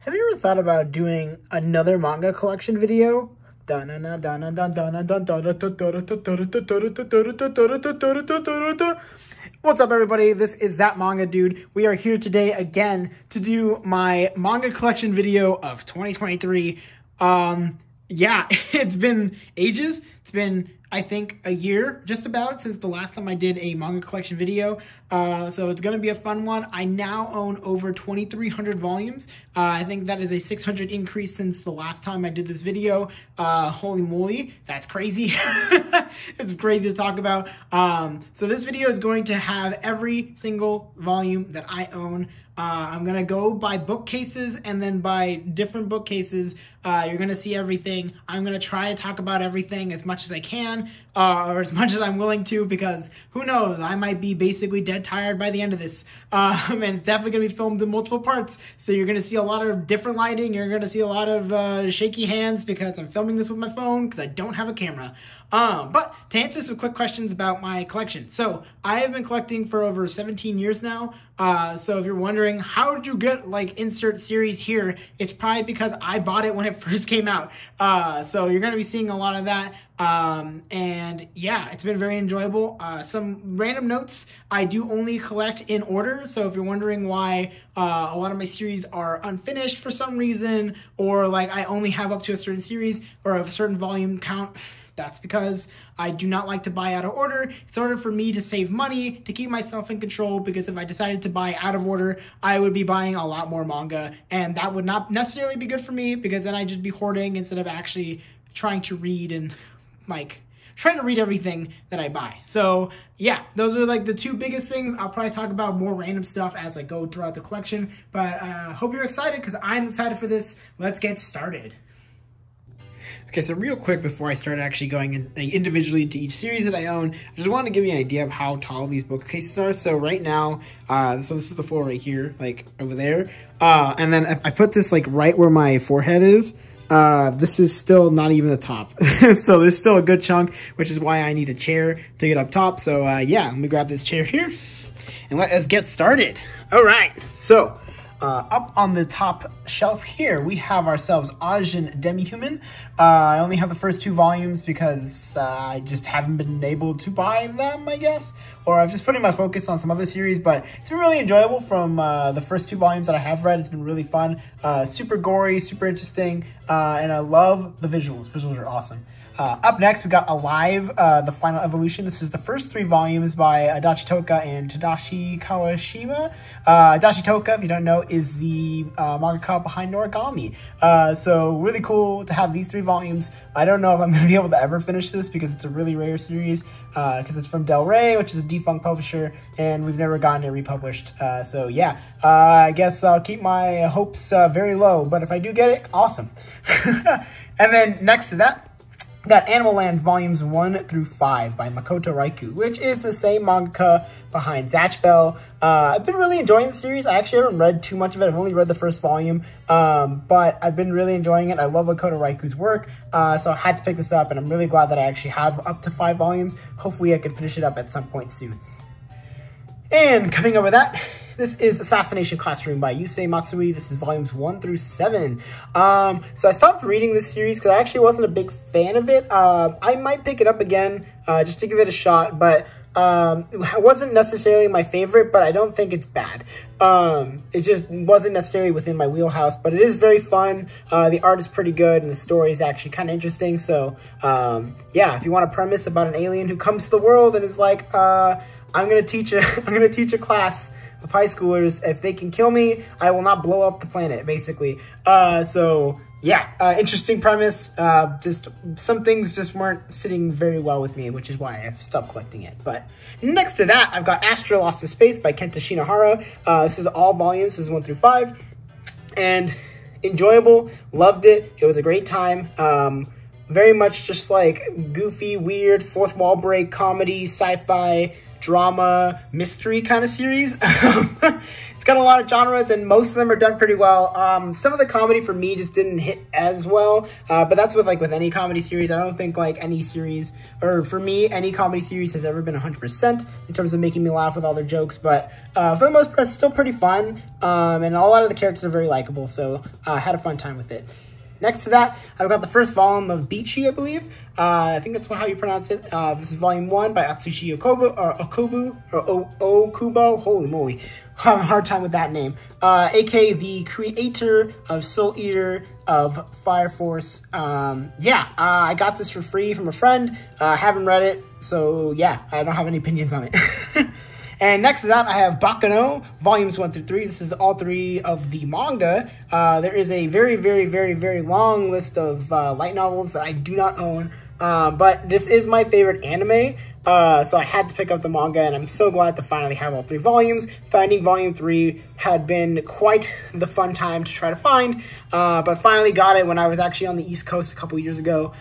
Have you ever thought about doing another manga collection video? What's up, everybody? This is That Manga Dude. We are here today again to do my manga collection video of 2023. Yeah, it's been ages. It's been, I think, a year just about since the last time I did a manga collection video. So it's going to be a fun one. I now own over 2,300 volumes. I think that is a 600 increase since the last time I did this video. Holy moly, that's crazy. It's crazy to talk about. So this video is going to have every single volume that I own. I'm going to go by bookcases, and then by different bookcases, you're going to see everything. I'm going to try to talk about everything as much as I can, or as much as I'm willing to, because who knows, I might be basically dead tired by the end of this. And it's definitely going to be filmed in multiple parts, so you're going to see a lot of different lighting. You're going to see a lot of shaky hands because I'm filming this with my phone because I don't have a camera. But to answer some quick questions about my collection. So I have been collecting for over 17 years now. So if you're wondering, how did you get like insert series here? It's probably because I bought it when it first came out. So you're going to be seeing a lot of that. And yeah, it's been very enjoyable. Some random notes, I do only collect in order. So if you're wondering why a lot of my series are unfinished for some reason, or like I only have up to a certain series or a certain volume count, that's because I do not like to buy out of order. It's in order for me to save money, to keep myself in control, because if I decided to buy out of order, I would be buying a lot more manga, and that would not necessarily be good for me, because then I'd just be hoarding instead of actually trying to read and like trying to read everything that I buy. So yeah, those are like the two biggest things. I'll probably talk about more random stuff as I go throughout the collection, but hope you're excited, because I'm excited for this. Let's get started. Okay, so real quick before I start actually going in, like, individually into each series that I own, I just wanted to give you an idea of how tall these bookcases are. So right now, so this is the floor right here, like over there. And then if I put this like right where my forehead is, this is still not even the top. So there's still a good chunk, which is why I need a chair to get up top. So yeah, let me grab this chair here and let us get started. All right, so up on the top shelf here, we have ourselves Ajin Demi-Human. I only have the first two volumes because I just haven't been able to buy them, I guess. Or I've just putting my focus on some other series, but it's been really enjoyable from the first two volumes that I have read. It's been really fun, super gory, super interesting, and I love the visuals. Visuals are awesome. Up next, we got Alive, The Final Evolution. This is the first three volumes by Adachi Toka and Tadashi Kawashima. Adachi Toka, if you don't know, is the mangaka behind Noragami. So really cool to have these three volumes. I don't know if I'm going to be able to ever finish this because it's a really rare series, because it's from Del Rey, which is a defunct publisher, and we've never gotten it republished. So yeah, I guess I'll keep my hopes very low, but if I do get it, awesome. And then next to that, got Animal Land Volumes 1 through 5 by Makoto Raikou, which is the same mangaka behind Zatch Bell. I've been really enjoying the series. I actually haven't read too much of it. I've only read the first volume, but I've been really enjoying it. I love Makoto Raikou's work, so I had to pick this up, and I'm really glad that I actually have up to 5 volumes. Hopefully I can finish it up at some point soon. And coming over that, this is Assassination Classroom by Yusei Matsui. This is volumes 1 through 7. So I stopped reading this series because I actually wasn't a big fan of it. I might pick it up again just to give it a shot, but it wasn't necessarily my favorite, but I don't think it's bad. It just wasn't necessarily within my wheelhouse, but it is very fun. The art is pretty good, and the story is actually kind of interesting. So yeah, if you want a premise about an alien who comes to the world and is like, I'm gonna teach a class of high schoolers. If they can kill me, I will not blow up the planet, basically. So yeah, interesting premise. Just some things just weren't sitting very well with me, which is why I've stopped collecting it. But next to that, I've got Astra Lost to Space by Kenta Shinohara. This is all volumes. This is 1 through 5, and enjoyable. Loved it. It was a great time. Very much just like goofy, weird, fourth wall break, comedy, sci-fi, drama, mystery kind of series. It's got a lot of genres, and most of them are done pretty well. Some of the comedy for me just didn't hit as well, but that's with any comedy series. I don't think like any series, or for me, any comedy series has ever been 100% in terms of making me laugh with all their jokes, but for the most part, it's still pretty fun, and a lot of the characters are very likable, so I had a fun time with it. Next to that, I've got the first volume of Beachy, I believe. I think that's how you pronounce it. This is volume 1 by Atsushi Okubo. Holy moly. Having a hard time with that name. aka the creator of Soul Eater of Fire Force. I got this for free from a friend. I haven't read it, so yeah, I don't have any opinions on it. And next to that, I have Baccano, volumes 1 through 3. This is all 3 of the manga. There is a very, very, very, very long list of light novels that I do not own. But this is my favorite anime, so I had to pick up the manga, and I'm so glad to finally have all 3 volumes. Finding volume 3 had been quite the fun time to try to find, but finally got it when I was actually on the East Coast a couple years ago,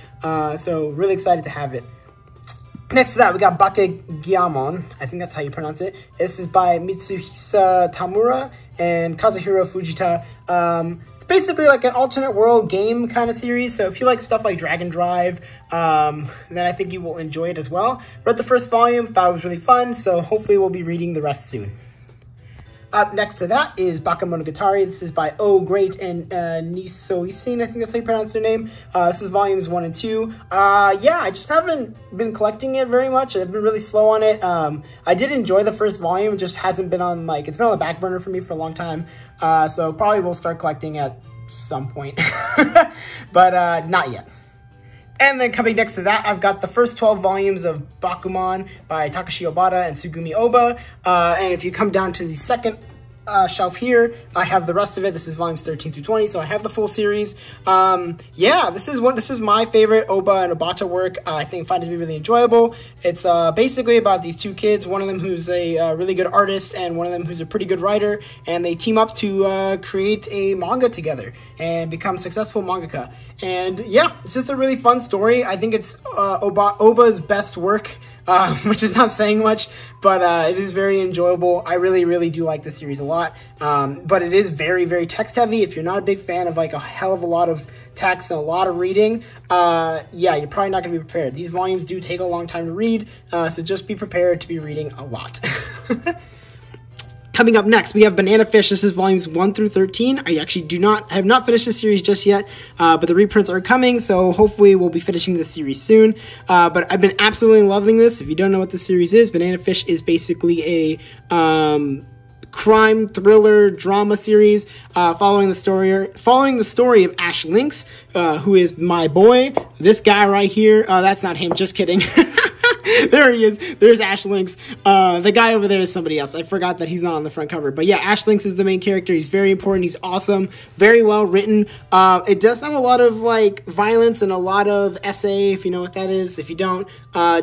so really excited to have it. Next to that, we got Bakegeamon. I think that's how you pronounce it. This is by Mitsuhisa Tamura and Kazuhiro Fujita. It's basically like an alternate world game kind of series. So if you like stuff like Dragon Drive, then I think you will enjoy it as well. Read the first volume, thought it was really fun, so hopefully we'll be reading the rest soon. Up next to that is Bakemonogatari. This is by Oh Great and Nisoisin, I think that's how you pronounce their name. This is volumes 1 and 2. Yeah, I just haven't been collecting it very much. I've been really slow on it. I did enjoy the first volume, it just hasn't been on, it's been on the back burner for me for a long time. So probably will start collecting at some point, but not yet. And then coming next to that, I've got the first 12 volumes of Bakuman by Takashi Obata and Sugumi Oba. And if you come down to the second shelf here, I have the rest of it. This is volumes 13 through 20, so I have the full series. Yeah, this is my favorite Oba and Obata work. I find it to be really enjoyable. It's basically about these 2 kids, one of them who's a really good artist and one of them who's a pretty good writer, and they team up to create a manga together and become successful mangaka. And yeah, it's just a really fun story. I think it's Oba's best work, which is not saying much, but it is very enjoyable. I really, really do like this series a lot, but it is very, very text heavy. If you're not a big fan of a hell of a lot of text and a lot of reading, yeah, you're probably not going to be prepared. These volumes do take a long time to read, so just be prepared to be reading a lot. Coming up next, we have Banana Fish. This is volumes 1 through 13. I actually have not finished this series just yet, but the reprints are coming, so hopefully we'll be finishing this series soon. But I've been absolutely loving this. If you don't know what this series is, Banana Fish is basically a crime thriller drama series following the story of Ash Lynx, who is my boy. This guy right here. That's not him. Just kidding. There he is. There's Ash Lynx. The guy over there is somebody else. I forgot that he's not on the front cover. But yeah, Ash Lynx is the main character. He's very important. He's awesome. Very well written. It does have a lot of violence and a lot of essay, if you know what that is. If you don't,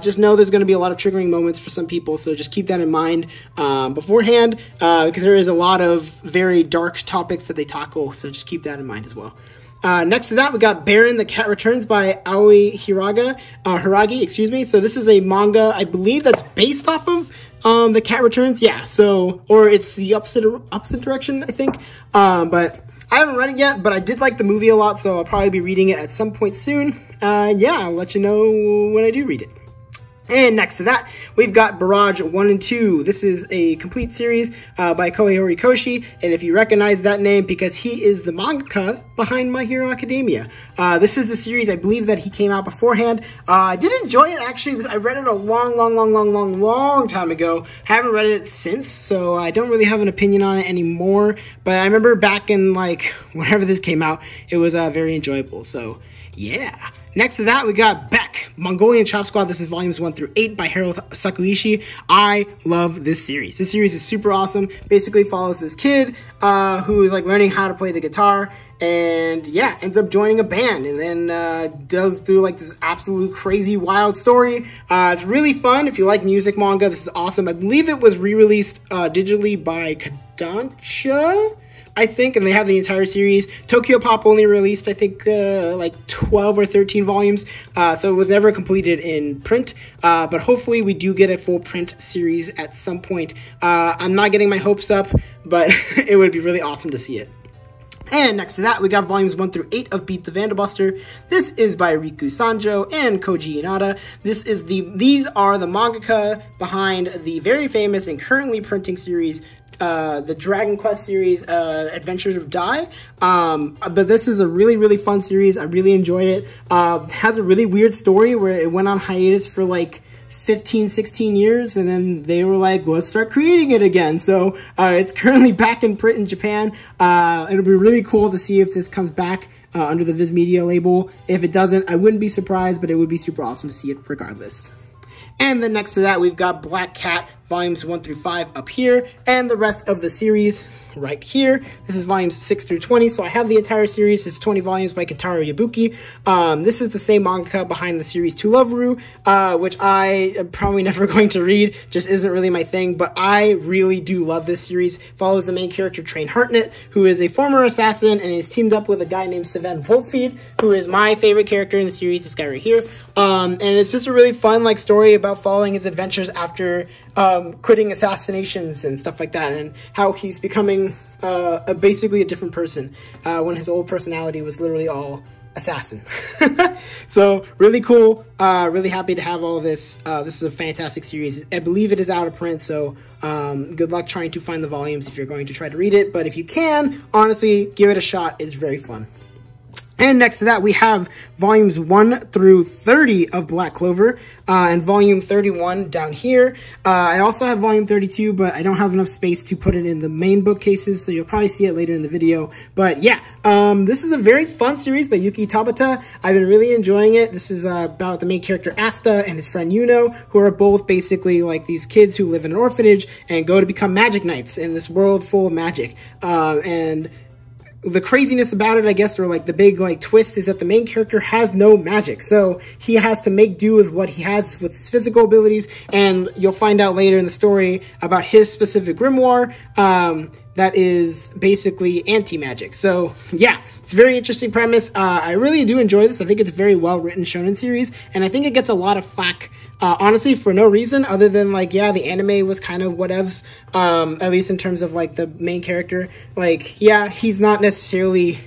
just know there's going to be a lot of triggering moments for some people. So just keep that in mind beforehand, because there is a lot of very dark topics that they tackle. So just keep that in mind as well. Next to that, we got Baron the Cat Returns by Aoi Hiragi, excuse me. So this is a manga, I believe, that's based off of The Cat Returns. Yeah, so, or it's the opposite direction, I think. But I haven't read it yet, but I did like the movie a lot, so I'll probably be reading it at some point soon. Yeah, I'll let you know when I do read it. And next to that, we've got Barrage 1 and 2. This is a complete series by Kohei Horikoshi, and if you recognize that name, because he is the mangaka behind My Hero Academia. This is a series, I believe, that he came out beforehand. I did enjoy it, actually. I read it a long time ago. Haven't read it since, so I don't really have an opinion on it anymore. But I remember back in, whenever this came out, it was very enjoyable, so yeah. Next to that, we got Beck, Mongolian Chop Squad. This is volumes 1 through 8 by Harold Sakuishi. I love this series. This series is super awesome. Basically follows this kid who is learning how to play the guitar, and yeah, ends up joining a band, and then does do this absolute crazy wild story. It's really fun. If you like music manga, this is awesome. I believe it was re-released digitally by Kodansha. I think, and they have the entire series. Tokyo Pop only released, I think, like 12 or 13 volumes, so it was never completed in print, but hopefully we do get a full print series at some point. I'm not getting my hopes up, but it would be really awesome to see it. And next to that, we got volumes 1 through 8 of Beat the Vandelbuster. This is by Riku Sanjo and Koji Inada. These are the mangaka behind the very famous and currently printing series, the Dragon Quest series, Adventures of Dai. But this is a really, really fun series. I really enjoy it. It has a really weird story where it went on hiatus for like 15, 16 years, and then they were like, let's start creating it again. So it's currently back in print in Japan. It'll be really cool to see if this comes back under the Viz Media label. If it doesn't, I wouldn't be surprised, but it would be super awesome to see it regardless. And then next to that, we've got Black Cat volumes 1 through 5 up here, and the rest of the series right here. This is volumes 6 through 20, so I have the entire series. It's 20 volumes by Kentaro Yabuki. This is the same manga behind the series To Love Ru, which I am probably never going to read, just isn't really my thing, but I really do love this series. Follows the main character, Train Hartnett, who is a former assassin and is teamed up with a guy named Sven Volfeed, who is my favorite character in the series, this guy right here. And it's just a really fun like story about following his adventures after quitting assassinations and stuff like that, and how he's becoming basically a different person when his old personality was literally all assassin. So really cool, really happy to have all this. This is a fantastic series. I believe it is out of print, so good luck trying to find the volumes if you're going to try to read it, but if you can, honestly, give it a shot. It's very fun. And next to that, we have volumes 1 through 30 of Black Clover, and volume 31 down here. I also have volume 32, but I don't have enough space to put it in the main bookcases, so you'll probably see it later in the video. But yeah, this is a very fun series by Yuki Tabata. I've been really enjoying it. This is about the main character Asta and his friend Yuno, who are both basically like these kids who live in an orphanage and go to become magic knights in this world full of magic. And the craziness about it, I guess, or like the big like twist, is that the main character has no magic. So he has to make do with what he has with his physical abilities, and you'll find out later in the story about his specific grimoire that is basically anti-magic. So yeah, it's a very interesting premise. I really do enjoy this. I think it's a very well-written shonen series, and I think it gets a lot of flack, honestly, for no reason other than like, yeah, the anime was kind of whatevs, at least in terms of like the main character. Like, yeah, he's not necessarily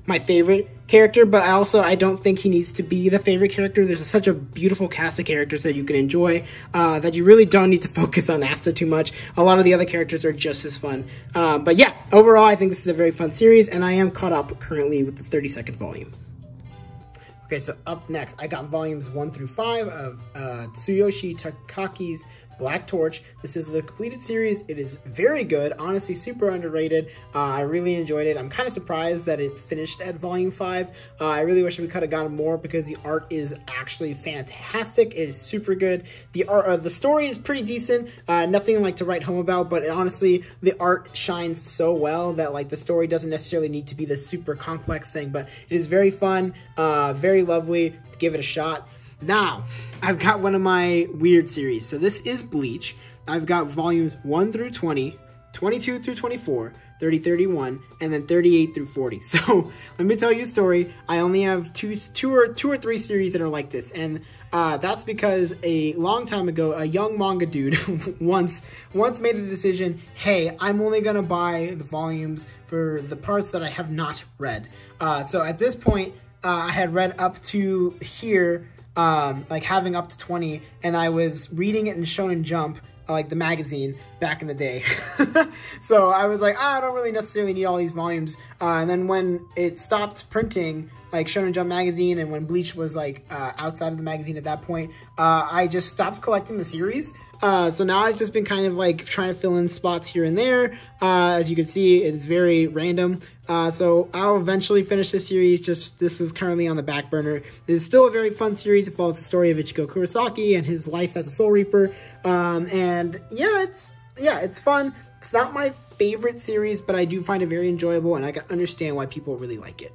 my favorite character, but I don't think he needs to be the favorite character. There's such a beautiful cast of characters that you can enjoy, that you really don't need to focus on Asta too much. A lot of the other characters are just as fun. But yeah, overall, I think this is a very fun series, and I am caught up currently with the 32nd volume. Okay, so up next, I got volumes 1 through 5 of Tsuyoshi Takaki's Black Torch. This is the completed series. It is very good, honestly, super underrated. I really enjoyed it. I'm kind of surprised that it finished at volume 5. I really wish we could have gotten more because the art is actually fantastic. It is super good. The story is pretty decent. Nothing like to write home about, but honestly, the art shines so well that like the story doesn't necessarily need to be this super complex thing, but it is very fun, very lovely. Give it a shot. Now, I've got one of my weird series. So this is Bleach. I've got volumes 1 through 20, 22 through 24, 30, 31, and then 38 through 40. So let me tell you a story. I only have two or three series that are like this, and that's because a long time ago, a young manga dude once made a decision. Hey, I'm only gonna buy the volumes for the parts that I have not read. So at this point, I had read up to here, like having up to 20, and I was reading it in Shonen Jump, like the magazine back in the day. So I was like, I don't really necessarily need all these volumes. And then when it stopped printing, like Shonen Jump magazine, and when Bleach was like outside of the magazine at that point, I just stopped collecting the series. So now I've just been kind of like trying to fill in spots here and there. As you can see, it is very random. So I'll eventually finish this series. Just this is currently on the back burner. It is still a very fun series. It follows the story of Ichigo Kurosaki and his life as a Soul Reaper. And yeah, it's fun. It's not my favorite series, but I do find it very enjoyable, and I can understand why people really like it.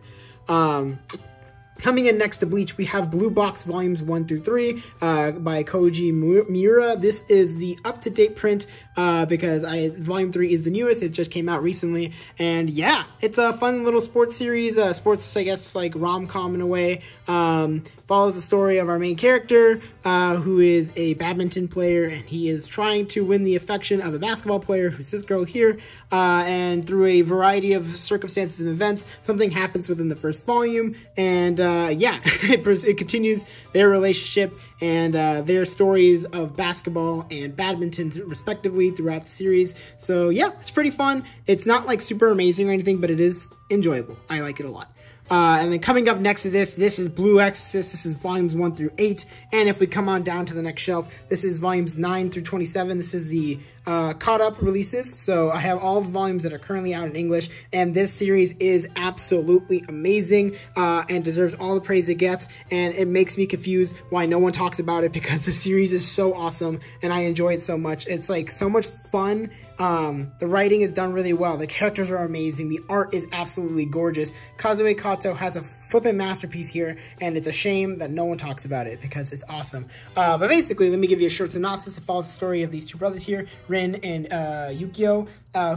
Coming in next to Bleach, we have Blue Box Volumes 1 through 3 by Koji Miura. This is the up-to-date print because Volume 3 is the newest. It just came out recently. And yeah, it's a fun little sports series. Sports, I guess, like rom-com in a way. Follows the story of our main character, who is a badminton player, and he is trying to win the affection of a basketball player, who's this girl here. And through a variety of circumstances and events, something happens within the first volume, and yeah, it continues their relationship and their stories of basketball and badminton respectively throughout the series. So yeah, it's pretty fun. It's not like super amazing or anything, but it is enjoyable. I like it a lot. And then coming up next to this is Blue Exorcist. This is volumes 1 through 8. And if we come on down to the next shelf, this is volumes 9 through 27. This is the caught up releases. So I have all the volumes that are currently out in English. And this series is absolutely amazing and deserves all the praise it gets. And it makes me confused why no one talks about it, because the series is so awesome and I enjoy it so much. It's like so much fun. The writing is done really well. The characters are amazing. The art is absolutely gorgeous. Kazue Kato has a flippin' masterpiece here, and it's a shame that no one talks about it because it's awesome. But basically, let me give you a short synopsis. It follows the story of these two brothers here, Rin and Yukio,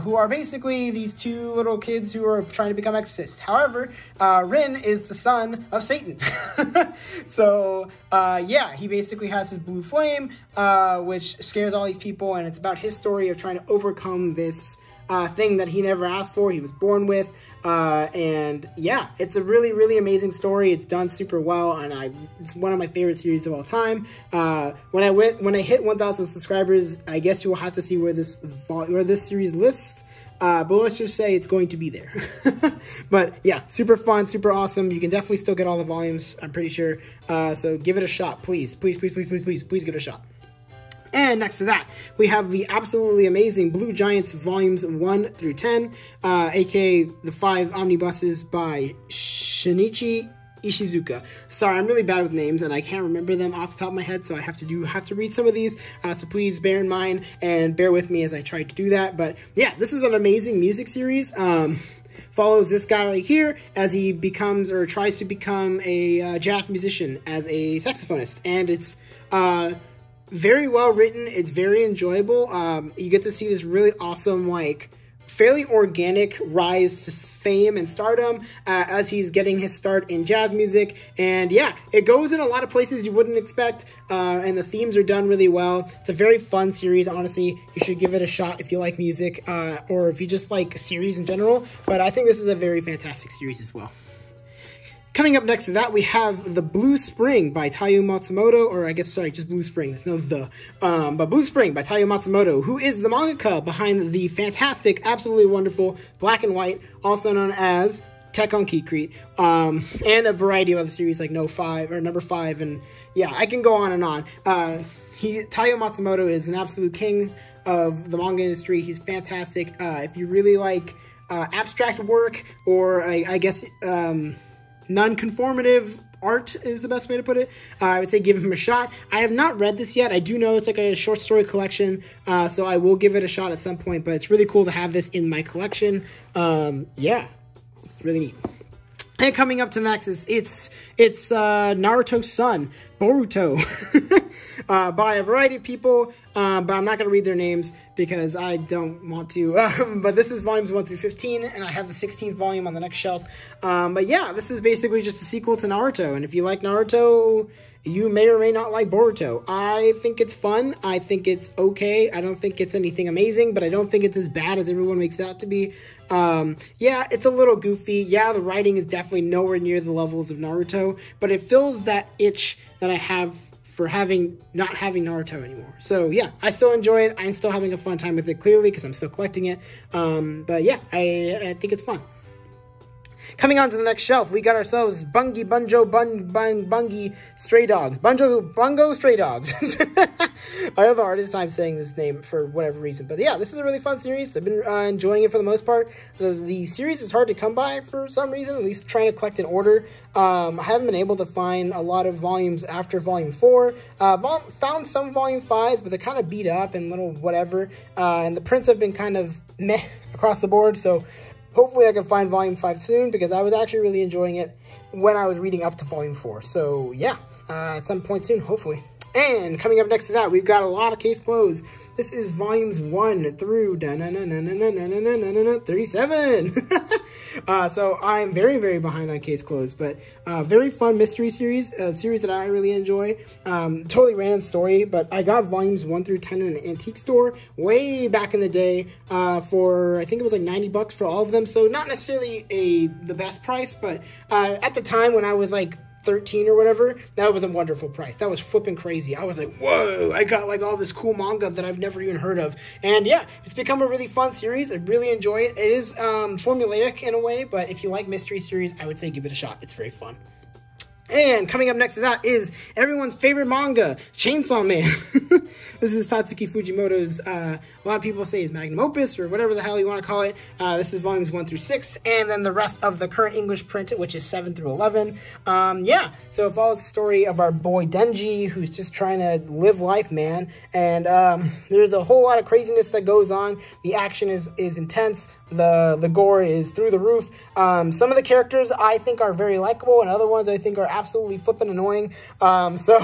who are basically these two little kids who are trying to become exorcists. However, Rin is the son of Satan. So, yeah, he basically has his blue flame, which scares all these people, and it's about his story of trying to overcome this thing that he never asked for, he was born with. And yeah, it's a really, really amazing story. It's done super well, and it's one of my favorite series of all time. When I hit 1,000 subscribers, I guess you will have to see where this series lists. But let's just say it's going to be there. But yeah, super fun, super awesome. You can definitely still get all the volumes, I'm pretty sure. So give it a shot, please. Please, please, please, please, please, please give it a shot. And next to that, we have the absolutely amazing Blue Giants volumes 1 through 10, aka the 5 omnibuses by Shinichi Ishizuka. Sorry, I'm really bad with names and I can't remember them off the top of my head, so I have to read some of these. So please bear in mind and bear with me as I try to do that. But yeah, this is an amazing music series. Follows this guy right here as he becomes or tries to become a jazz musician as a saxophonist, and it's very well written. It's very enjoyable. You get to see this really awesome, like, fairly organic rise to fame and stardom as he's getting his start in jazz music. And yeah, it goes in a lot of places you wouldn't expect, and the themes are done really well. It's a very fun series, honestly. You should give it a shot if you like music, or if you just like series in general. But I think this is a very fantastic series as well. Coming up next to that, we have The Blue Spring by Taiyo Matsumoto, or I guess, sorry, just Blue Spring, there's no the. But Blue Spring by Taiyo Matsumoto, who is the mangaka behind the fantastic, absolutely wonderful Black and White, also known as Tech on Kikrit, and a variety of other series like Number 5, and yeah, I can go on and on. Taiyo Matsumoto is an absolute king of the manga industry. He's fantastic. If you really like abstract work, or I guess non-conformative art is the best way to put it, I would say give him a shot. I have not read this yet. I do know it's like a short story collection, so I will give it a shot at some point, but it's really cool to have this in my collection. Yeah, really neat. And coming up to next is it's Naruto's son, Boruto, by a variety of people, but I'm not going to read their names because I don't want to. But this is volumes 1 through 15, and I have the 16th volume on the next shelf. But yeah, this is basically just a sequel to Naruto, and if you like Naruto, you may or may not like Boruto. I think it's fun. I think it's okay. I don't think it's anything amazing, but I don't think it's as bad as everyone makes it out to be. Yeah, it's a little goofy. Yeah, the writing is definitely nowhere near the levels of Naruto, but it fills that itch that I have for not having Naruto anymore. So yeah, I still enjoy it. I'm still having a fun time with it, clearly, because I'm still collecting it. But yeah, I think it's fun. Coming on to the next shelf, we got ourselves Bungo Stray Dogs. Bungo Stray Dogs. I have the hardest time saying this name for whatever reason. But yeah, this is a really fun series. I've been enjoying it for the most part. The series is hard to come by for some reason, at least trying to collect in order. I haven't been able to find a lot of volumes after volume 4. Found some volume 5s, but they're kind of beat up and little whatever. And the prints have been kind of meh across the board, so hopefully I can find volume 5 soon, because I was actually really enjoying it when I was reading up to volume 4. So yeah, at some point soon, hopefully. And coming up next to that, we've got a lot of case closed. This is volumes 1 through 37. So I'm very, very behind on case closed, but very fun mystery series, a series that I really enjoy. Totally random story, but I got volumes 1 through 10 in an antique store way back in the day for, I think it was like 90 bucks for all of them. So not necessarily the best price, but at the time when I was like 13 or whatever, that was a wonderful price. That was flipping crazy. I was like, whoa, I got like all this cool manga that I've never even heard of. And yeah, it's become a really fun series. I really enjoy it. It is formulaic in a way, but if you like mystery series, I would say give it a shot. It's very fun. And coming up next to that is everyone's favorite manga, Chainsaw Man. This is Tatsuki Fujimoto's, a lot of people say his magnum opus, or whatever the hell you want to call it. This is volumes 1 through 6, and then the rest of the current English print, which is 7 through 11. Yeah, so it follows the story of our boy Denji, who's just trying to live life, man. And there's a whole lot of craziness that goes on. The action is intense. The gore is through the roof. Some of the characters I think are very likable, and other ones I think are absolutely flippin' annoying. So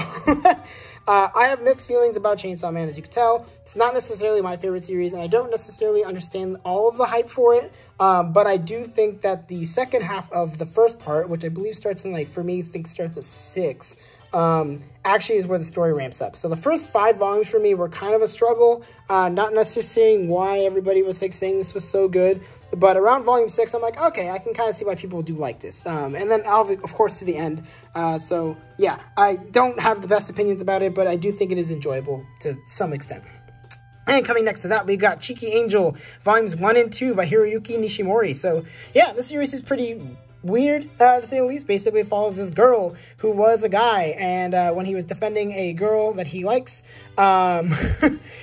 I have mixed feelings about Chainsaw Man, as you can tell. It's not necessarily my favorite series, and I don't necessarily understand all of the hype for it. But I do think that the second half of the first part, which I believe starts in, like, for me, I think starts at 6, actually is where the story ramps up. So the first 5 volumes for me were kind of a struggle, not necessarily saying why everybody was like saying this was so good, but around volume 6, I'm like, okay, I can kind of see why people do like this. And then of course to the end. So yeah, I don't have the best opinions about it, but I do think it is enjoyable to some extent. And coming next to that, we got Cheeky Angel, volumes 1 and 2 by Hiroyuki Nishimori. So yeah, this series is pretty weird, to say the least. Basically, it follows this girl who was a guy, and when he was defending a girl that he likes,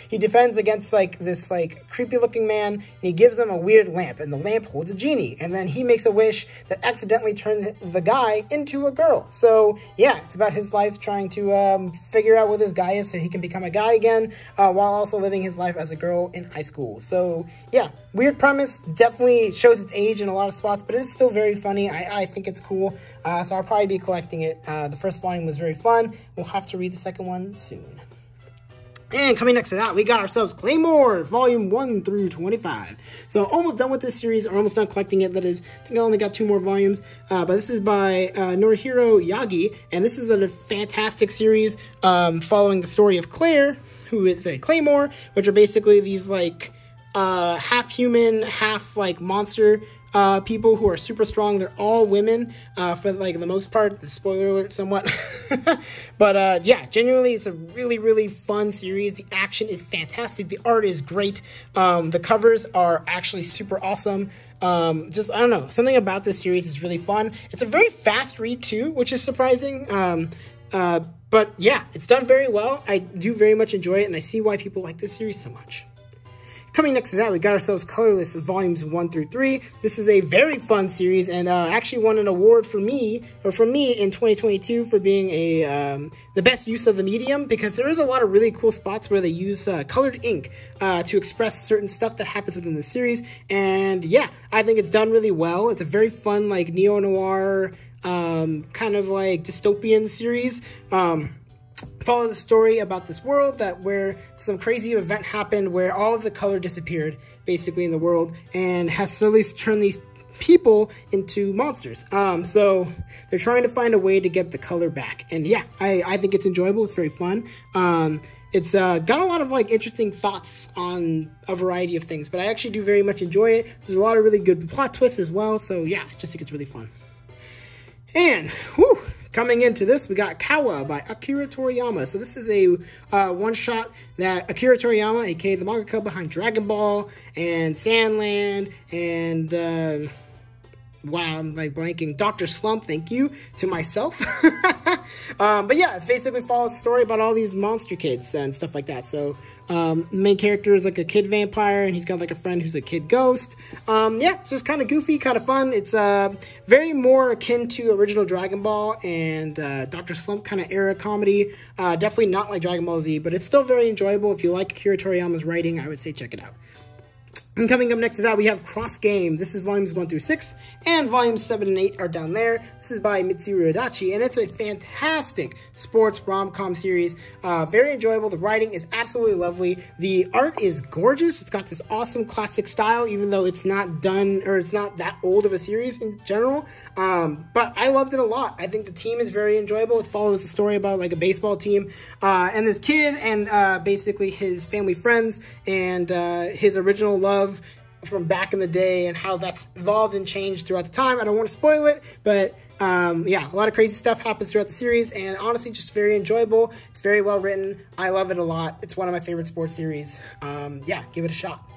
he defends against like this like creepy looking man, and he gives him a weird lamp, and the lamp holds a genie, and then he makes a wish that accidentally turns the guy into a girl. So yeah, it's about his life trying to figure out what this guy is so he can become a guy again, while also living his life as a girl in high school. So yeah, weird premise, definitely shows its age in a lot of spots, but it's still very funny. I think it's cool, so I'll probably be collecting it. The first volume was very fun. We'll have to read the second one soon. And coming next to that, we got ourselves Claymore, volume 1 through 25. So almost done with this series, or almost done collecting it. That is, I think I only got 2 more volumes. But this is by Norihiro Yagi, and this is a fantastic series following the story of Claire, who is a Claymore, which are basically these like half human, half like monster people who are super strong. They're all women for like the most part. The spoiler alert somewhat. But yeah, genuinely it's a really, really fun series. The action is fantastic. The art is great. The covers are actually super awesome. Just, I don't know, something about this series is really fun. It's a very fast read too, which is surprising. But yeah, it's done very well. I do very much enjoy it, and I see why people like this series so much. Coming next to that, we got ourselves Colorless volumes 1 through 3. This is a very fun series, and actually won an award for me in 2022 for being the best use of the medium, because there is a lot of really cool spots where they use colored ink to express certain stuff that happens within the series. And yeah, I think it's done really well. It's a very fun, like neo-noir, kind of like dystopian series. Follow the story about this world where some crazy event happened where all of the color disappeared basically in the world, and has slowly turned these people into monsters. So they're trying to find a way to get the color back, and yeah, I think it's enjoyable. It's very fun. It's got a lot of like interesting thoughts on a variety of things, but I actually do very much enjoy it. There's a lot of really good plot twists as well, so yeah, I just think it's really fun. And whew, coming into this, we got Kawa by Akira Toriyama. So this is a one-shot that Akira Toriyama, aka the mangaka behind Dragon Ball and Sandland and wow, I'm like blanking, Dr. Slump, thank you to myself. But yeah, it basically follows a story about all these monster kids and stuff like that. So main character is like a kid vampire, and he's got like a friend who's a kid ghost. Yeah, it's just kind of goofy, kind of fun. It's very more akin to original Dragon Ball and Dr. Slump kind of era comedy. Definitely not like Dragon Ball Z, but it's still very enjoyable. If you like Akira Toriyama's writing, I would say check it out. And coming up next to that, we have Cross Game. This is volumes 1 through 6, and volumes 7 and 8 are down there. This is by Mitsuru Adachi, and it's a fantastic sports rom-com series. Very enjoyable. The writing is absolutely lovely. The art is gorgeous. It's got this awesome classic style, even though it's not done, or it's not that old of a series in general. But I loved it a lot. I think the team is very enjoyable. It follows a story about like a baseball team, and this kid and basically his family friends and his original love from back in the day and how that's evolved and changed throughout the time. I don't want to spoil it, but yeah, a lot of crazy stuff happens throughout the series, and honestly, just very enjoyable. It's very well written. I love it a lot. It's one of my favorite sports series. Yeah, give it a shot.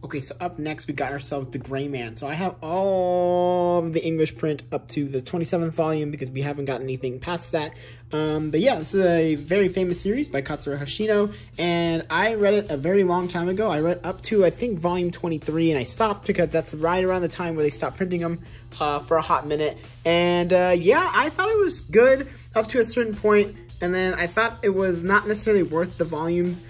Okay, so up next, we got ourselves The Gray Man. So I have all of the English print up to the 27th volume because we haven't gotten anything past that. But yeah, this is a very famous series by Katsura Hoshino, and I read it a very long time ago. I read up to, I think, volume 23, and I stopped because that's right around the time where they stopped printing them for a hot minute. And yeah, I thought it was good up to a certain point, and then I thought it was not necessarily worth the volumes,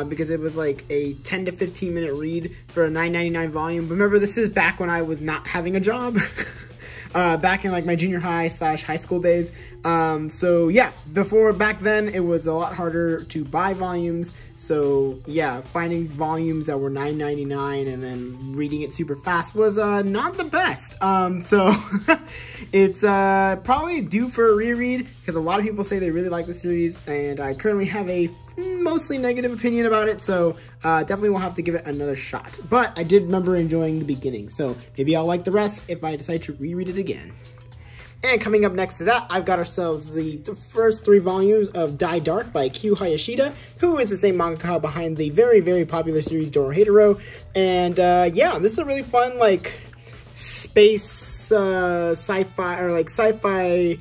because it was like a 10 to 15 minute read for a $9.99 volume. Remember, this is back when I was not having a job. Back in like my junior high / high school days. So yeah, back then it was a lot harder to buy volumes. So yeah, finding volumes that were $9.99 and then reading it super fast was not the best. So it's probably due for a reread because a lot of people say they really like the series, and I currently have a mostly negative opinion about it, so definitely will have to give it another shot. But I did remember enjoying the beginning, so maybe I'll like the rest if I decide to reread it again. And coming up next to that, I've got ourselves the first 3 volumes of Die Dark by Kyu Hayashida, who is the same mangaka behind the very, very popular series Dorohedoro. And yeah, this is a really fun, like, space sci-fi, or like sci-fi,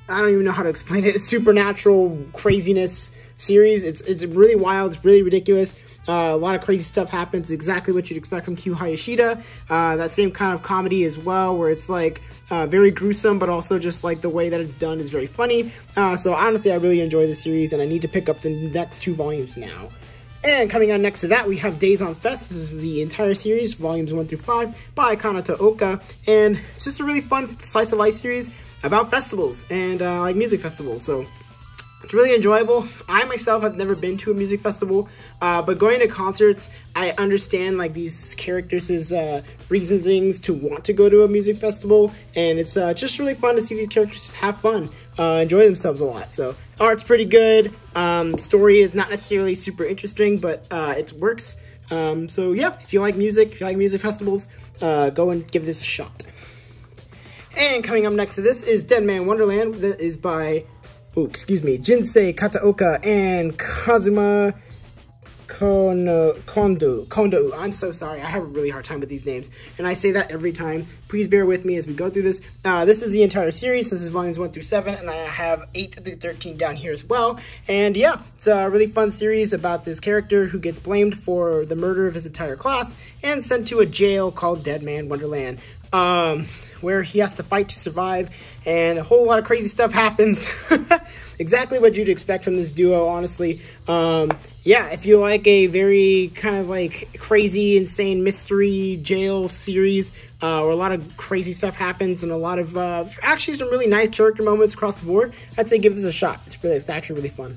I don't even know how to explain it. It's supernatural craziness series. It's really wild. It's really ridiculous. A lot of crazy stuff happens. Exactly what you'd expect from Kyu Hayashida. That same kind of comedy as well, where it's like very gruesome, but also just like the way that it's done is very funny. So honestly, I really enjoy the series, and I need to pick up the next 2 volumes now. And coming on next to that, we have Days on Fest. This is the entire series, volumes 1 through 5, by Kanata Oka. And it's just a really fun slice of life series about festivals and like music festivals. So it's really enjoyable. I myself have never been to a music festival, but going to concerts, I understand like these characters' reasonings to want to go to a music festival, and it's just really fun to see these characters have fun, enjoy themselves a lot. So art's pretty good. Story is not necessarily super interesting, but it works. So yeah, if you like music, if you like music festivals, go and give this a shot. And coming up next to this is Dead Man Wonderland. That is by, Jinsei Kataoka and Kazuma Kondo. I'm so sorry. I have a really hard time with these names, and I say that every time. Please bear with me as we go through this. This is the entire series. This is volumes 1 through 7, and I have 8 through 13 down here as well. And yeah, it's a really fun series about this character who gets blamed for the murder of his entire class and sent to a jail called Dead Man Wonderland, where he has to fight to survive, and a whole lot of crazy stuff happens. Exactly what you'd expect from this duo, honestly. Yeah, if you like a very kind of like crazy, insane mystery jail series, where a lot of crazy stuff happens and a lot of actually some really nice character moments across the board, I'd say give this a shot. It's actually really fun.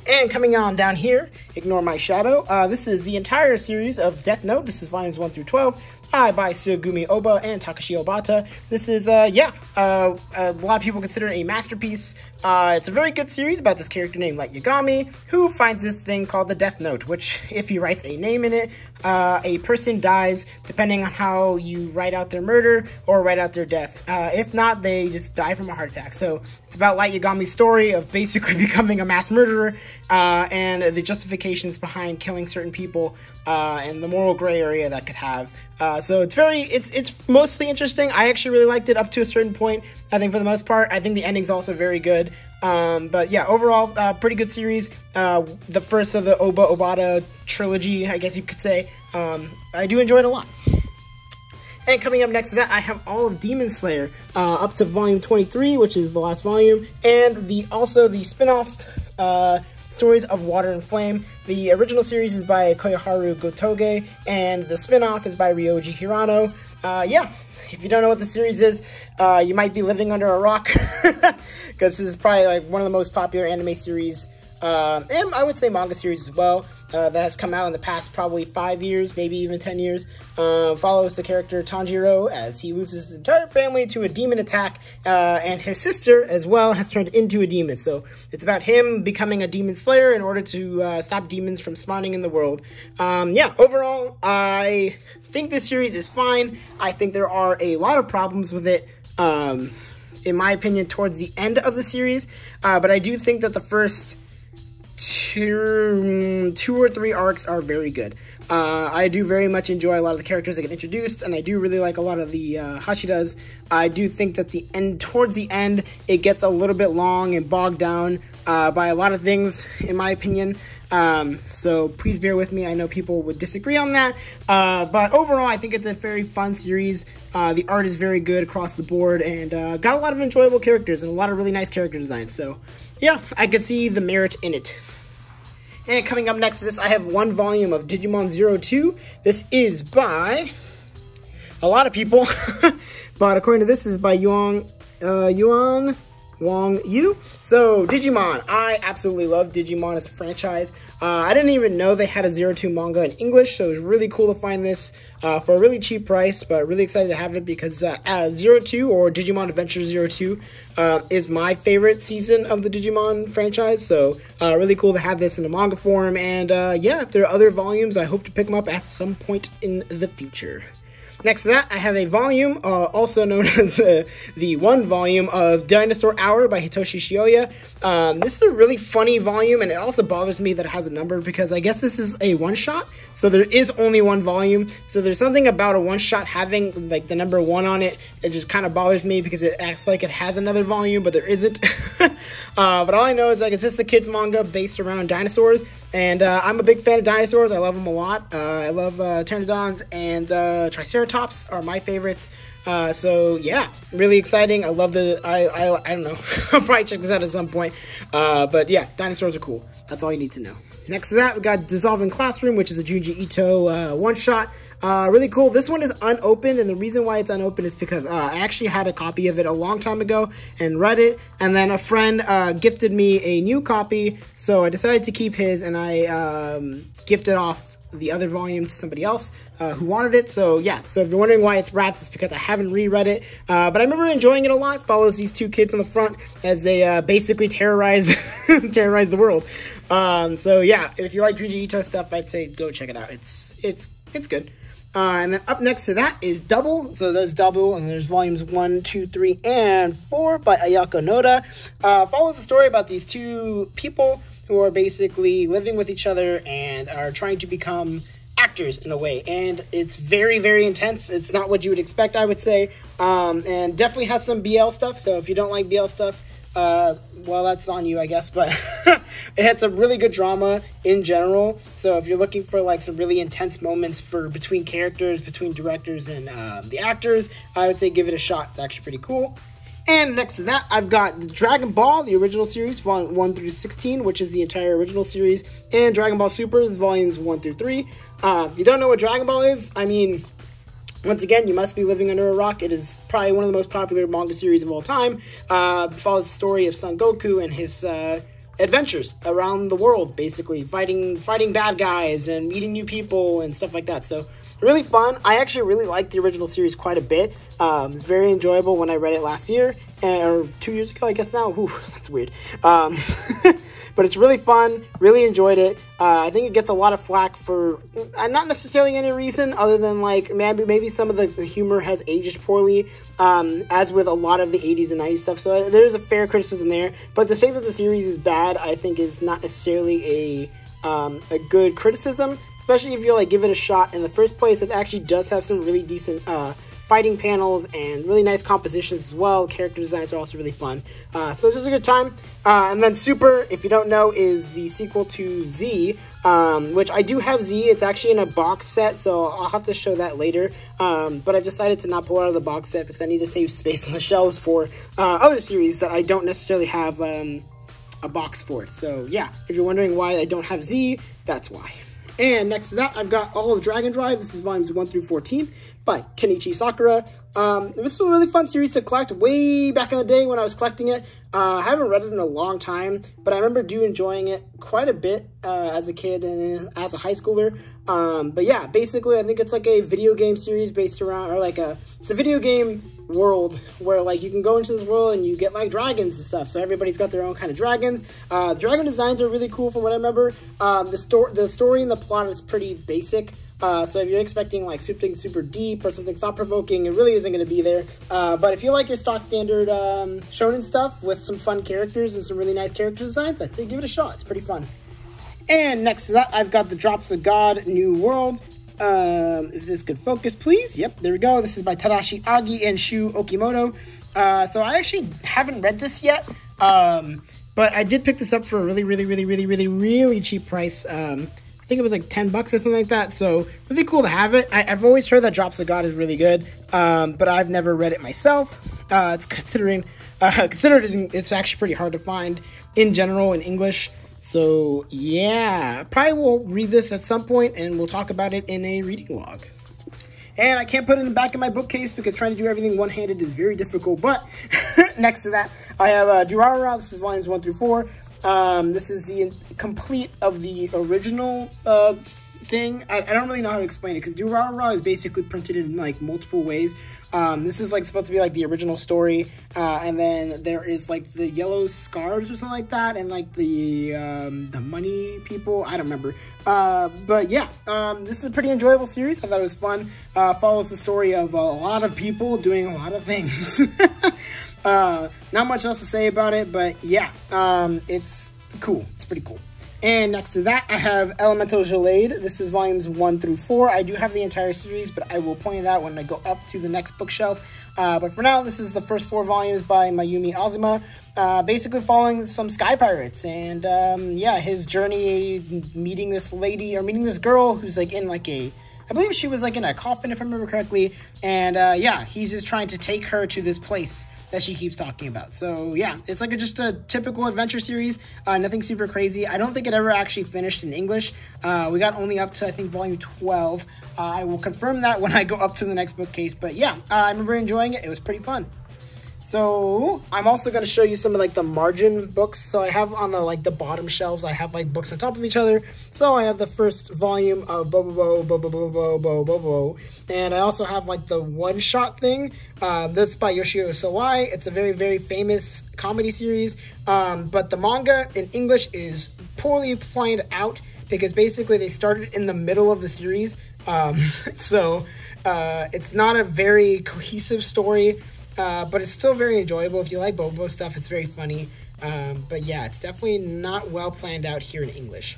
And coming on down here, Ignore My Shadow. This is the entire series of Death Note. This is volumes 1 through 12. By Sugumi Oba and Takashi Obata. This is, yeah, a lot of people consider it a masterpiece. It's a very good series about this character named Light Yagami, who finds this thing called the Death Note, which, if he writes a name in it, a person dies depending on how you write out their murder or write out their death. If not, they just die from a heart attack. So it's about Light Yagami's story of basically becoming a mass murderer, and the justifications behind killing certain people, and the moral gray area that could have. So it's mostly interesting. I actually really liked it up to a certain point. I think for the most part, I think the ending's also very good. But yeah, overall, pretty good series. The first of the Obata trilogy, I guess you could say. I do enjoy it a lot. And coming up next to that, I have all of Demon Slayer, up to volume 23, which is the last volume, and also the spin-off, Stories of Water and Flame. The original series is by Koyoharu Gotoge, and the spin-off is by Ryoji Hirano. Yeah, if you don't know what the series is, you might be living under a rock, because this is probably like one of the most popular anime series, and I would say manga series as well, that has come out in the past probably 5 years, maybe even 10 years. Follows the character Tanjiro as he loses his entire family to a demon attack, and his sister as well has turned into a demon. So it's about him becoming a demon slayer in order to stop demons from spawning in the world. Yeah, overall, I think this series is fine. I think there are a lot of problems with it, in my opinion, towards the end of the series, but I do think that the first two or three arcs are very good. I do very much enjoy a lot of the characters that get introduced, and I do really like a lot of the Hashiras. I do think that towards the end, it gets a little bit long and bogged down by a lot of things, in my opinion. So please bear with me. I know people would disagree on that, but overall, I think it's a very fun series. The art is very good across the board, and got a lot of enjoyable characters and a lot of really nice character designs. So yeah, I could see the merit in it. And coming up next to this, I have one volume of Digimon 02. This is by a lot of people, but according to this, is by Yuan Wong Yu. So Digimon, I absolutely love Digimon as a franchise. I didn't even know they had a 02 manga in English, so it was really cool to find this for a really cheap price, but really excited to have it because 02, or Digimon Adventure 02, is my favorite season of the Digimon franchise, so really cool to have this in a manga form, and yeah, if there are other volumes, I hope to pick them up at some point in the future. Next to that, I have a volume, also known as the one volume of Dinosaur Hour by Hitoshi Shioya. This is a really funny volume, and it also bothers me that it has a number because I guess this is a one-shot, so there is only one volume. So there's something about a one-shot having like the number 1 on it. It just kind of bothers me because it acts like it has another volume, but there isn't. But all I know is like it's just a kids manga based around dinosaurs. And I'm a big fan of dinosaurs. I love them a lot. I love pteranodons and triceratops are my favorites. So yeah, really exciting. I love I don't know. I'll probably check this out at some point. But yeah, dinosaurs are cool. That's all you need to know. Next to that, we got Dissolving Classroom, which is a Junji Ito one-shot. Really cool. This one is unopened, and the reason why it's unopened is because I actually had a copy of it a long time ago and read it, and then a friend gifted me a new copy, so I decided to keep his, and I gifted off the other volume to somebody else who wanted it. So yeah, so if you're wondering why it's rats, it's because I haven't reread it, but I remember enjoying it a lot. Follows these two kids on the front as they basically terrorize terrorize the world. So yeah, if you like Junji Ito stuff, I'd say go check it out. It's good. And then up next to that is Double. So there's Double, and there's volumes 1, 2, 3, and 4 by Ayako Noda. Follows a story about these two people who are basically living with each other and are trying to become actors in a way. And it's very, very intense. It's not what you would expect, I would say. And definitely has some BL stuff. So if you don't like BL stuff, well, that's on you, I guess, but it had some really good drama in general. So if you're looking for like some really intense moments between characters, between directors and the actors, I would say give it a shot. It's actually pretty cool. And next to that, I've got Dragon Ball, the original series, volume 1 through 16, which is the entire original series, and Dragon Ball Supers, volumes 1 through 3. If you don't know what Dragon Ball is, I mean, once again, you must be living under a rock. It is probably one of the most popular manga series of all time. Follows the story of Son Goku and his adventures around the world, basically fighting bad guys and meeting new people and stuff like that. So really fun. I actually really liked the original series quite a bit. It's very enjoyable when I read it last year, or 2 years ago, I guess now. Whew, that's weird. But it's really fun. Really enjoyed it. I think it gets a lot of flack for not necessarily any reason other than like maybe some of the humor has aged poorly, as with a lot of the 80s and 90s stuff. So there's a fair criticism there. But to say that the series is bad, I think is not necessarily a good criticism, especially if you like give it a shot in the first place. It actually does have some really decent fighting panels and really nice compositions as well. Character designs are also really fun. So it's just a good time. And then Super, if you don't know, is the sequel to Z, which I do have Z. It's actually in a box set, so I'll have to show that later. But I decided to not pull it out of the box set because I need to save space on the shelves for other series that I don't necessarily have a box for it. So yeah, if you're wondering why I don't have Z, that's why. And next to that, I've got all of Dragon Drive. This is volumes 1 through 14 by Kenichi Sakura. This was a really fun series to collect way back in the day when I was collecting it. I haven't read it in a long time, but I remember enjoying it quite a bit as a kid and as a high schooler. But yeah, basically, I think it's like a video game series based around, or like it's a video game world where like you can go into this world and you get like dragons and stuff. So everybody's got their own kind of dragons. The dragon designs are really cool from what I remember. The story and the plot is pretty basic. So if you're expecting like something super deep or something thought-provoking, it really isn't going to be there. But if you like your stock standard shonen stuff with some fun characters and some really nice character designs, I'd say give it a shot. It's pretty fun. And next to that, I've got the Drops of God New World. If this could focus, please. Yep, there we go. This is by Tadashi Agi and Shu Okimoto. So I actually haven't read this yet, but I did pick this up for a really cheap price. I think it was like $10 or something like that. So really cool to have it. I've always heard that Drops of God is really good, but I've never read it myself. It's considered it's actually pretty hard to find in general in English. So yeah, probably will read this at some point and we'll talk about it in a reading log. And I can't put it in the back of my bookcase because trying to do everything one-handed is very difficult. But next to that, I have Durarara. This is volumes 1 through 4. This is the complete of the original thing. I don't really know how to explain it because Durarara is basically printed in like multiple ways. This is like supposed to be like the original story, and then there is like the yellow scarves or something like that, and like the money people. I don't remember. But yeah, this is a pretty enjoyable series. I thought it was fun. Follows the story of a lot of people doing a lot of things. Not much else to say about it, but yeah, it's cool. It's pretty cool. And next to that, I have Elemental Gelade. This is volumes 1 through 4. I do have the entire series, but I will point it out when I go up to the next bookshelf. But for now, this is the first 4 volumes by Mayumi Azuma, basically following some sky pirates. And yeah, his journey meeting this lady, or meeting this girl who's like in like I believe she was like in a coffin, if I remember correctly. And yeah, he's just trying to take her to this place that she keeps talking about. So yeah, it's like just a typical adventure series. Nothing super crazy. I don't think it ever actually finished in English. We got only up to, I think, volume 12. I will confirm that when I go up to the next bookcase. But yeah, I remember enjoying it. It was pretty fun. So I'm also going to show you some of like the margin books. So I have on the like the bottom shelves, I have like books on top of each other. So I have the first volume of Bobobo, and I also have like the one shot thing. This by Yoshio Sawai. It's a very famous comedy series. But the manga in English is poorly planned out because basically they started in the middle of the series. So it's not a very cohesive story. But it's still very enjoyable. If you like Bobo stuff, it's very funny. But yeah, it's definitely not well planned out here in English.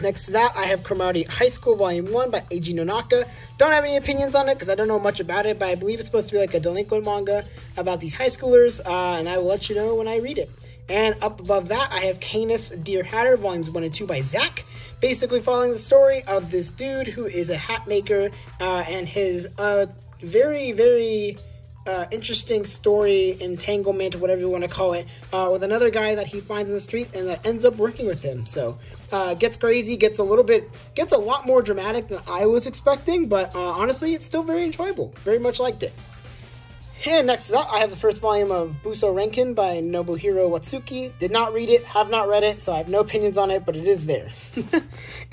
Next to that, I have Cromartie High School Volume 1 by Eiji Nonaka. Don't have any opinions on it because I don't know much about it, but I believe it's supposed to be like a delinquent manga about these high schoolers, and I will let you know when I read it. And up above that, I have Canis Dear Hatter Volumes 1 and 2 by Zach, basically following the story of this dude who is a hat maker and his very interesting story entanglement, whatever you want to call it, with another guy that he finds in the street and that ends up working with him. So gets crazy, gets a lot more dramatic than I was expecting, but honestly, it's still very enjoyable. Very much liked it. And next to that, I have the first volume of Buso Renkin by Nobuhiro Watsuki. Did not read it, have not read it, so I have no opinions on it, but it is there.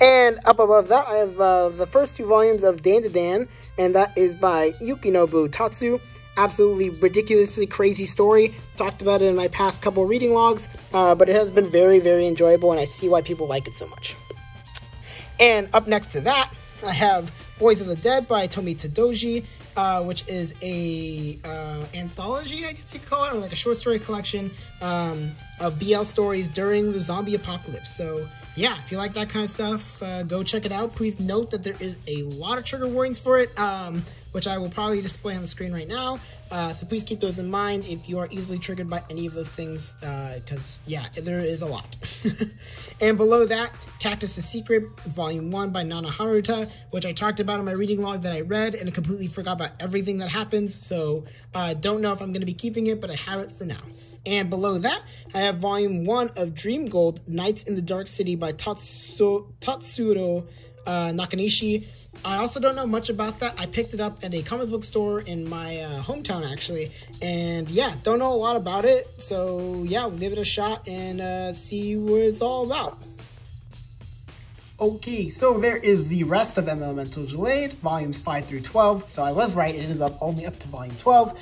And up above that, I have the first 2 volumes of Dan to Dan, and that is by Yukinobu Tatsu. Absolutely ridiculously crazy story. Talked about it in my past couple reading logs, but it has been very enjoyable, and I see why people like it so much. And up next to that, I have Boys of the Dead by Tomita Doji, which is a anthology, I guess you could call it, or like a short story collection of BL stories during the zombie apocalypse. So yeah, if you like that kind of stuff, go check it out. Please note that there is a lot of trigger warnings for it, which I will probably display on the screen right now. So please keep those in mind if you are easily triggered by any of those things, because yeah, there is a lot. And below that, Cactus' Secret, Volume 1 by Nana Haruta, which I talked about in my reading log that I read, and I completely forgot about everything that happens, so don't know if I'm going to be keeping it, but I have it for now. And below that, I have volume 1 of Dream Gold, Nights in the Dark City by Tatsuro Nakanishi. I also don't know much about that. I picked it up at a comic book store in my hometown, actually. And yeah, don't know a lot about it. So yeah, we'll give it a shot and see what it's all about. Okay, so there is the rest of M Elemental Gelade, volumes 5 through 12. So I was right, it is only up to volume 12.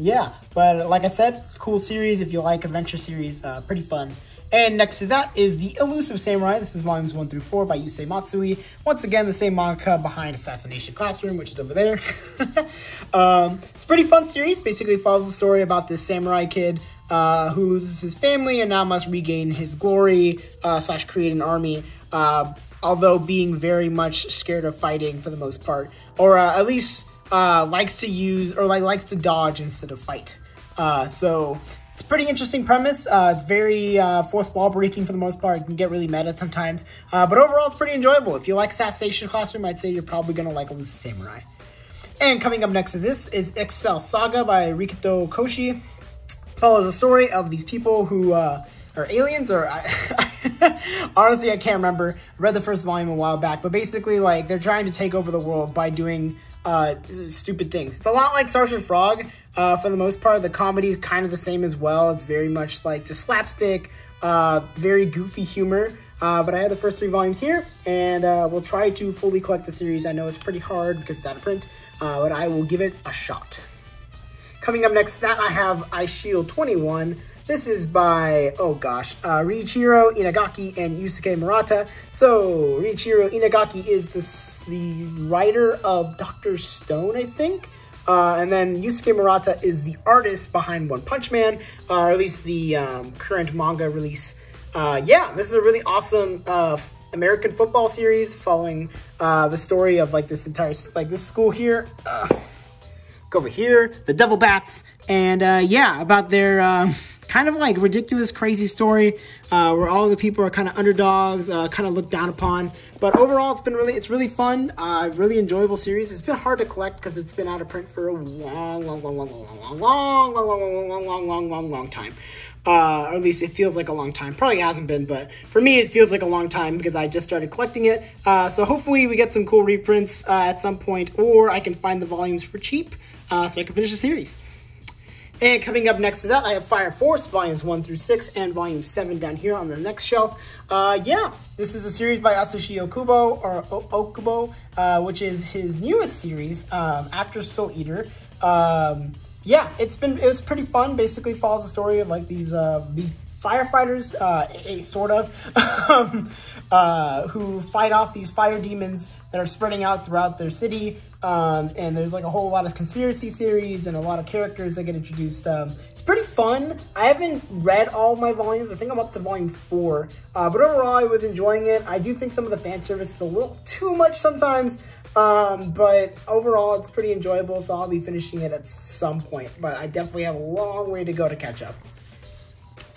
Yeah, but like I said, it's a cool series. If you like adventure series, pretty fun. And next to that is The Elusive Samurai. This is volumes 1 through 4 by Yusei Matsui. Once again, the same manga behind Assassination Classroom, which is over there. It's a pretty fun series. Basically follows the story about this samurai kid who loses his family and now must regain his glory / create an army. Although being very much scared of fighting for the most part, or at least likes to use or likes to dodge instead of fight. So it's a pretty interesting premise. It's very fourth wall breaking for the most part. It can get really meta sometimes, but overall it's pretty enjoyable. If you like Assassination Classroom, I'd say you're probably gonna like Elusive Samurai. And coming up next to this is Excel Saga by Rikito Koshi. Follows the story of these people who are aliens, or honestly, I can't remember. I read the first volume a while back, but basically, like, they're trying to take over the world by doing stupid things. It's a lot like Sergeant Frog for the most part. The comedy is kind of the same as well. It's very much like just slapstick, very goofy humor. But I have the first 3 volumes here, and we'll try to fully collect the series. I know it's pretty hard because it's out of print, but I will give it a shot. Coming up next to that, I have Eyeshield 21. This is by, oh gosh, Riichiro Inagaki and Yusuke Murata. So, Riichiro Inagaki is the writer of Dr. Stone, I think. And then Yusuke Murata is the artist behind One Punch Man, or at least the current manga release. Yeah, this is a really awesome American football series following the story of like this entire, like this school here. Go over here, the Devil Bats, and yeah, about their kind of like ridiculous, crazy story where all the people are kind of underdogs, kind of looked down upon. But overall, it's really fun, really enjoyable series. It's been hard to collect because it's been out of print for a long time. Or at least it feels like a long time. Probably hasn't been, but for me, it feels like a long time because I just started collecting it. So hopefully we get some cool reprints at some point, or I can find the volumes for cheap so I can finish the series. And coming up next to that, I have Fire Force, volumes 1 through 6, and volume 7 down here on the next shelf. Yeah, this is a series by Atsushi Okubo, which is his newest series, after Soul Eater. Yeah, it was pretty fun. Basically follows the story of like these firefighters, sort of, who fight off these fire demons that are spreading out throughout their city. And there's like a whole lot of conspiracy theories and a lot of characters that get introduced. It's pretty fun. I haven't read all of my volumes. I think I'm up to volume 4. But overall, I was enjoying it. I do think some of the fan service is a little too much sometimes. But overall, it's pretty enjoyable, so I'll be finishing it at some point. But I definitely have a long way to go to catch up.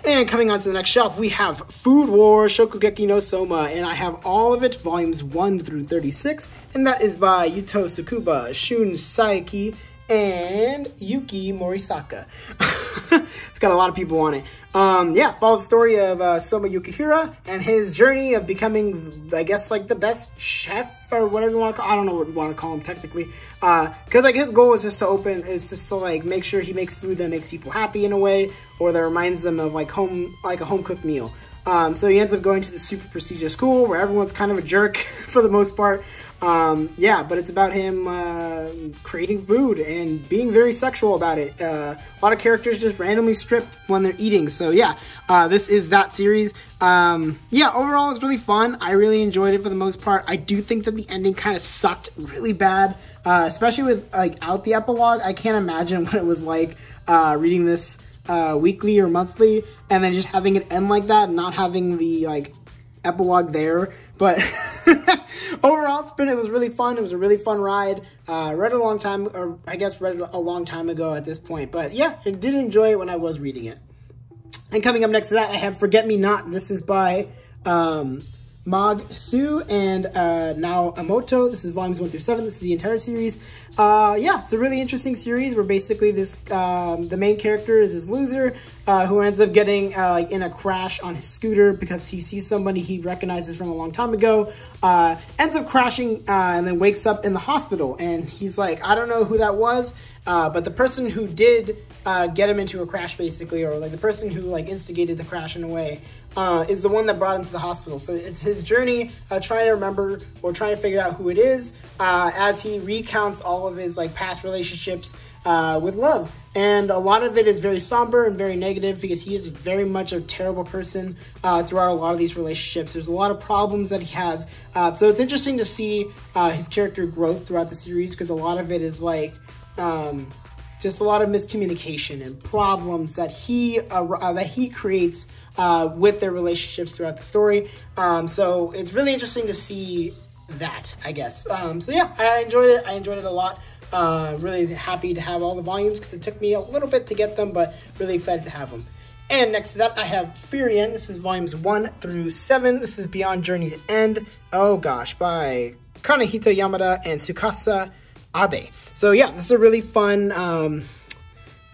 And coming on to the next shelf, we have Food Wars Shokugeki no Soma, and I have all of it, volumes 1 through 36, and that is by Yuto Tsukuba, Shun Saeki, and Yuki Morisaka. It's got a lot of people on it. Yeah, follows the story of Soma Yukihira and his journey of becoming, I guess, like the best chef or whatever you want to call. I don't know what you want to call him technically. Because like his goal is just to like make sure he makes food that makes people happy in a way, or that reminds them of like a home cooked meal. So he ends up going to the super prestigious school where everyone's kind of a jerk for the most part. Yeah, but it's about him creating food and being very sexual about it. A lot of characters just randomly strip when they're eating. So yeah, this is that series. Yeah, overall it's really fun. I really enjoyed it for the most part. I do think that the ending kind of sucked really bad, especially with like out the epilogue. I can't imagine what it was like reading this weekly or monthly and then just having it end like that and not having the like epilogue there. But overall, it was really fun. It was a really fun ride. Read it a long time, or I guess read it a long time ago at this point. But yeah, I did enjoy it when I was reading it. And coming up next to that, I have Forget Me Not. This is by Masaru Mag Su and Naomoto. This is volumes 1 through 7. This is the entire series. Yeah, it's a really interesting series where basically this the main character is this loser who ends up getting like in a crash on his scooter because he sees somebody he recognizes from a long time ago, ends up crashing and then wakes up in the hospital, and he's like, I don't know who that was, but the person who did get him into a crash basically, or like the person who like instigated the crash in a way, is the one that brought him to the hospital. So it's his journey trying to remember or trying to figure out who it is as he recounts all of his like past relationships with love. And a lot of it is very somber and very negative because he is very much a terrible person throughout a lot of these relationships. There's a lot of problems that he has. So it's interesting to see his character growth throughout the series because a lot of it is like just a lot of miscommunication and problems that he creates with their relationships throughout the story. So it's really interesting to see that, I guess. So yeah, I enjoyed it. I enjoyed it a lot. Really happy to have all the volumes because it took me a little bit to get them, but really excited to have them. And next to that, I have Frieren. This is volumes 1 through 7. This is Beyond Journey's End. Oh gosh, by Kanehito Yamada and Tsukasa Abe. So yeah, this is a really fun,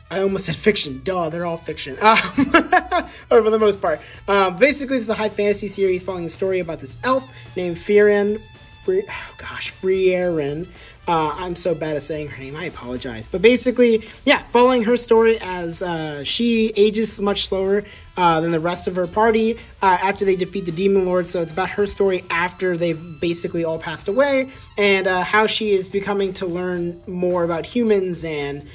I almost said fiction. Duh, they're all fiction. Or for the most part. Basically, this is a high fantasy series following the story about this elf named Frieren. Frieren. I'm so bad at saying her name, I apologize. But basically, yeah, following her story as she ages much slower than the rest of her party after they defeat the Demon Lord. So it's about her story after they've basically all passed away, and how she is becoming to learn more about humans and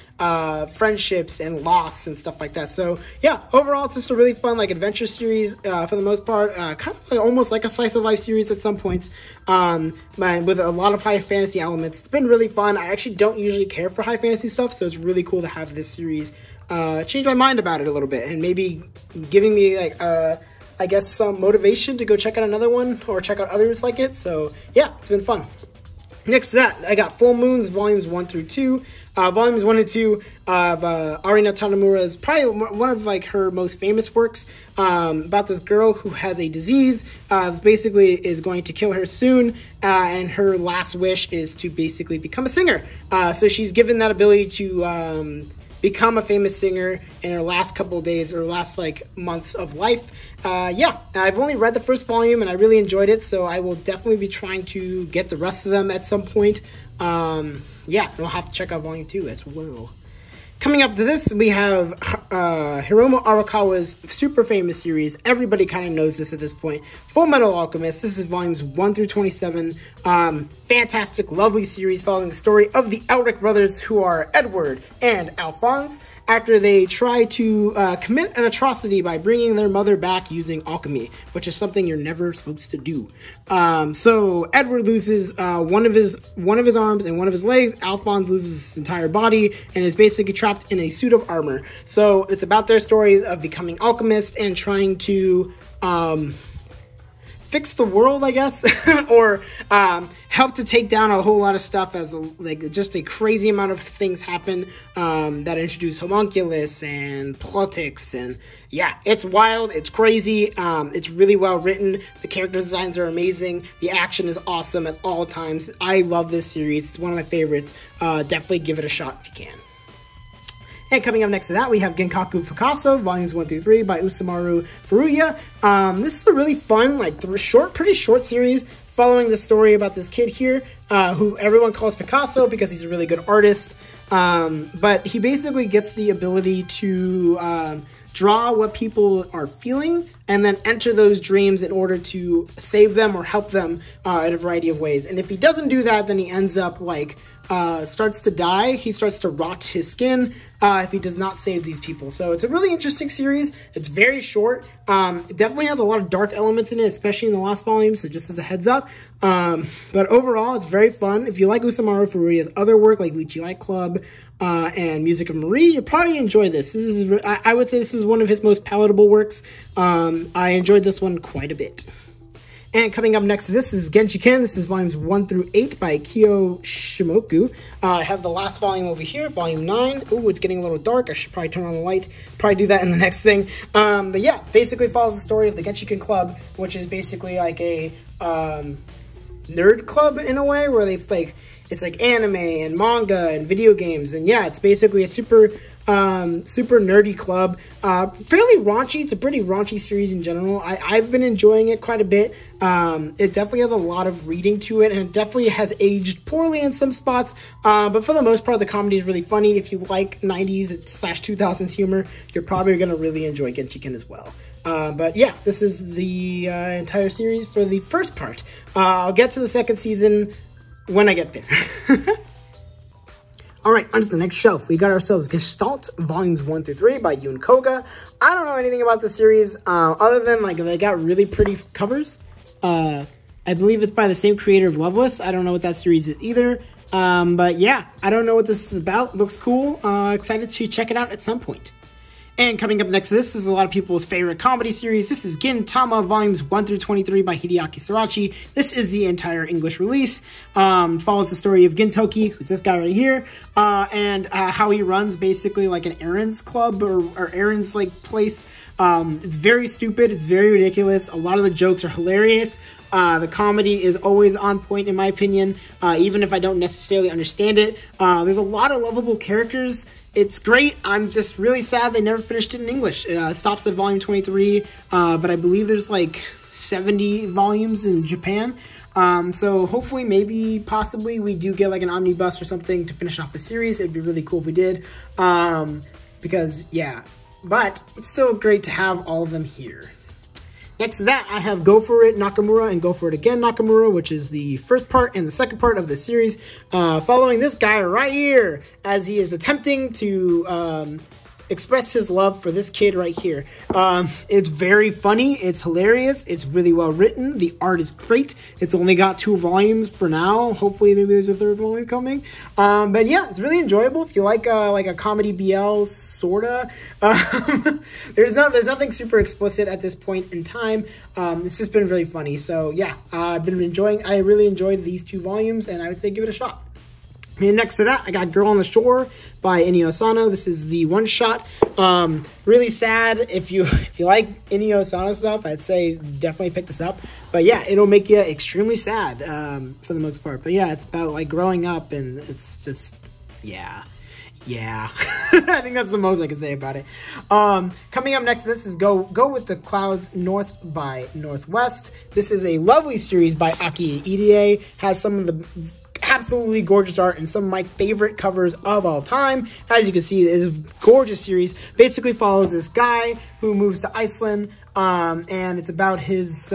friendships and loss and stuff like that. So yeah, overall it's just a really fun like adventure series for the most part, kind of like, almost like a slice of life series at some points, with a lot of high fantasy elements. It's been really fun. I actually don't usually care for high fantasy stuff, so it's really cool to have this series change my mind about it a little bit and maybe giving me like I guess some motivation to go check out another one or check out others like it. So yeah, it's been fun. Next to that, I got Full Moons, volumes 1 through 2. Volumes 1 and 2 of Arina Tanemura is probably one of like her most famous works, about this girl who has a disease that basically is going to kill her soon, and her last wish is to basically become a singer. So she's given that ability to become a famous singer in her last couple of days or last like months of life. Yeah, I've only read the first volume and I really enjoyed it, so I will definitely be trying to get the rest of them at some point. Yeah, we'll have to check out volume 2 as well. Coming up to this, we have Hiromu Arakawa's super famous series. Everybody kind of knows this at this point. Full Metal Alchemist. This is volumes 1 through 27. Fantastic, lovely series following the story of the Elric brothers, who are Edward and Alphonse, after they try to commit an atrocity by bringing their mother back using alchemy, which is something you're never supposed to do. So Edward loses one of his arms and one of his legs. Alphonse loses his entire body and is basically trapped in a suit of armor. So it's about their stories of becoming alchemists and trying to fix the world, I guess, or help to take down a whole lot of stuff as like just a crazy amount of things happen that introduce homunculus and politics, and yeah, it's wild, it's crazy, it's really well written, the character designs are amazing, the action is awesome at all times. I love this series, it's one of my favorites. Definitely give it a shot if you can. And coming up next to that, we have Genkaku Fukaso, volumes 1 through 3 by Usamaru Furuya. This is a really fun, like pretty short series following the story about this kid here, who everyone calls Picasso because he's a really good artist. But he basically gets the ability to draw what people are feeling and then enter those dreams in order to save them or help them in a variety of ways. And if he doesn't do that, then he ends up like starts to die. He starts to rot his skin if he does not save these people. So it's a really interesting series. It's very short. It definitely has a lot of dark elements in it, especially in the last volume, so just as a heads up. But overall, it's very fun. If you like Usamaru Furuya's other work, like Lychee Light Club and Music of Marie, you'll probably enjoy this. I would say this is one of his most palatable works. I enjoyed this one quite a bit. And coming up next, this is Genshiken. This is volumes 1 through 8 by Kyo Shimoku. I have the last volume over here, volume 9. Ooh, it's getting a little dark. I should probably turn on the light. Probably do that in the next thing. But yeah, basically follows the story of the Genshiken Club, which is basically like a nerd club in a way, where they like, it's like anime and manga and video games, and yeah, it's basically a super nerdy club. Fairly raunchy. It's a pretty raunchy series in general. I've been enjoying it quite a bit. It definitely has a lot of reading to it, and it definitely has aged poorly in some spots. But for the most part, the comedy is really funny. If you like 90s/2000s humor, you're probably going to really enjoy Genshiken as well. But yeah, this is the entire series for the first part. I'll get to the second season when I get there. All right, on to the next shelf. We got ourselves Gestalt Volumes 1 through 3 by Yun Koga. I don't know anything about the series other than like they got really pretty covers. I believe it's by the same creator of Loveless. I don't know what that series is either. But yeah, I don't know what this is about. Looks cool. Excited to check it out at some point. And coming up next, this is a lot of people's favorite comedy series. This is Gintama Volumes 1 through 23 by Hideaki Sorachi. This is the entire English release. Follows the story of Gintoki, who's this guy right here, and how he runs basically like an errands club or errands like place. It's very stupid. It's very ridiculous. A lot of the jokes are hilarious. The comedy is always on point, in my opinion, even if I don't necessarily understand it. There's a lot of lovable characters. It's great. I'm just really sad they never finished it in English. It stops at volume 23, but I believe there's like 70 volumes in Japan. So hopefully, maybe, possibly, we do get like an omnibus or something to finish off the series. It'd be really cool if we did. Because, yeah. But it's still great to have all of them here. Next to that, I have Go For It Nakamura and Go For It Again Nakamura, which is the first part and the second part of the series, following this guy right here as he is attempting to express his love for this kid right here. It's very funny. It's hilarious. It's really well written. The art is great. It's only got 2 volumes for now. Hopefully maybe there's a 3rd volume coming. But yeah, it's really enjoyable. If you like a comedy BL, sorta. There's nothing super explicit at this point in time. It's just been really funny. So yeah, I really enjoyed these 2 volumes, and I would say give it a shot. And next to that, I got Girl on the Shore by Inio Asano. This is the one-shot. Really sad. If you like Inio Asano stuff, I'd say definitely pick this up. But yeah, it'll make you extremely sad for the most part. But yeah, it's about like growing up, and it's just, yeah. I think that's the most I can say about it. Coming up next to this is Go With the Clouds North by Northwest. This is a lovely series by Aki Irie. Has some of the absolutely gorgeous art and some of my favorite covers of all time. As you can see, it is a gorgeous series. Basically follows this guy who moves to Iceland, and it's about his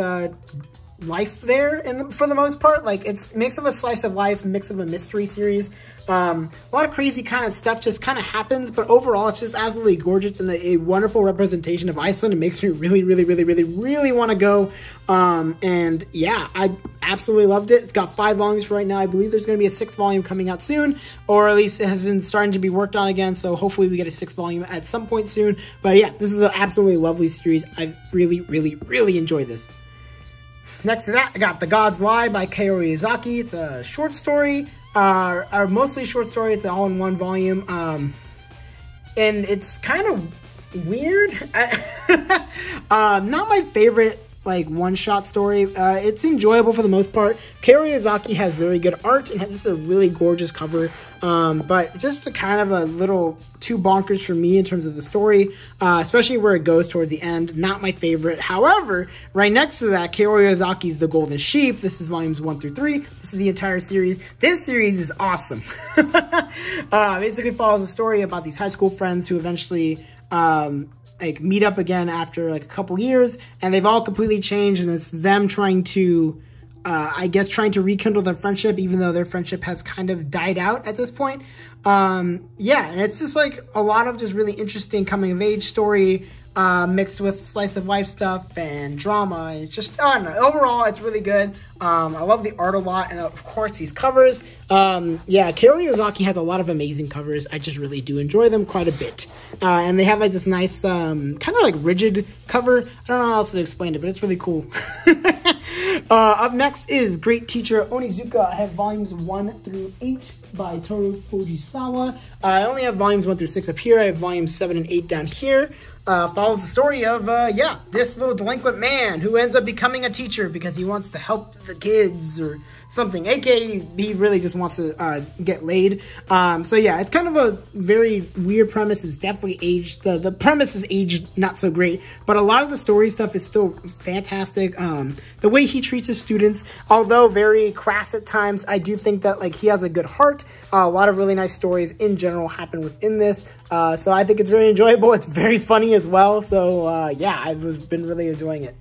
life there, and for the most part, like, it's a mix of a slice of life, mix of a mystery series. A lot of crazy kind of stuff just kind of happens, but overall it's just absolutely gorgeous and a wonderful representation of Iceland. It makes me really want to go. And yeah, I absolutely loved it. It's got 5 volumes right now. I believe there's going to be a 6th volume coming out soon, or at least it has been starting to be worked on again, so hopefully we get a 6th volume at some point soon. But yeah, this is an absolutely lovely series. I really enjoyed this. Next to that, I got The Gods Lie by Kaori Izaki. It's a short story, or mostly short story. It's all in 1 volume, and it's kind of weird. Not my favorite, like, one-shot story. It's enjoyable for the most part. Kaori Izaki has very good art, and this is a really gorgeous cover, but just kind of a little too bonkers for me in terms of the story, especially where it goes towards the end. Not my favorite. However, right next to that, Kaori Izaki's The Golden Sheep. This is volumes 1 through 3. This is the entire series. This series is awesome. Basically follows a story about these high school friends who eventually like meet up again after like a couple years, and they've all completely changed, and it's them trying to I guess trying to rekindle their friendship, even though their friendship has kind of died out at this point. Yeah, and it's just like a lot of just really interesting coming of age story, mixed with slice of life stuff and drama. And it's just, I don't know, overall it's really good. I love the art a lot, and of course these covers. Yeah, Kaori Izaki has a lot of amazing covers. I just really do enjoy them quite a bit. And they have like this nice, kind of like rigid cover. I don't know how else to explain it, but it's really cool. Up next is Great Teacher Onizuka. I have volumes 1 through 8 by Toru Fujisawa. I only have volumes 1 through 6 up here. I have volumes 7 and 8 down here. follows the story of, yeah, this little delinquent man who ends up becoming a teacher because he wants to help the kids or something. AKA, he really just wants to get laid. So yeah, it's kind of a very weird premise. It's definitely aged, the premise is aged not so great, but a lot of the story stuff is still fantastic. The way he treats his students, although very crass at times, I do think that like he has a good heart. A lot of really nice stories in general happen within this. So I think it's very enjoyable. It's very funny as well. So yeah, I've been really enjoying it.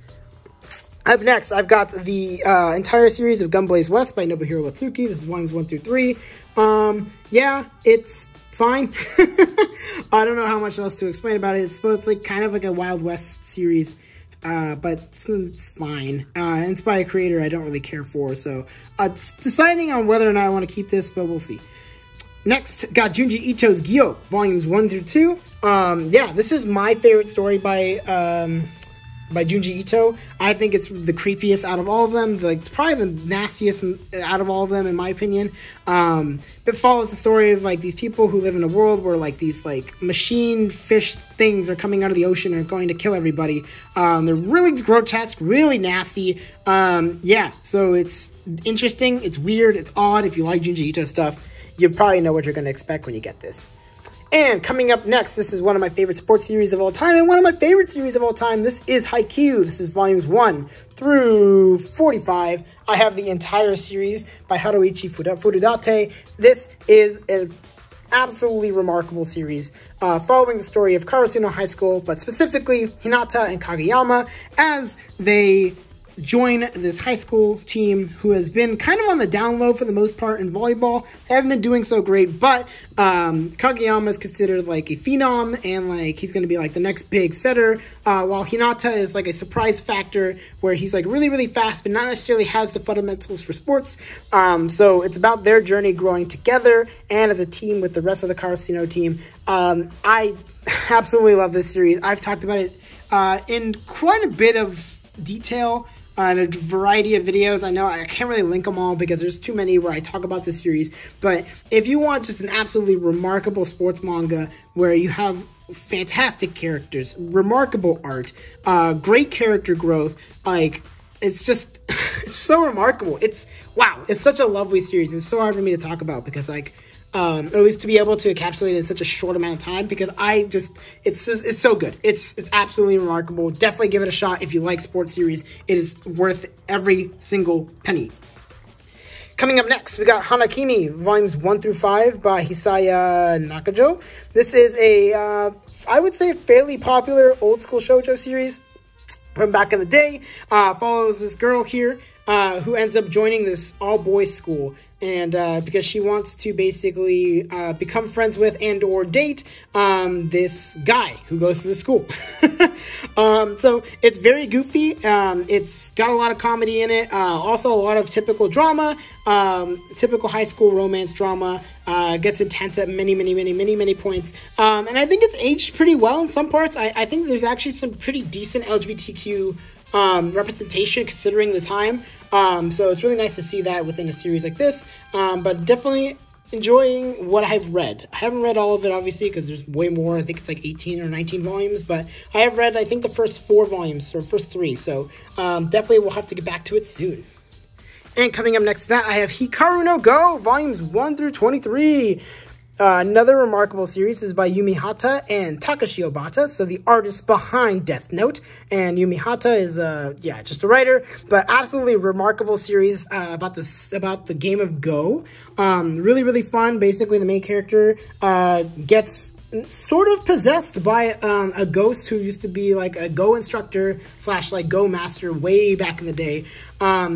Up next, I've got the entire series of Gunblaze West by Nobuhiro Watsuki. This is volumes 1 through 3. Yeah, it's fine. I don't know how much else to explain about it. It's supposed to like kind of like a Wild West series, but it's fine. And it's by a creator I don't really care for, so it's deciding on whether or not I want to keep this, but we'll see. Next, got Junji Ito's Gyo, volumes 1 through 2. Yeah, this is my favorite story by Junji Ito. I think it's the creepiest out of all of them. Like, probably the nastiest out of all of them, in my opinion. It follows the story of like these people who live in a world where like these like machine fish things are coming out of the ocean and are going to kill everybody. They're really grotesque, really nasty. Yeah, so it's interesting, it's weird, it's odd. If you like Junji Ito stuff, you probably know what you're going to expect when you get this. And coming up next, this is one of my favorite sports series of all time, and one of my favorite series of all time. This is Haikyuu. This is volumes 1 through 45. I have the entire series by Haruichi Furudate. This is an absolutely remarkable series, following the story of Karasuno High School, but specifically Hinata and Kageyama, as they join this high school team who has been kind of on the down low for the most part in volleyball. They haven't been doing so great, but Kageyama is considered like a phenom, and like he's going to be like the next big setter, while Hinata is like a surprise factor where he's like really, really fast, but not necessarily has the fundamentals for sports. So it's about their journey growing together and as a team with the rest of the Karasuno team. I absolutely love this series. I've talked about it in quite a bit of detail in a variety of videos. I know I can't really link them all because there's too many where I talk about this series, but if you want just an absolutely remarkable sports manga where you have fantastic characters, remarkable art, great character growth, like it's just it's so remarkable. It's wow, it's such a lovely series. It's so hard for me to talk about because like or at least to be able to encapsulate it in such a short amount of time, because it's so good. It's absolutely remarkable. Definitely give it a shot if you like sports series. It is worth every single penny. Coming up next, we got Hanakimi, volumes 1 through 5 by Hisaya Nakajo. This is a, I would say, fairly popular old school shoujo series from back in the day. Follows this girl here who ends up joining this all-boys school. And because she wants to basically become friends with and or date this guy who goes to the school. So it's very goofy. It's got a lot of comedy in it. Also a lot of typical drama, typical high school romance drama. Gets intense at many points. And I think it's aged pretty well in some parts. I think there's actually some pretty decent LGBTQ representation considering the time. So it's really nice to see that within a series like this, but definitely enjoying what I've read. I haven't read all of it, obviously, because there's way more. I think it's like 18 or 19 volumes, but I have read, I think, the first 4 volumes, or first 3, so definitely we'll have to get back to it soon. And coming up next to that, I have Hikaru no Go, volumes 1 through 23. Another remarkable series is by Yumi Hata and Takashi Obata, so the artists behind Death Note. And Yumi Hata is, yeah, just a writer, but absolutely remarkable series about the game of Go. Really, really fun. Basically, the main character gets sort of possessed by a ghost who used to be like a Go instructor / like Go master way back in the day.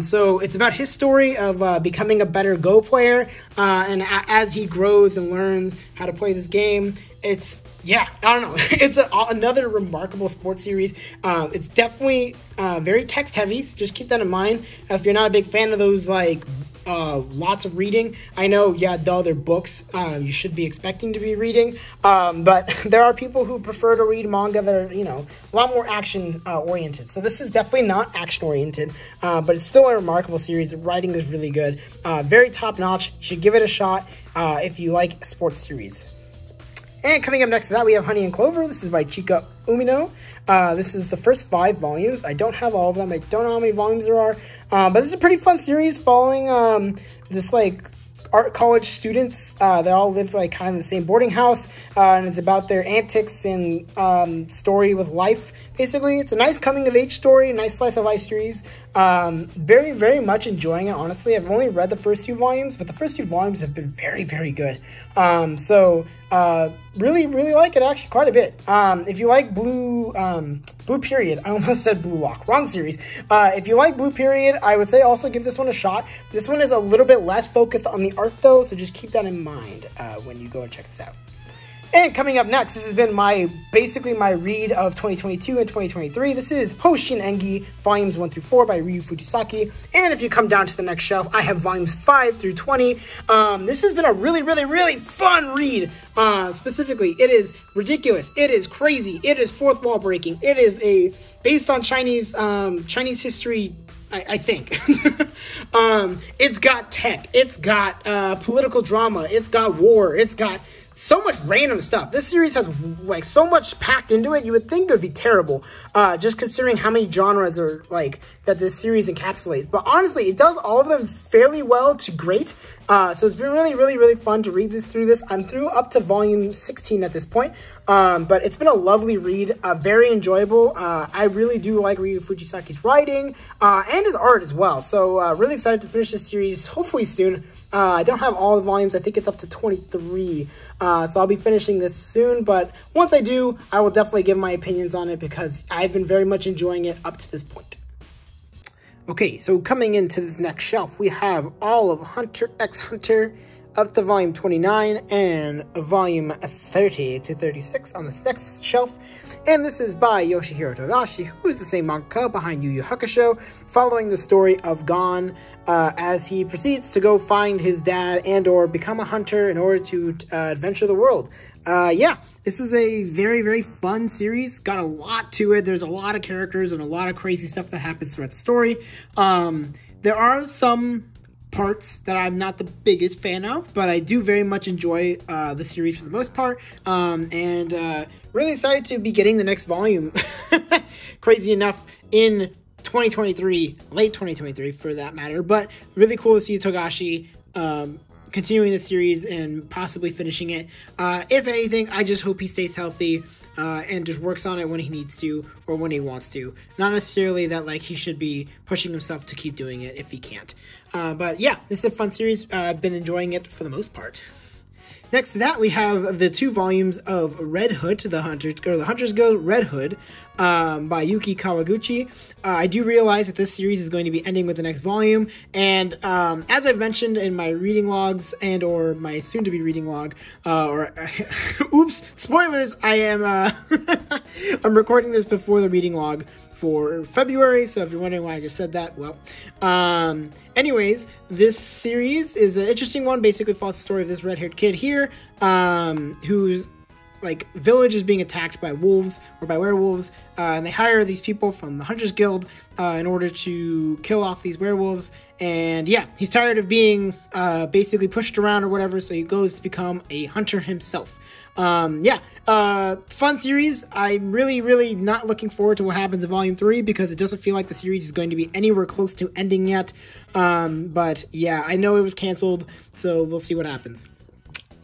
So it's about his story of becoming a better Go player, and as he grows and learns how to play this game, it's, yeah, I don't know. It's another remarkable sports series. It's definitely very text heavy, so just keep that in mind. If you're not a big fan of those, like, lots of reading, I know, yeah, though they're books, you should be expecting to be reading, but there are people who prefer to read manga that are, you know, a lot more action oriented. So this is definitely not action oriented, but it's still a remarkable series. The writing is really good, very top notch. You should give it a shot if you like sports series. And coming up next to that, we have Honey and Clover. This is by Chika Umino. This is the first 5 volumes. I don't have all of them. I don't know how many volumes there are. But this is a pretty fun series following this, like, art college students. They all live, like, kind of in the same boarding house. And it's about their antics and story with life. Basically, it's a nice coming-of-age story, a nice slice-of-life series. Very, very much enjoying it, honestly. I've only read the first 2 volumes, but the first 2 volumes have been very, very good. Really, really like it, actually, quite a bit. If you like Blue Period, I almost said Blue Lock, wrong series. If you like Blue Period, I would say also give this one a shot. This one is a little bit less focused on the art, though, so just keep that in mind when you go and check this out. And coming up next, this has been basically my read of 2022 and 2023. This is Hoshin Engi, volumes 1 through 4 by Ryu Fujisaki. And if you come down to the next shelf, I have volumes 5 through 20. This has been a really, really, really fun read. Specifically, it is ridiculous. It is crazy. It is fourth wall breaking. It is based on Chinese history, I think. It's got tech. It's got political drama. It's got war. It's got so much random stuff. This series has, like, so much packed into it. You would think it would be terrible, just considering how many genres are, like, that this series encapsulates. But honestly, it does all of them fairly well to great. So it's been really, really, really fun to read through this. I'm through up to volume 16 at this point. But it's been a lovely read, very enjoyable. I really do like Ryu Fujisaki's writing, and his art as well. So really excited to finish this series, hopefully soon. I don't have all the volumes. I think it's up to 23. So I'll be finishing this soon. But once I do, I will definitely give my opinions on it because I've been very much enjoying it up to this point. Okay, so coming into this next shelf, we have all of Hunter x Hunter up to volume 29 and volume 30 to 36 on this next shelf. And this is by Yoshihiro Togashi, who is the same mangaka behind Yu Yu Hakusho, following the story of Gon as he proceeds to go find his dad and or become a hunter in order to adventure the world. Yeah, this is a very, very fun series. Got a lot to it. There's a lot of characters and a lot of crazy stuff that happens throughout the story. There are some parts that I'm not the biggest fan of, but I do very much enjoy the series for the most part. Really excited to be getting the next volume. Crazy enough, in 2023, late 2023 for that matter, but really cool to see Togashi continuing the series and possibly finishing it. If anything, I just hope he stays healthy and just works on it when he needs to or when he wants to. Not necessarily that, like, he should be pushing himself to keep doing it if he can't. But yeah, this is a fun series. I've been enjoying it for the most part. Next to that, we have the 2 volumes of Red Hood, the Hunter's Guild Red Hood, by Yuki Kawaguchi. I do realize that this series is going to be ending with the next volume, and as I've mentioned in my reading logs and or my soon-to-be reading log, oops, spoilers, I am I'm recording this before the reading log for February, so if you're wondering why I just said that, well, anyways, this series is an interesting one. Basically follows the story of this red-haired kid here, whose, like, village is being attacked by wolves or by werewolves, and they hire these people from the Hunters Guild in order to kill off these werewolves. And yeah, he's tired of being basically pushed around or whatever, so he goes to become a hunter himself. Fun series. I'm really, really not looking forward to what happens in volume 3 because it doesn't feel like the series is going to be anywhere close to ending yet. But yeah, I know it was canceled, so we'll see what happens.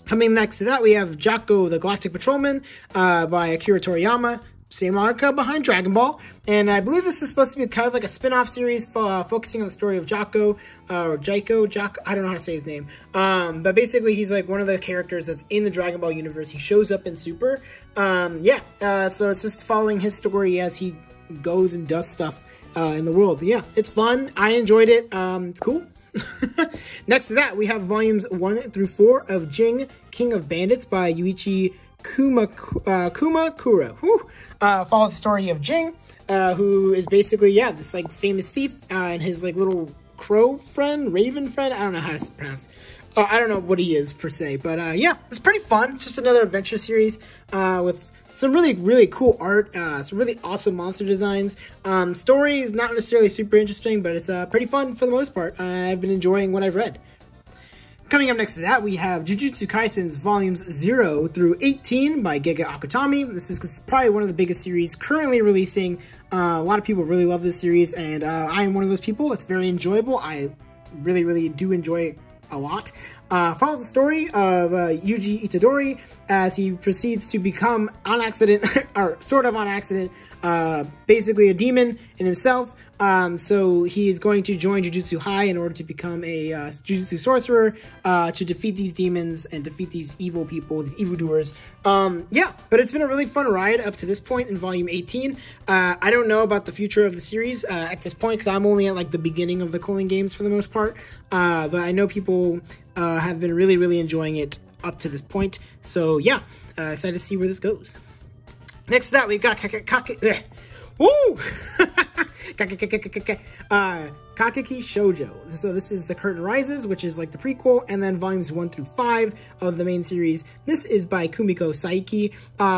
Coming next to that, we have Jaco the Galactic Patrolman by Akira Toriyama. Same manga behind Dragon Ball. And I believe this is supposed to be kind of like a spin-off series focusing on the story of Jaco, or Jaco, I don't know how to say his name. But basically, he's like one of the characters that's in the Dragon Ball universe. He shows up in Super. So it's just following his story as he goes and does stuff in the world. Yeah, it's fun. I enjoyed it. It's cool. Next to that, we have volumes 1 through 4 of Jing, King of Bandits by Yuichi Kumakura. Follows the story of Jing, who is basically, this, like, famous thief, and his, like, little crow friend, raven friend, I don't know how to pronounce. I don't know what he is, per se, but, it's pretty fun. It's just another adventure series, with some really, really cool art, some really awesome monster designs. Story is not necessarily super interesting, but it's pretty fun for the most part. I've been enjoying what I've read. Coming up next to that, we have Jujutsu Kaisen's volumes 0 through 18 by Gege Akutami. This is probably one of the biggest series currently releasing. A lot of people really love this series, and I am one of those people. It's very enjoyable. I really do enjoy it a lot. Follows the story of Yuji Itadori as he proceeds to become, on accident, or sort of on accident, basically a demon in himself. So he's going to join Jujutsu High in order to become a Jujutsu sorcerer to defeat these demons and defeat these evil people, these evildoers. Yeah, but it's been a really fun ride up to this point in volume 18. I don't know about the future of the series at this point because I'm only at like the beginning of the Culling Games for the most part. But I know people have been really enjoying it up to this point. So yeah, excited to see where this goes. Next to that, we've got Woo! Kakeki Shoujo. So this is The Curtain Rises, which is like the prequel, and then volumes 1 through 5 of the main series. This is by Kumiko Saiki.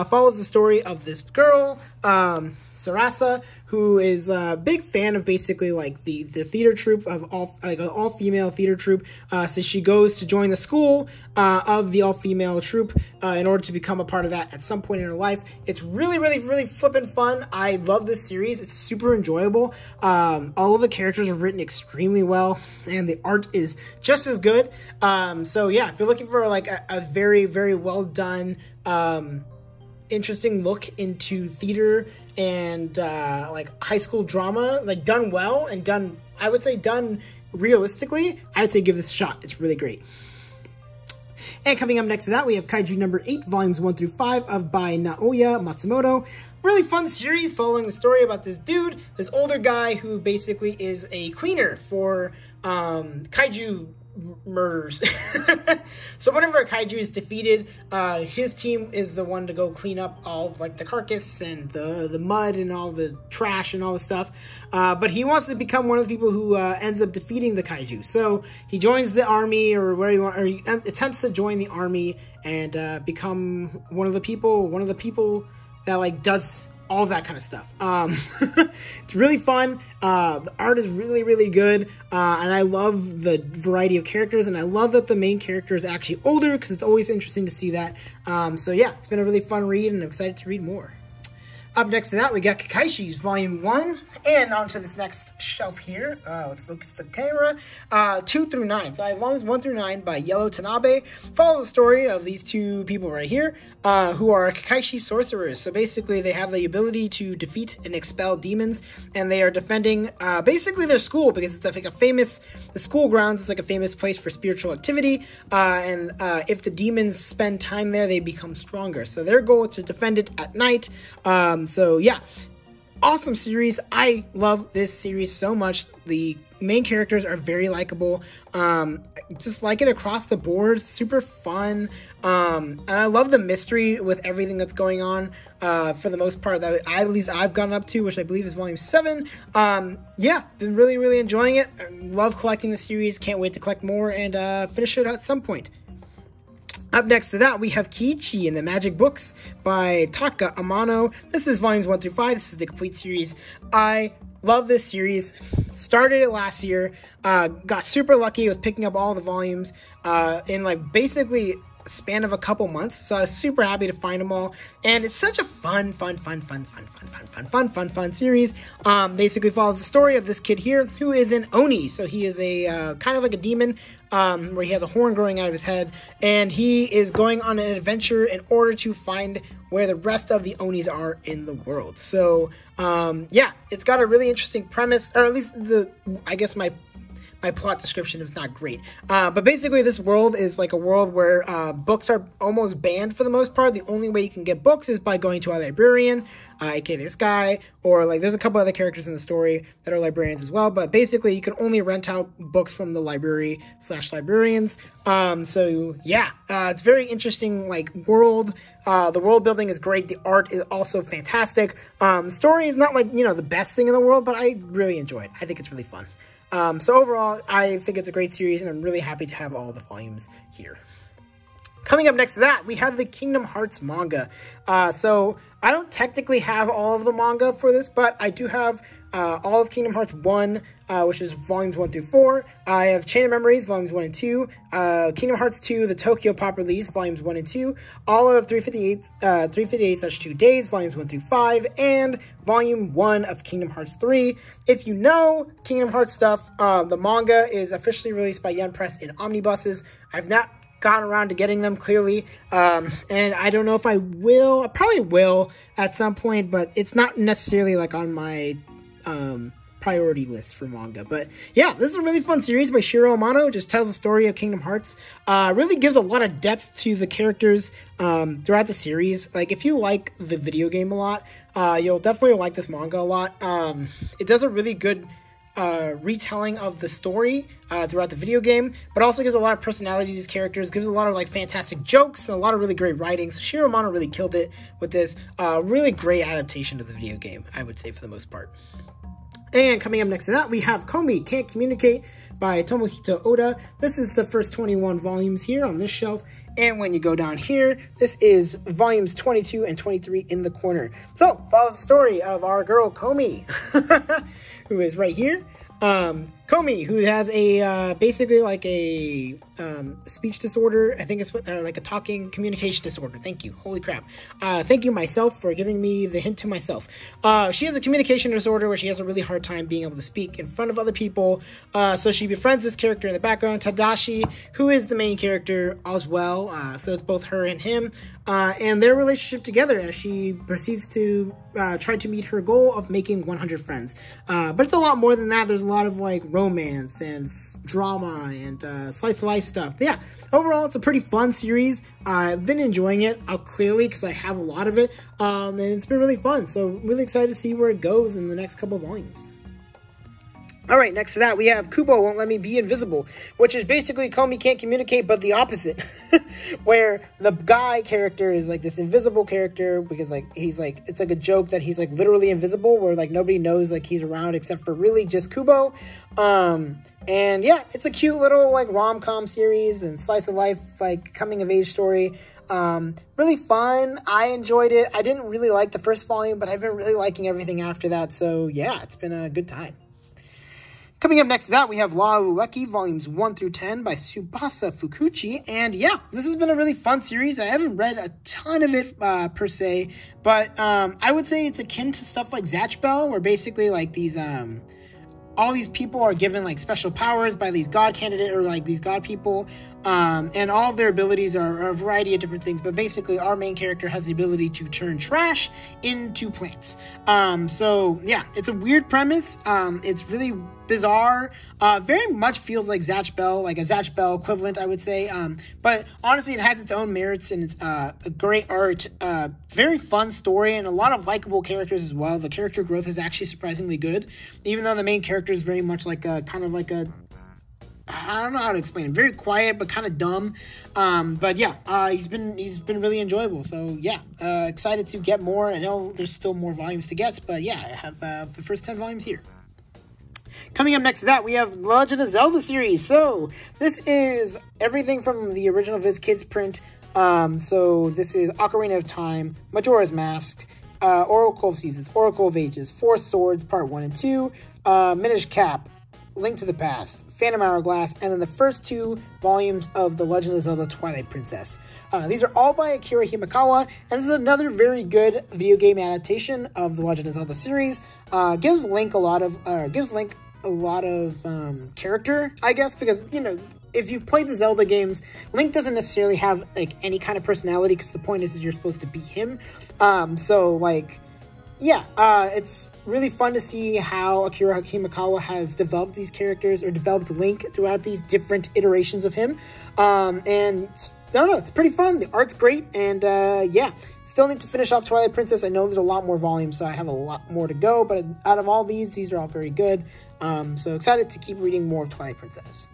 Follows the story of this girl, Sarasa, who is a big fan of basically like the theater troupe of an all-female theater troupe. So she goes to join the school of the all-female troupe in order to become a part of that at some point in her life. It's really flippin' fun. I love this series. It's super enjoyable. All of the characters are written extremely well, and the art is just as good. So yeah, if you're looking for like a very well done, interesting look into theater and like high school drama, like done well and done, I would say done realistically, I would say give this a shot. It's really great. And coming up next to that, we have Kaiju number 8, volumes 1 through 5 of by Naoya Matsumoto. Really fun series following the story about this dude, this older guy who basically is a cleaner for kaiju murders. So whenever a kaiju is defeated, his team is the one to go clean up all of, like, the carcass and the mud and all the trash and all the stuff. But he wants to become one of the people who ends up defeating the kaiju. So he joins the army or where he wants, or he attempts to join the army and become one of the people that like does all that kind of stuff. It's really fun. The art is really good, and I love the variety of characters, and I love that the main character is actually older because it's always interesting to see that. So yeah, it's been a really fun read, and I'm excited to read more. Up next to that, we got Kakaishi's Volume 1, and onto this next shelf here. Let's focus the camera. 2 through 9. So I have volumes 1 through 9 by Yellow Tanabe. Follow the story of these two people right here, who are Kakaishi sorcerers. So basically, they have the ability to defeat and expel demons, and they are defending basically their school because it's like the school grounds is like a famous place for spiritual activity, and if the demons spend time there, they become stronger. So their goal is to defend it at night. So yeah, awesome series. I love this series so much. The main characters are very likable. Just like it across the board. Super fun. And I love the mystery with everything that's going on. For the most part, that at least I've gotten up to, which I believe is volume 7. Yeah, been really enjoying it. I love collecting the series. Can't wait to collect more and finish it at some point. Up next to that, we have Kiichi and the Magic Books by Taka Amano. This is volumes 1 through 5. This is the complete series. I love this series. Started it last year. Got super lucky with picking up all the volumes in like basically a span of a couple months. So I was super happy to find them all. And it's such a fun series. Basically follows the story of this kid here who is an Oni. So he is a kind of like a demon. Where he has a horn growing out of his head, and he is going on an adventure in order to find where the rest of the Onis are in the world. So, yeah, it's got a really interesting premise, or at least I guess my plot description is not great. But basically this world is like a world where books are almost banned for the most part. The only way you can get books is by going to a librarian, aka this guy, or like there's a couple other characters in the story that are librarians as well. But basically you can only rent out books from the library/librarians. So yeah, it's very interesting like world. The world building is great. The art is also fantastic. The story is not like, you know, the best thing in the world, but I really enjoy it. I think it's really fun. So overall, I think it's a great series, and I'm really happy to have all the volumes here. Coming up next to that, we have the Kingdom Hearts manga. So I don't technically have all of the manga for this, but I do have all of Kingdom Hearts 1, which is volumes 1 through 4. I have Chain of Memories, volumes 1 and 2. Kingdom Hearts 2, the Tokyo Pop release, volumes 1 and 2. All of 358/2 Days, volumes 1 through 5. And volume 1 of Kingdom Hearts 3. If you know Kingdom Hearts stuff, the manga is officially released by Yen Press in omnibuses. I've not gotten around to getting them, clearly, and I don't know if I will. I probably will at some point, but it's not necessarily like on my priority list for manga. But yeah, this is a really fun series by Shiro Amano. It just tells the story of Kingdom Hearts. Really gives a lot of depth to the characters throughout the series. Like, if you like the video game a lot, you'll definitely like this manga a lot. It does a really good retelling of the story throughout the video game, but also gives a lot of personality to these characters, gives a lot of like fantastic jokes and a lot of really great writing. So Shiro Amano really killed it with this really great adaptation to the video game, I would say, for the most part. And coming up next to that, we have Komi Can't Communicate by Tomohito Oda. This is the first 21 volumes here on this shelf. And when you go down here, this is volumes 22 and 23 in the corner. So, follow the story of our girl Komi, who is right here. Komi, who has a, basically like a speech disorder. I think it's like a talking communication disorder. Thank you. Holy crap. Thank you, myself, for giving me the hint to myself. She has a communication disorder where she has a really hard time being able to speak in front of other people. So she befriends this character in the background, Tadashi, who is the main character as well. So it's both her and him. And their relationship together as she proceeds to try to meet her goal of making 100 friends. But it's a lot more than that. There's a lot of like romance and drama and slice of life stuff. But yeah, overall, it's a pretty fun series. I've been enjoying it clearly because I have a lot of it, and it's been really fun. So really excited to see where it goes in the next couple volumes. All right, next to that, we have Kubo Won't Let Me Be Invisible, which is basically Komi Can't Communicate, but the opposite, where the guy character is like this invisible character because like he's like, it's like a joke that he's like literally invisible, where like nobody knows like he's around except for really just Kubo. And yeah, it's a cute little like rom-com series and slice of life, like coming of age story. Really fun. I enjoyed it. I didn't really like the first volume, but I've been really liking everything after that. So yeah, it's been a good time. Coming up next to that, we have Wa Ueki volumes 1 through 10 by Tsubasa Fukuchi. And yeah, this has been a really fun series. I haven't read a ton of it per se, but I would say it's akin to stuff like Zatch Bell, where basically like these all these people are given like special powers by these god candidate or like these god people, and all of their abilities are a variety of different things, but basically our main character has the ability to turn trash into plants. So yeah, it's a weird premise. It's really bizarre, very much feels like Zatch Bell, like a Zatch Bell equivalent, I would say, but honestly it has its own merits, and it's a great art, very fun story, and a lot of likable characters as well. The character growth is actually surprisingly good, even though the main character is very much like a kind of like a, I don't know how to explain it, very quiet but kind of dumb, but yeah, he's been really enjoyable. So yeah, excited to get more. I know there's still more volumes to get, but yeah, I have the first 10 volumes here. Coming up next to that, we have Legend of Zelda series. So this is everything from the original Viz Kids print. So this is Ocarina of Time, Majora's Mask, Oracle of Seasons, Oracle of Ages, Four Swords Part 1 and 2, Minish Cap, Link to the Past, Phantom Hourglass, and then the first 2 volumes of The Legend of Zelda Twilight Princess. These are all by Akira Himekawa, and this is another very good video game adaptation of The Legend of Zelda series. Gives Link a lot of character, I guess, because, you know, if you've played the Zelda games, Link doesn't necessarily have like any kind of personality, because the point is that you're supposed to be him. So like, yeah, it's really fun to see how Akira Himekawa has developed these characters, or developed Link throughout these different iterations of him. And I don't know, it's pretty fun. The art's great, and yeah, still need to finish off Twilight Princess. I know there's a lot more volumes, so I have a lot more to go, but out of all these are all very good. So excited to keep reading more of Twilight Princess.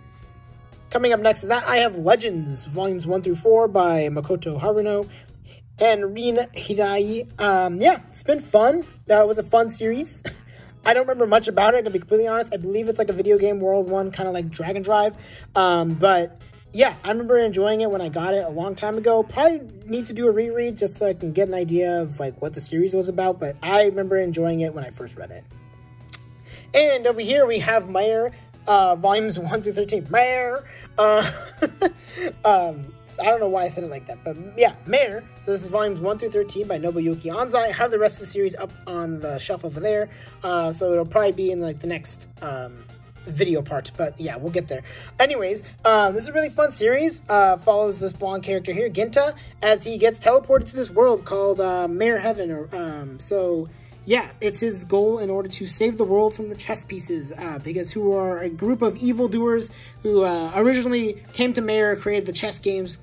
Coming up next to that, I have Legends, volumes 1 through 4 by Makoto Haruno and Rin Hirai. Yeah, it's been fun. That was a fun series. I don't remember much about it, to be completely honest. I believe it's like a video game World 1, kind of like Dragon Drive. But yeah, I remember enjoying it when I got it a long time ago. Probably need to do a reread just so I can get an idea of like what the series was about, but I remember enjoying it when I first read it. And over here we have Mayor, volumes 1 through 13. Mayor. I don't know why I said it like that, but yeah, Mayor. So this is volumes 1 through 13 by Nobuyuki Anzai. I have the rest of the series up on the shelf over there, so it'll probably be in like the next video part, but yeah, we'll get there. Anyways, this is a really fun series. Follows this blonde character here, Ginta, as he gets teleported to this world called Mayor Heaven. Or so yeah, it's his goal in order to save the world from the chess pieces, because who are a group of evildoers who originally came to Mayor, created the chess games,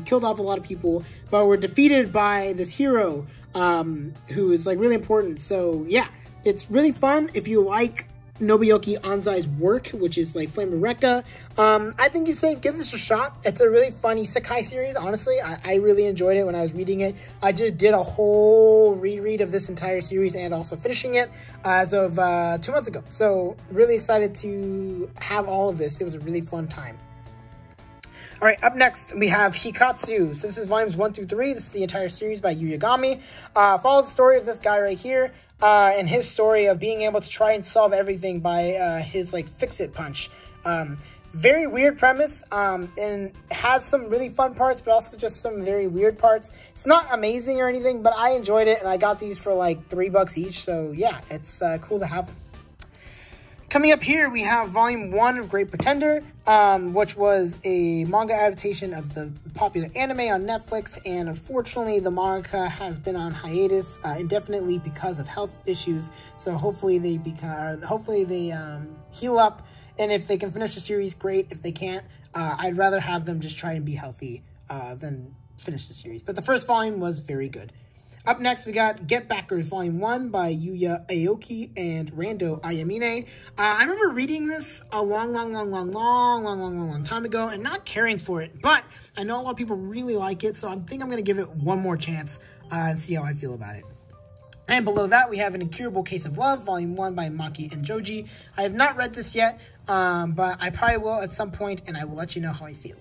killed off a lot of people, but were defeated by this hero who is like really important. So yeah, it's really fun if you like Nobuyuki Anzai's work, which is like Flame of Rekka. I think you say give this a shot. It's a really funny isekai series. Honestly, I really enjoyed it when I was reading it. I just did a whole reread of this entire series and also finishing it as of 2 months ago. So really excited to have all of this. It was a really fun time. All right, up next, we have Hikatsu. So this is volumes 1 through 3. This is the entire series by Yu Yagami. Follows the story of this guy right here. And his story of being able to try and solve everything by his like fix-it punch. Very weird premise, and has some really fun parts, but also just some very weird parts. It's not amazing or anything, but I enjoyed it, and I got these for like $3 each. So yeah, it's cool to have them. Coming up here, we have volume 1 of Great Pretender, which was a manga adaptation of the popular anime on Netflix, and unfortunately the manga has been on hiatus indefinitely because of health issues. So hopefully they heal up, and if they can finish the series, great. If they can't, I'd rather have them just try and be healthy than finish the series. But the first volume was very good. Up next, we got Get Backers Volume 1 by Yuya Aoki and Rando Ayamine. I remember reading this a long time ago and not caring for it, but I know a lot of people really like it, so I think I'm going to give it one more chance and see how I feel about it. And below that, we have An Incurable Case of Love, Volume 1 by Maki and Joji. I have not read this yet, but I probably will at some point, and I will let you know how I feel.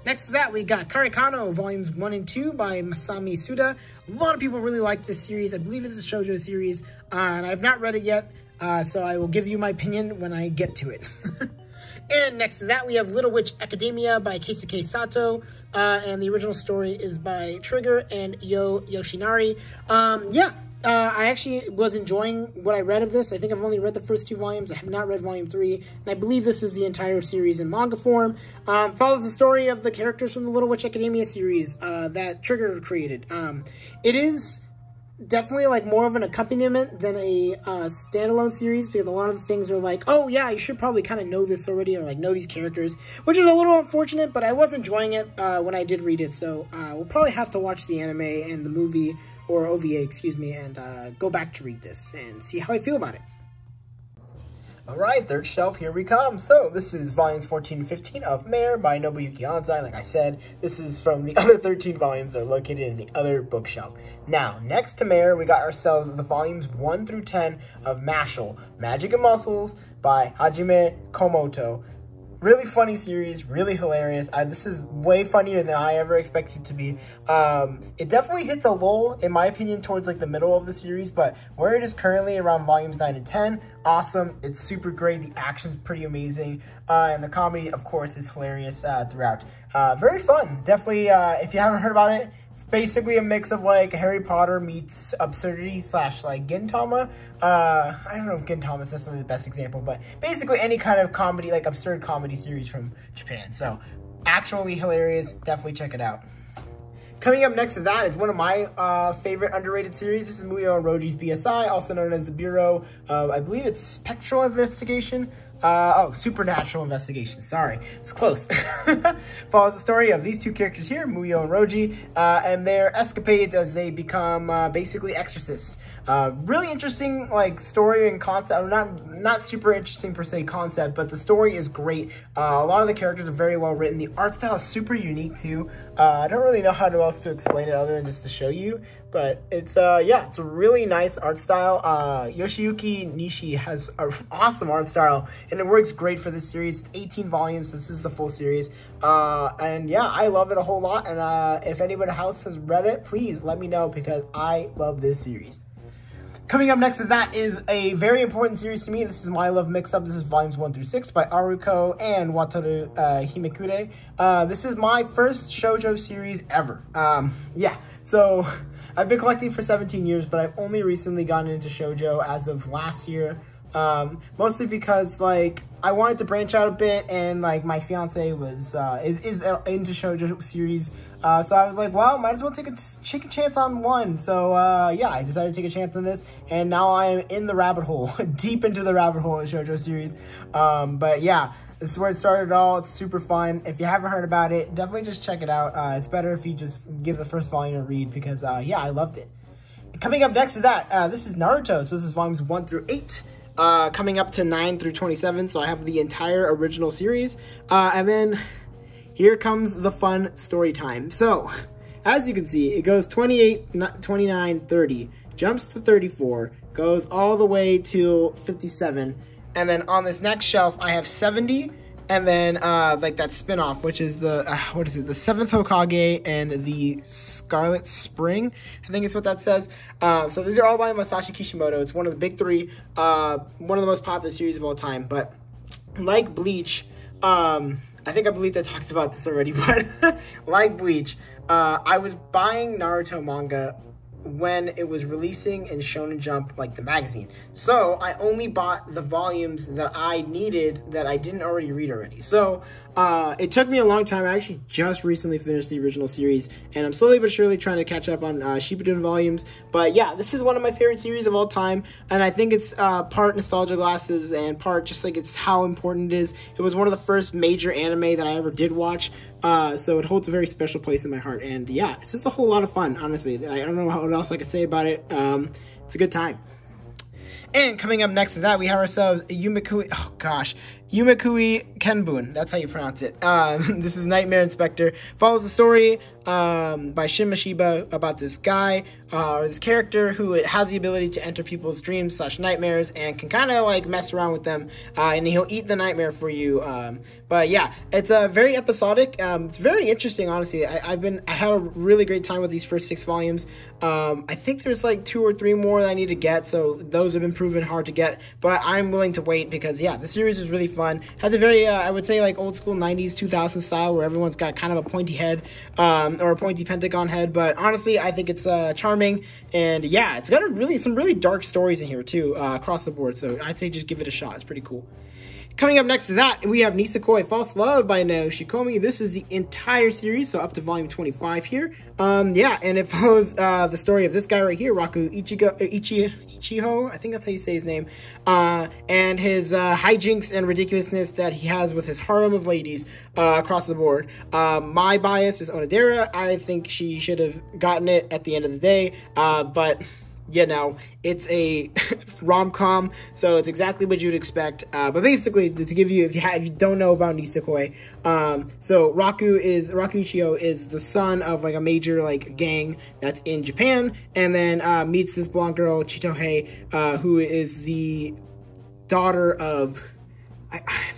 Next to that, we got Karikano, Volumes 1 and 2 by Masami Suda. A lot of people really like this series. I believe it's a shoujo series, and I've not read it yet, so I will give you my opinion when I get to it. And next to that, we have Little Witch Academia by Keisuke Sato, and the original story is by Trigger and Yo Yoshinari. I actually was enjoying what I read of this. I think I've only read the first 2 volumes. I have not read volume 3, and I believe this is the entire series in manga form. Follows the story of the characters from the Little Witch Academia series that Trigger created. It is definitely like more of an accompaniment than a standalone series, because a lot of the things are like, oh yeah, you should probably kind of know this already, or like know these characters, which is a little unfortunate, but I was enjoying it when I did read it. So we'll probably have to watch the anime and the movie, or OVA, excuse me, and go back to read this and see how I feel about it. All right, third shelf, here we come. So this is volumes 14 and 15 of Mayor by Nobuyuki Anzai. Like I said, this is from the other 13 volumes that are located in the other bookshelf. Now, next to Mayor, we got ourselves the volumes 1 through 10 of Mashle, Magic and Muscles by Hajime Komoto. Really funny series, really hilarious. This is way funnier than I ever expected it to be. It definitely hits a lull, in my opinion, towards like the middle of the series, but where it is currently around volumes 9 and 10, awesome. It's super great. The action's pretty amazing. And the comedy, of course, is hilarious throughout. Very fun. Definitely, if you haven't heard about it, it's basically a mix of like Harry Potter meets absurdity slash like Gintama. I don't know if Gintama is necessarily the best example, but basically any kind of comedy, like absurd comedy series from Japan. So actually hilarious. Definitely check it out. Coming up next to that is one of my favorite underrated series. This is Muyo and Roji's BSI, also known as the Bureau of, I believe it's Spectral Investigation. Supernatural Investigation. Sorry, it's close. Follows the story of these 2 characters here, Muyo and Roji, and their escapades as they become basically exorcists. Really interesting like story and concept. Not super interesting per se concept, but the story is great. A lot of the characters are very well written. The art style is super unique too. I don't really know how else to explain it other than just to show you, but it's yeah, it's a really nice art style. Yoshiyuki Nishi has an awesome art style, and it works great for this series. It's 18 volumes. This is the full series, and yeah, I love it a whole lot. And if anyone else has read it, please let me know, because I love this series. Coming up next to that is a very important series to me. This is My Love Mix-Up. This is volumes 1 through 6 by Aruko and Wataru Himekure. This is my first shoujo series ever. Yeah, so I've been collecting for 17 years, but I've only recently gotten into shoujo as of last year. Mostly because, like, I wanted to branch out a bit, and, like, my fiance was, is into shoujo series, so I was like, well, might as well take a chance on one, so, yeah, I decided to take a chance on this, and now I am in the rabbit hole, deep into the rabbit hole of shoujo series, but, yeah, this is where it started all. It's super fun. If you haven't heard about it, definitely just check it out. It's better if you just give the first volume a read, because, yeah, I loved it. Coming up next to that, this is Naruto, so this is volumes 1 through 8. Coming up to 9 through 27, so I have the entire original series, and then here comes the fun story time. So, as you can see, it goes 28, 29, 30, jumps to 34, goes all the way to 57, and then on this next shelf, I have 70, and then, like, that spin-off, which is the, what is it, the 7th Hokage and the Scarlet Spring, I think is what that says. So these are all by Masashi Kishimoto. It's one of the big three, one of the most popular series of all time. But like Bleach, I believe I talked about this already, but like Bleach, I was buying Naruto manga when it was releasing in Shonen Jump, like the magazine. So I only bought the volumes that I needed that I didn't already read already. So it took me a long time. I actually just recently finished the original series, and I'm slowly but surely trying to catch up on Shippuden volumes. But yeah, this is one of my favorite series of all time, and I think it's part nostalgia glasses and part just like it's how important it is. It was one of the first major anime that I ever did watch, so it holds a very special place in my heart. And yeah, it's just a whole lot of fun, honestly. I don't know what else I could say about it. It's a good time. And coming up next to that, we have ourselves Yumekui, oh gosh, Yumekui Kenbun, that's how you pronounce it. This is Nightmare Inspector. Follows the story by Shin Mashiba about this guy, or this character who has the ability to enter people's dreams / nightmares and can kind of like mess around with them, and he'll eat the nightmare for you. But yeah, it's very episodic. It's very interesting, honestly. I had a really great time with these first 6 volumes. I think there's like 2 or 3 more that I need to get, so those have been proven hard to get, but I'm willing to wait because yeah, the series is really fun. Has a very, I would say, like old school 90s, 2000s style where everyone's got kind of a pointy head, or a pointy pentagon head, but honestly, I think it's charming, and yeah, it's got some really dark stories in here too, across the board, so I'd say just give it a shot. It's pretty cool. Coming up next to that, we have Nisekoi False Love by Naoshi Komi. This is the entire series, so up to volume 25 here. Yeah, and it follows the story of this guy right here, Raku Ichiho, I think that's how you say his name, and his hijinks and ridiculousness that he has with his harem of ladies across the board. My bias is Onodera. I think she should have gotten it at the end of the day, but you know, it's a rom-com, so it's exactly what you'd expect. But basically, to give you, if you don't know about Nisekoi, so Raku Ichiho is the son of like a major like gang that's in Japan, and then meets this blonde girl Chitohei, who is the daughter of,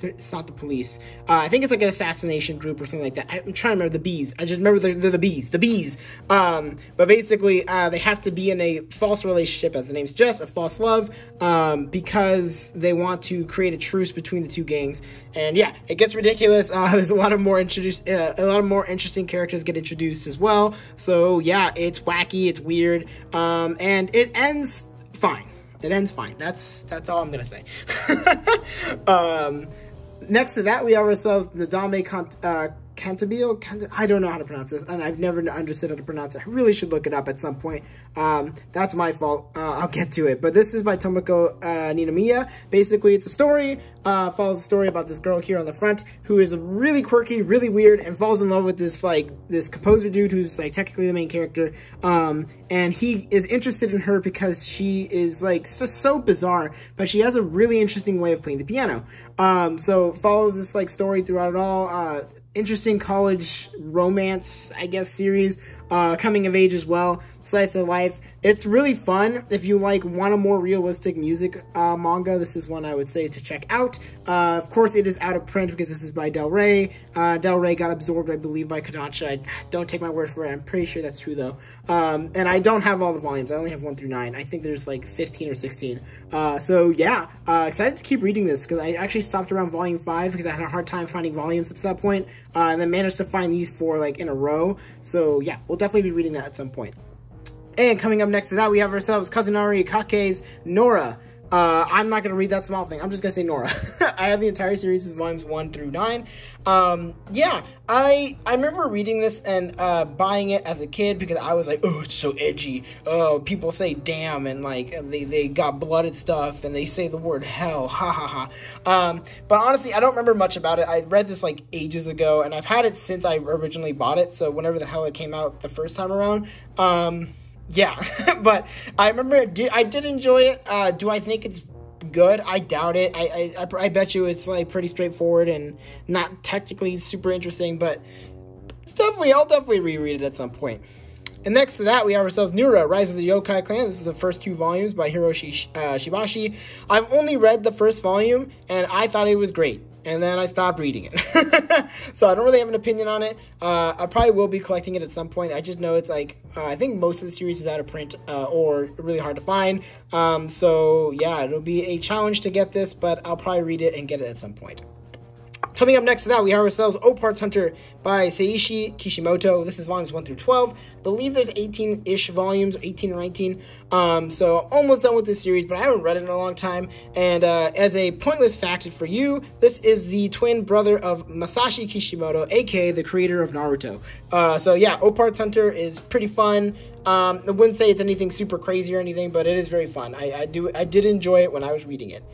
it's not the police. I think it's like an assassination group or something like that. I'm trying to remember the bees. I just remember they're the bees. The bees. But basically, they have to be in a false relationship, as the name suggests, a false love, because they want to create a truce between the two gangs. And yeah, it gets ridiculous. There's a lot of more interesting characters get introduced as well. So yeah, it's wacky, it's weird, and it ends fine. It ends fine. That's all I'm gonna say. Next to that, we have ourselves the Dame Cantabile. I don't know how to pronounce this, and I've never understood how to pronounce it. I really should look it up at some point. That's my fault. I'll get to it. But this is by Tomoko Ninomiya. Basically, it's a story, follows a story about this girl here on the front who is really quirky, really weird, and falls in love with this composer dude who's like technically the main character. And he is interested in her because she is like so bizarre, but she has a really interesting way of playing the piano. So it follows this like story throughout it all. Interesting college romance, I guess, series. coming of age as well, slice of life. It's really fun. If you want a more realistic music manga, this is one I would say to check out. Of course, it is out of print because this is by Del Rey. Del Rey got absorbed, I believe, by Kodansha. Don't take my word for it. I'm pretty sure that's true, though. And I don't have all the volumes. I only have 1 through 9. I think there's 15 or 16. So yeah, excited to keep reading this because I actually stopped around volume 5 because I had a hard time finding volumes up to that point, and then managed to find these 4 in a row. So yeah, we'll definitely be reading that at some point. And coming up next to that, we have ourselves Kazunari Kake's Nora. I'm not going to read that small thing. I'm just going to say Nora. I have the entire series, volumes 1 through 9. Yeah, I remember reading this and buying it as a kid because I was like, oh, it's so edgy. Oh, people say damn and they got blooded stuff and they say the word hell. Ha ha ha. But honestly, I don't remember much about it. I read this ages ago and I've had it since I originally bought it. So whenever the hell it came out the first time around. Yeah, but I remember I did enjoy it. Do I think it's good? I doubt it. I bet you it's pretty straightforward and not technically super interesting, but I'll definitely reread it at some point. And next to that, we have ourselves Nura, Rise of the Yokai Clan. This is the first 2 volumes by Hiroshi Shibashi. I've only read the first volume, and I thought it was great. And then I stopped reading it. So I don't really have an opinion on it. I probably will be collecting it at some point. I just know it's I think most of the series is out of print or really hard to find. So yeah, it'll be a challenge to get this, but I'll probably read it and get it at some point. Coming up next to that, we have ourselves Oparts Hunter by Seiichi Kishimoto. This is volumes 1 through 12. I believe there's 18-ish volumes, 18 or 19. So almost done with this series, but I haven't read it in a long time. And as a pointless fact for you, this is the twin brother of Masashi Kishimoto, aka the creator of Naruto. So yeah, Oparts Hunter is pretty fun. I wouldn't say it's anything super crazy or anything, but it is very fun. I did enjoy it when I was reading it.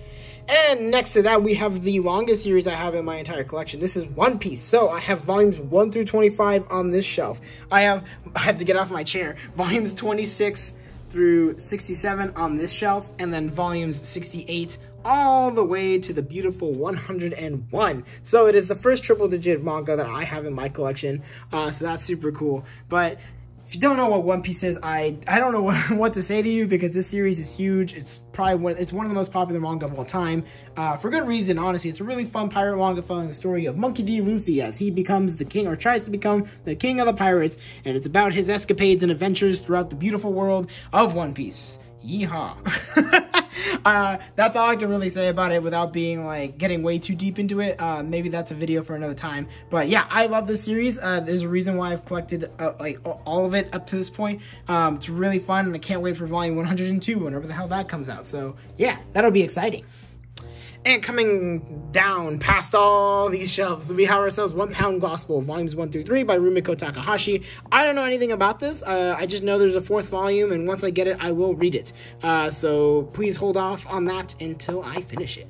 And next to that, we have the longest series I have in my entire collection. This is One Piece. So I have volumes 1 through 25 on this shelf. I have to get off my chair. Volumes 26 through 67 on this shelf, and then volumes 68 all the way to the beautiful 101. So it is the first triple-digit manga that I have in my collection. So that's super cool. But if you don't know what One Piece is, I don't know what to say to you because this series is huge. It's probably one of the most popular manga of all time. For good reason, honestly. It's a really fun pirate manga following the story of Monkey D. Luffy as he becomes the king, or tries to become the king of the pirates. And it's about his escapades and adventures throughout the beautiful world of One Piece. Yeehaw. That's all I can really say about it without being getting way too deep into it. Maybe that's a video for another time. But yeah, I love this series. There's a reason why I've collected all of it up to this point. It's really fun, and I can't wait for volume 102 whenever the hell that comes out. So yeah, that'll be exciting. And coming down past all these shelves, we have ourselves One Pound Gospel, volumes 1 through 3 by Rumiko Takahashi. I don't know anything about this. I just know there's a 4th volume, and once I get it, I will read it. So please hold off on that until I finish it.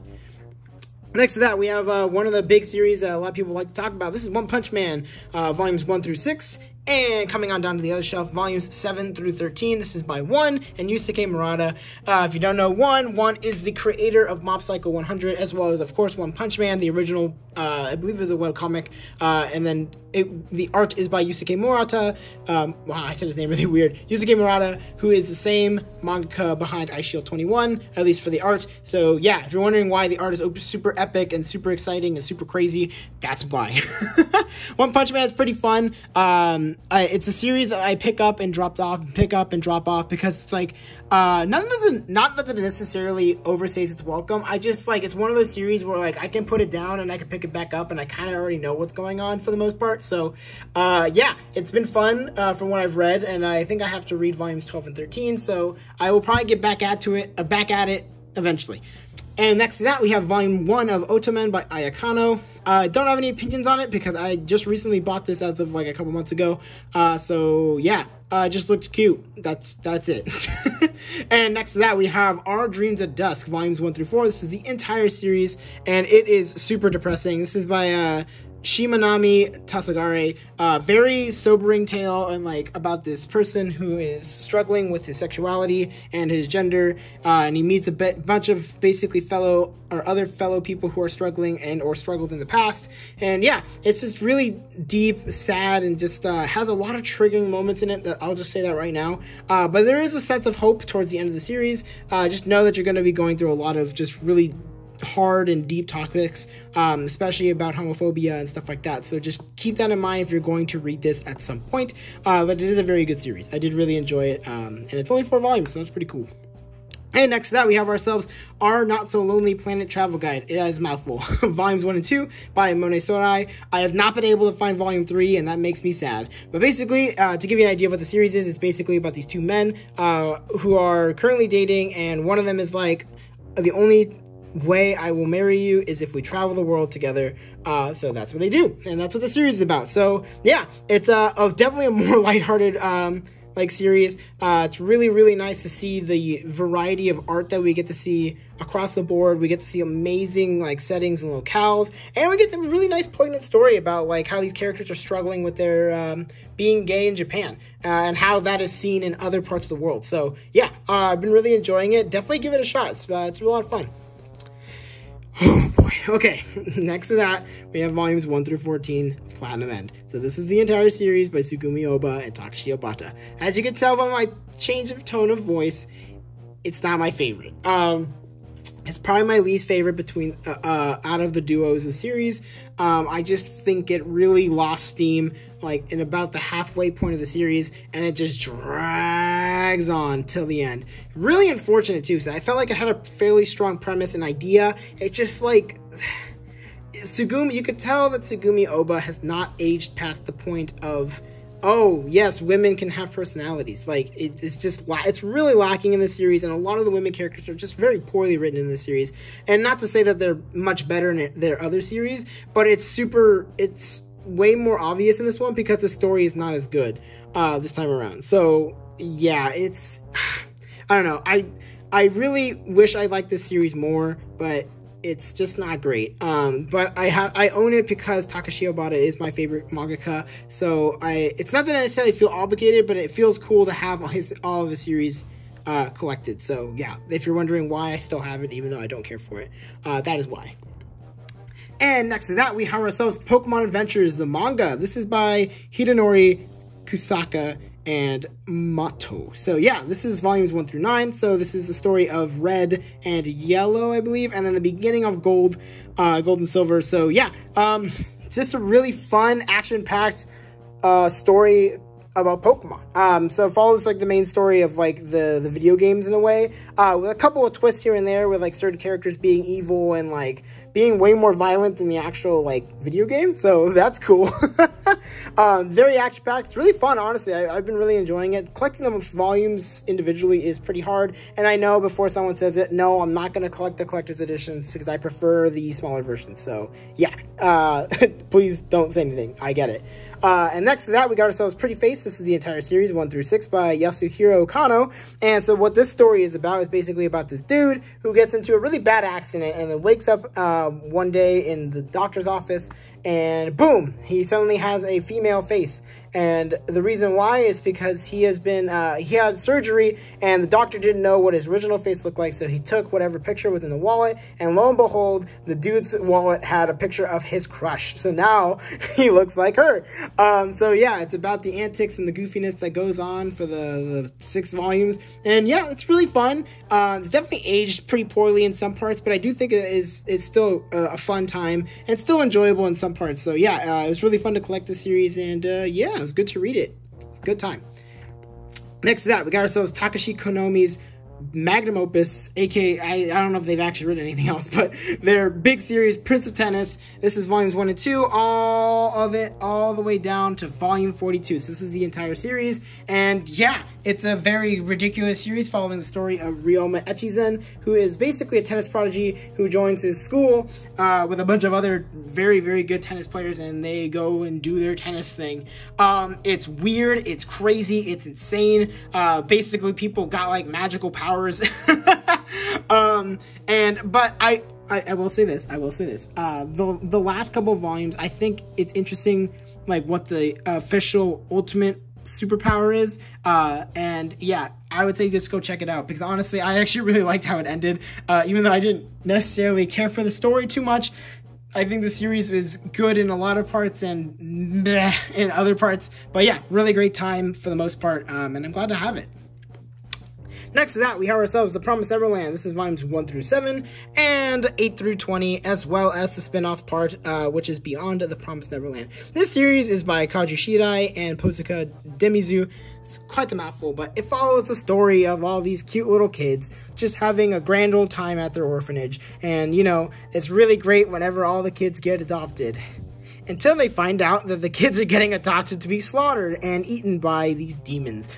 Next to that, we have one of the big series that a lot of people like to talk about. This is One Punch Man, volumes 1 through 6. And coming on down to the other shelf, volumes 7 through 13. This is by One and Yusuke Murata. If you don't know One is the creator of Mob Psycho 100, as well as, of course, One Punch Man, the original, I believe it was a webcomic. And then the art is by Yusuke Murata. Wow, I said his name really weird. Yusuke Murata, who is the same mangaka behind Ice Shield 21, at least for the art. So yeah, if you're wondering why the art is super epic and super exciting and super crazy, that's why. One Punch Man is pretty fun. It's a series that I pick up and drop off because it's not that it necessarily overstays its welcome. I just it's one of those series where I can put it down and I can pick it back up and I kind of already know what's going on for the most part. So yeah, it's been fun from what I've read, and I think I have to read volumes 12 and 13. So I will probably get back at it eventually. And next to that, we have volume 1 of Otomen by Ayakano. I don't have any opinions on it because I just recently bought this as of a couple months ago. So yeah, just looked cute. That's it. And next to that, we have Our Dreams at Dusk, volumes 1 through 4. This is the entire series, and it is super depressing. This is by Shimanami Tasagare, very sobering tale and like about this person who is struggling with his sexuality and his gender, and he meets a bunch of basically other fellow people who are struggling and or struggled in the past. And yeah, it's just really deep, sad, and just has a lot of triggering moments in it. I'll just say that right now. But there is a sense of hope towards the end of the series. Just know that you're going to be going through a lot of just really hard and deep topics, especially about homophobia and stuff like that. So just keep that in mind if you're going to read this at some point. But it is a very good series. I did really enjoy it, and it's only 4 volumes, so that's pretty cool. And next to that, we have ourselves Our Not So Lonely Planet Travel Guide. It is a mouthful. Volumes 1 and 2 by Mone Sorai. I have not been able to find Volume 3, and that makes me sad. But basically, to give you an idea of what the series is, it's basically about these 2 men who are currently dating, and one of them is like, the only way I will marry you is if we travel the world together. So that's what they do, and that's what the series is about. So yeah, it's definitely a more lighthearted like series. It's really, really nice to see the variety of art that we get to see across the board. We get to see amazing like settings and locales, and we get a really nice poignant story about like how these characters are struggling with their being gay in Japan, and how that is seen in other parts of the world. So yeah, I've been really enjoying it. Definitely give it a shot. It's a lot of fun. Oh boy. Okay, next to that, we have volumes 1 through 14 of Platinum End. So this is the entire series by Tsugumi Oba and Takashi Obata. As you can tell by my change of tone of voice, it's not my favorite. It's probably my least favorite between out of the duos of the series. I just think it really lost steam like in about the halfway point of the series, and it just drags on till the end. Really unfortunate too, because I felt like it had a fairly strong premise and idea. It's just like Tsugumi, you could tell that Tsugumi Oba has not aged past the point of, oh yes, women can have personalities. Like it's just it's really lacking in this series, and a lot of the women characters are just very poorly written in this series. And not to say that they're much better in their other series, but it's way more obvious in this one because the story is not as good this time around. So yeah, it's I don't know. I really wish I liked this series more, but it's just not great. But I own it because Takashi Obata is my favorite mangaka. So it's not that I necessarily feel obligated, but it feels cool to have all of his series collected. So yeah, if you're wondering why I still have it, even though I don't care for it, that is why. And next to that, we have ourselves Pokemon Adventures, the manga. This is by Hidenori Kusaka and Mato. So yeah, this is volumes 1 through 9. So this is the story of Red and Yellow, I believe, and then the beginning of Gold and Silver. So yeah, it's just a really fun, action-packed story about Pokemon. So it follows like the main story of like the video games in a way, with a couple of twists here and there, with like certain characters being evil and like being way more violent than the actual like video game. So that's cool. Very action packed. It's really fun, honestly. I've been really enjoying it. Collecting them volumes individually is pretty hard, and I know before someone says it, no, I'm not going to collect the collector's editions because I prefer the smaller versions. So yeah, please don't say anything. I get it. And next to that, we got ourselves Pretty Face. This is the entire series, 1 through 6 by Yasuhiro Kano. And so what this story is about is basically about this dude who gets into a really bad accident and then wakes up one day in the doctor's office, and boom, he suddenly has a female face. And the reason why is because he had surgery, and the doctor didn't know what his original face looked like, so he took whatever picture was in the wallet, and lo and behold, the dude's wallet had a picture of his crush. So now he looks like her. So yeah, it's about the antics and the goofiness that goes on for the 6 volumes. And yeah, it's really fun. It's definitely aged pretty poorly in some parts, but I do think it's still a fun time and still enjoyable in some parts. So yeah, it was really fun to collect this series, and yeah, it was good to read it. It was a good time. Next to that, we got ourselves Takashi Konomi's magnum opus, aka I don't know if they've actually written anything else, but their big series, Prince of Tennis. This is volumes 1 and 2, all of it, all the way down to volume 42. So this is the entire series, and yeah, it's a very ridiculous series following the story of Ryoma Echizen, who is basically a tennis prodigy who joins his school with a bunch of other very, very good tennis players, and they go and do their tennis thing. It's weird, it's crazy, it's insane. Basically, people got like magical powers. But I will say this. The last couple of volumes, I think it's interesting, like what the official ultimate superpower is. And yeah, I would say just go check it out, because honestly, I actually really liked how it ended. Even though I didn't necessarily care for the story too much, I think the series is good in a lot of parts and meh in other parts. But yeah, really great time for the most part, and I'm glad to have it. Next to that, we have ourselves The Promised Neverland. This is volumes 1 through 7 and 8 through 20, as well as the spin-off part, which is Beyond the Promised Neverland. This series is by Kaji Shirai and Posuka Demizu. It's quite the mouthful, but it follows the story of all these cute little kids just having a grand old time at their orphanage. And, you know, it's really great whenever all the kids get adopted, until they find out that the kids are getting adopted to be slaughtered and eaten by these demons.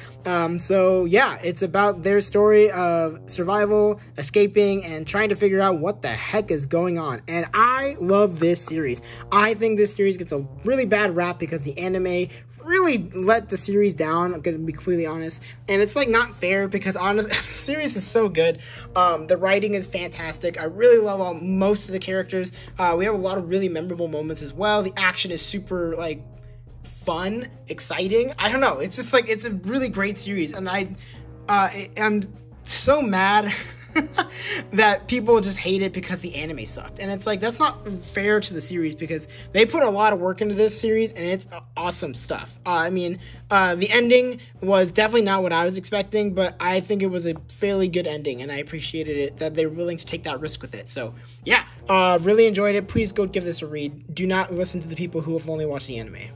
So yeah, it's about their story of survival, escaping, and trying to figure out what the heck is going on. And I love this series. I think this series gets a really bad rap because the anime really let the series down, I'm gonna be completely honest, and it's like not fair, because honestly the series is so good. The writing is fantastic. I really love most of the characters. We have a lot of really memorable moments as well. The action is super like fun, exciting. I don't know, it's just like, it's a really great series, and I'm so mad that people just hate it because the anime sucked. And it's like, that's not fair to the series, because they put a lot of work into this series, and it's awesome stuff. I mean, the ending was definitely not what I was expecting, but I think it was a fairly good ending, and I appreciated it that they're willing to take that risk with it. So yeah, really enjoyed it. Please go give this a read. Do not listen to the people who have only watched the anime.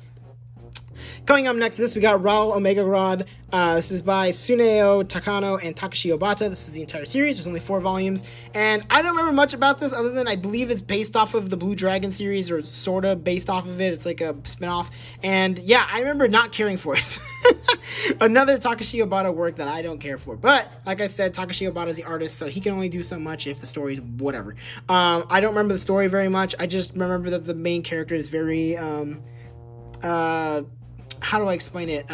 Coming up next to this, we got Raul Omega Rod. This is by Tsuneo Takano and Takashi Obata. This is the entire series. There's only 4 volumes. And I don't remember much about this other than I believe it's based off of the Blue Dragon series, or sort of based off of it. It's like a spinoff. And yeah, I remember not caring for it. Another Takashi Obata work that I don't care for. But like I said, Takashi Obata is the artist, so he can only do so much if the story's whatever. I don't remember the story very much. I just remember that the main character is very... how do I explain it?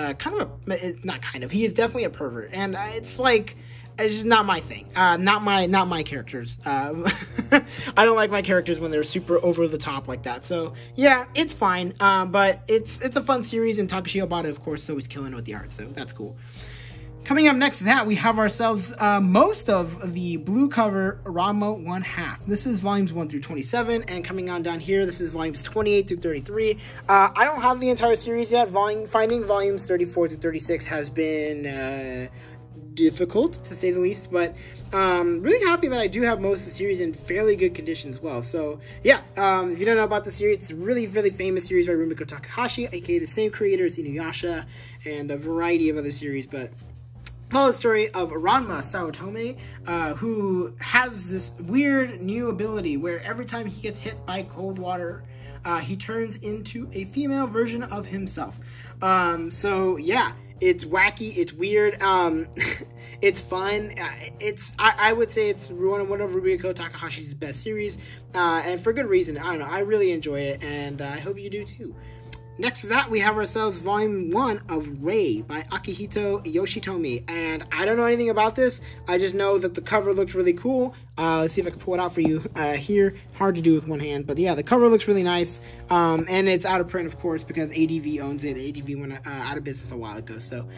He is definitely a pervert, and it's like, it's just not my thing. Not my characters. I don't like my characters when they're super over the top like that. So yeah, it's fine. But it's a fun series, and Takashi Obata, of course, is always killing it with the art, so that's cool. Coming up next to that, we have ourselves most of the blue cover Ranma 1/2. This is volumes 1 through 27, and coming on down here, this is volumes 28 through 33. I don't have the entire series yet. Finding volumes 34 through 36 has been difficult, to say the least, but really happy that I do have most of the series in fairly good condition as well. So yeah, if you don't know about the series, it's a really, really famous series by Rumiko Takahashi, aka the same creator as Inuyasha, and a variety of other series, but... Tell the story of Ranma Saotome, who has this weird new ability where every time he gets hit by cold water, he turns into a female version of himself. So yeah, it's wacky, it's weird, it's fun. I would say it's one of Rumiko Takahashi's best series, and for good reason. I don't know, I really enjoy it, and I hope you do too. Next to that, we have ourselves volume 1 of Ray by Akihito Yoshitomi, and I don't know anything about this. I just know that the cover looks really cool. Let's see if I can pull it out for you here. Hard to do with one hand, but yeah, the cover looks really nice, and it's out of print, of course, because ADV owns it. ADV went out of business a while ago, so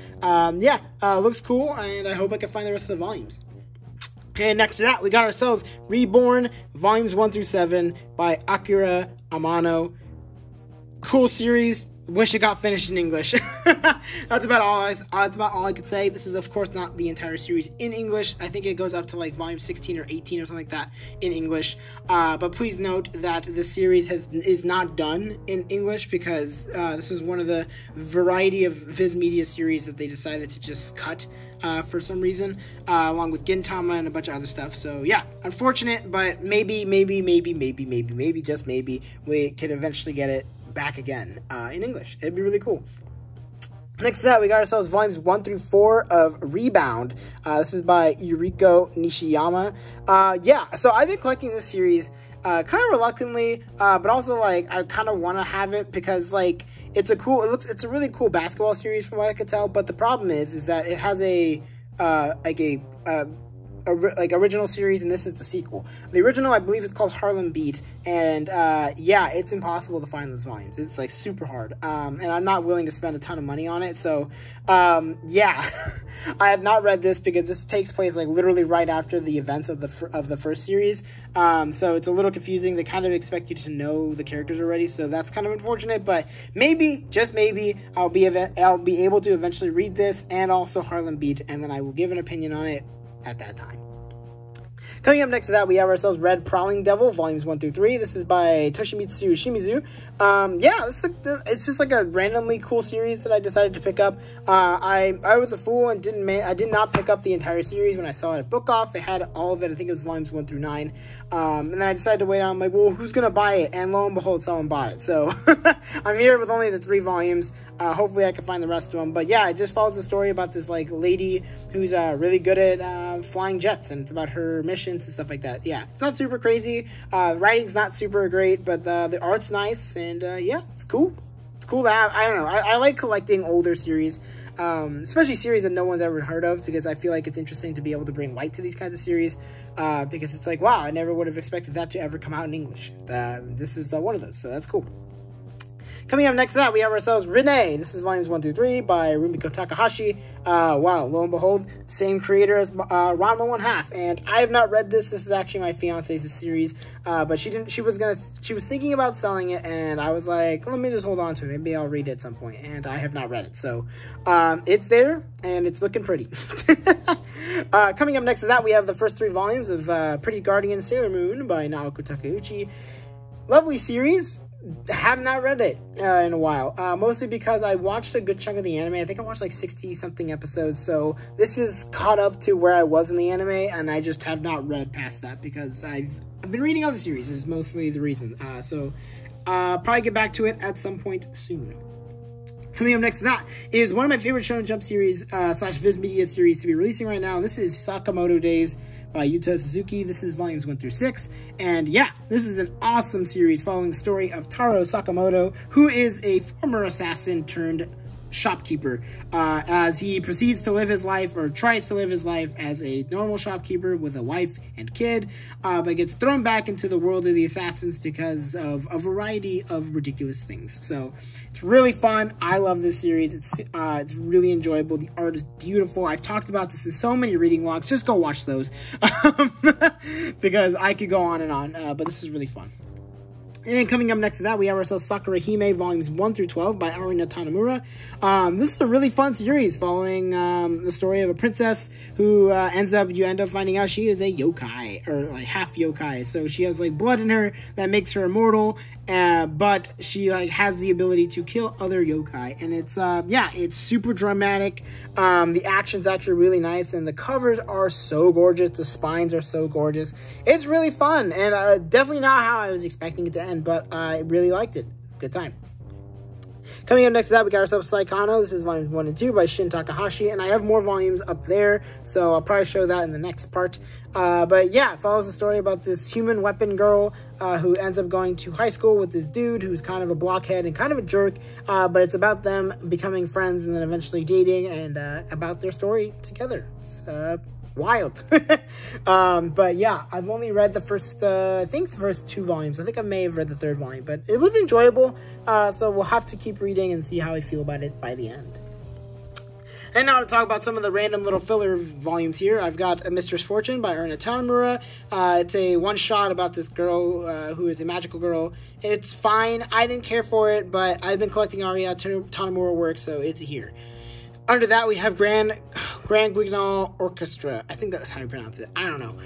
yeah, looks cool, and I hope I can find the rest of the volumes. And next to that, we got ourselves Reborn, volumes 1 through 7 by Akira Amano. Cool series. Wish it got finished in English. That's about all I could say. This is, of course, not the entire series in English. I think it goes up to like volume 16 or 18 or something like that in English. But please note that the series is not done in English, because this is one of the variety of Viz Media series that they decided to just cut for some reason, along with Gintama and a bunch of other stuff. So yeah, unfortunate, but maybe, just maybe, we could eventually get it back again in English. It'd be really cool. Next to that, we got ourselves volumes 1 through 4 of Rebound. This is by Yuriko Nishiyama. Yeah, so I've been collecting this series kind of reluctantly, but also like I kind of want to have it because like it's a really cool basketball series from what I could tell. But the problem is that it has a original series, and this is the sequel. The original, I believe, is called Harlem Beat, and yeah, it's impossible to find those volumes. It's like super hard, and I'm not willing to spend a ton of money on it. So yeah, I have not read this because this takes place like literally right after the events of the first series. So it's a little confusing. They kind of expect you to know the characters already, so that's kind of unfortunate. But maybe, just maybe, I'll be able to eventually read this and also Harlem Beat, and then I will give an opinion on it at that time. Coming up next to that, we have ourselves Red Prowling Devil, volumes 1 through 3. This is by Toshimitsu Shimizu. Yeah, it's just like a randomly cool series that I decided to pick up. I was a fool and I did not pick up the entire series when I saw it at Book Off. They had all of it. I think it was volumes 1 through 9. And then I decided to wait on. I'm like, well, who's gonna buy it? And lo and behold, someone bought it. So I'm here with only the 3 volumes. Hopefully I can find the rest of them. But yeah, it just follows the story about this like lady who's really good at flying jets, and it's about her missions and stuff like that. Yeah, it's not super crazy. The writing's not super great, but the art's nice, and yeah, it's cool. It's cool to have. I don't know. I like collecting older series, especially series that no one's ever heard of, because I feel like it's interesting to be able to bring light to these kinds of series, because it's like, wow, I never would have expected that to ever come out in English. This is one of those, so that's cool. Coming up next to that, we have ourselves Renee. This is volumes 1 through 3 by Rumiko Takahashi. Wow, lo and behold, same creator as Ranma 1/2. And I have not read this. This is actually my fiance's series. But she was thinking about selling it, and I was like, let me just hold on to it. Maybe I'll read it at some point. And I have not read it. So it's there, and it's looking pretty. Coming up next to that, we have the first 3 volumes of Pretty Guardian Sailor Moon by Naoko Takeuchi. Lovely series. Have not read it in a while, mostly because I watched a good chunk of the anime. I think I watched like 60-something episodes, so this is caught up to where I was in the anime, and I just have not read past that because I've been reading other series is mostly the reason. So probably get back to it at some point soon. Coming up next to that is one of my favorite Shonen Jump series slash Viz Media series to be releasing right now. This is Sakamoto Days by Yuta Suzuki. This is volumes 1 through 6. And yeah, this is an awesome series following the story of Taro Sakamoto, who is a former assassin turned shopkeeper, as he proceeds to live his life, or tries to live his life as a normal shopkeeper with a wife and kid, but gets thrown back into the world of the assassins because of a variety of ridiculous things. So it's really fun. I love this series. It's really enjoyable. The art is beautiful. I've talked about this in so many reading vlogs. Just go watch those because I could go on and on, but this is really fun. And coming up next to that, we have ourselves Sakura Hime volumes 1 through 12 by Arina Tanamura. This is a really fun series following the story of a princess who you end up finding out she is a yokai, or like half yokai. So she has like blood in her that makes her immortal, but she like has the ability to kill other yokai. And it's yeah, it's super dramatic. The action's actually really nice, and the covers are so gorgeous. The spines are so gorgeous. It's really fun, and definitely not how I was expecting it to end, but I really liked it. It's a good time. Coming up next to that, we got ourselves Saikano. This is volumes 1 and 2 by Shin Takahashi, and I have more volumes up there, so I'll probably show that in the next part. But yeah, it follows the story about this human weapon girl who ends up going to high school with this dude who's kind of a blockhead and kind of a jerk, but it's about them becoming friends and then eventually dating, and about their story together. It's wild. But yeah, I've only read the first, I think the first 2 volumes. I think I may have read the 3rd volume, but it was enjoyable. So we'll have to keep reading and see how I feel about it by the end. And now to talk about some of the random little filler volumes here. I've got A Mistress Fortune by Arina Tanamura. It's a one-shot about this girl who is a magical girl. It's fine. I didn't care for it, but I've been collecting Arina Tanamura work, so it's here. Under that, we have Grand Guignol Orchestra. I think that's how you pronounce it. I don't know.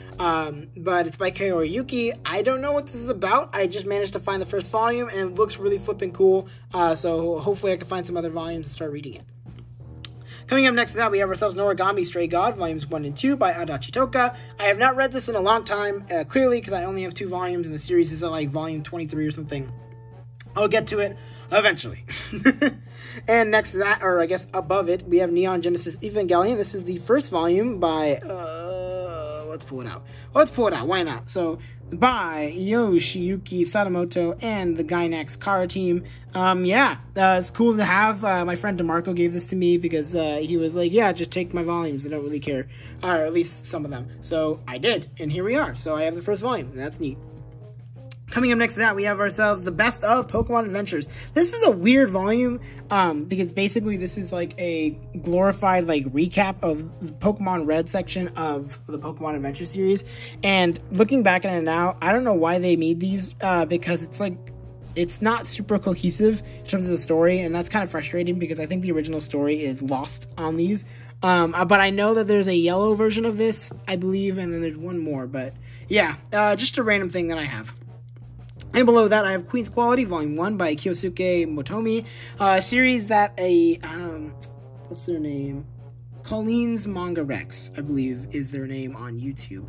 But it's by Kaori Yuki. I don't know what this is about. I just managed to find the first volume, and it looks really flipping cool. So hopefully I can find some other volumes and start reading it. Coming up next to that, we have ourselves Noragami Stray God, volumes 1 and 2 by Adachi Toka. I have not read this in a long time, clearly because I only have 2 volumes, and the series is at like volume 23 or something. I'll get to it eventually. And next to that, or I guess above it, we have Neon Genesis Evangelion. This is the first volume by, let's pull it out. Let's pull it out. Why not? So, by Yoshiyuki Sadamoto and the Gainax Kara team. It's cool to have. My friend DeMarco gave this to me because he was like, yeah, just take my volumes. I don't really care. Or at least some of them. So, I did. And here we are. So, I have the first volume. And that's neat. Coming up next to that, we have ourselves the best of Pokemon Adventures. This is a weird volume, because basically this is like a glorified like recap of the Pokemon Red section of the Pokemon Adventure series. And looking back at it now, I don't know why they made these, because it's not super cohesive in terms of the story, and that's kind of frustrating because I think the original story is lost on these. But I know that there's a yellow version of this, I believe, and then there's one more. But yeah, just a random thing that I have. And below that, I have Queen's Quality, Volume 1 by Kyosuke Motomi. A series that what's their name? Colleen's Manga Rex, I believe, is their name on YouTube.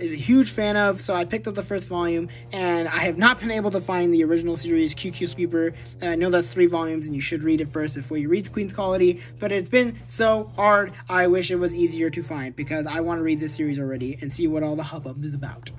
Is a huge fan of, so I picked up the first volume, and I have not been able to find the original series, QQ Sweeper. I know that's 3 volumes, and you should read it first before you read Queen's Quality, but it's been so hard, I wish it was easier to find, because I want to read this series already and see what all the hubbub is about.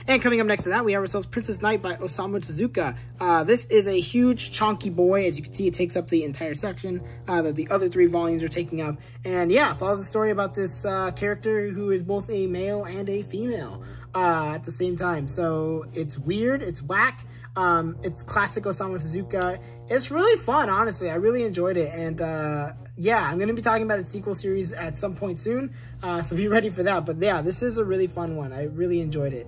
And coming up next to that, we have ourselves Princess Knight by Osamu Tezuka. This is a huge, chunky boy. As you can see, it takes up the entire section that the other 3 volumes are taking up. And yeah, follows the story about this character who is both a male and a female at the same time. So it's weird, it's whack. It's classic Osamu Tezuka. It's really fun, honestly. I really enjoyed it. And yeah, I'm going to be talking about its sequel series at some point soon. So be ready for that. But yeah, this is a really fun one. I really enjoyed it.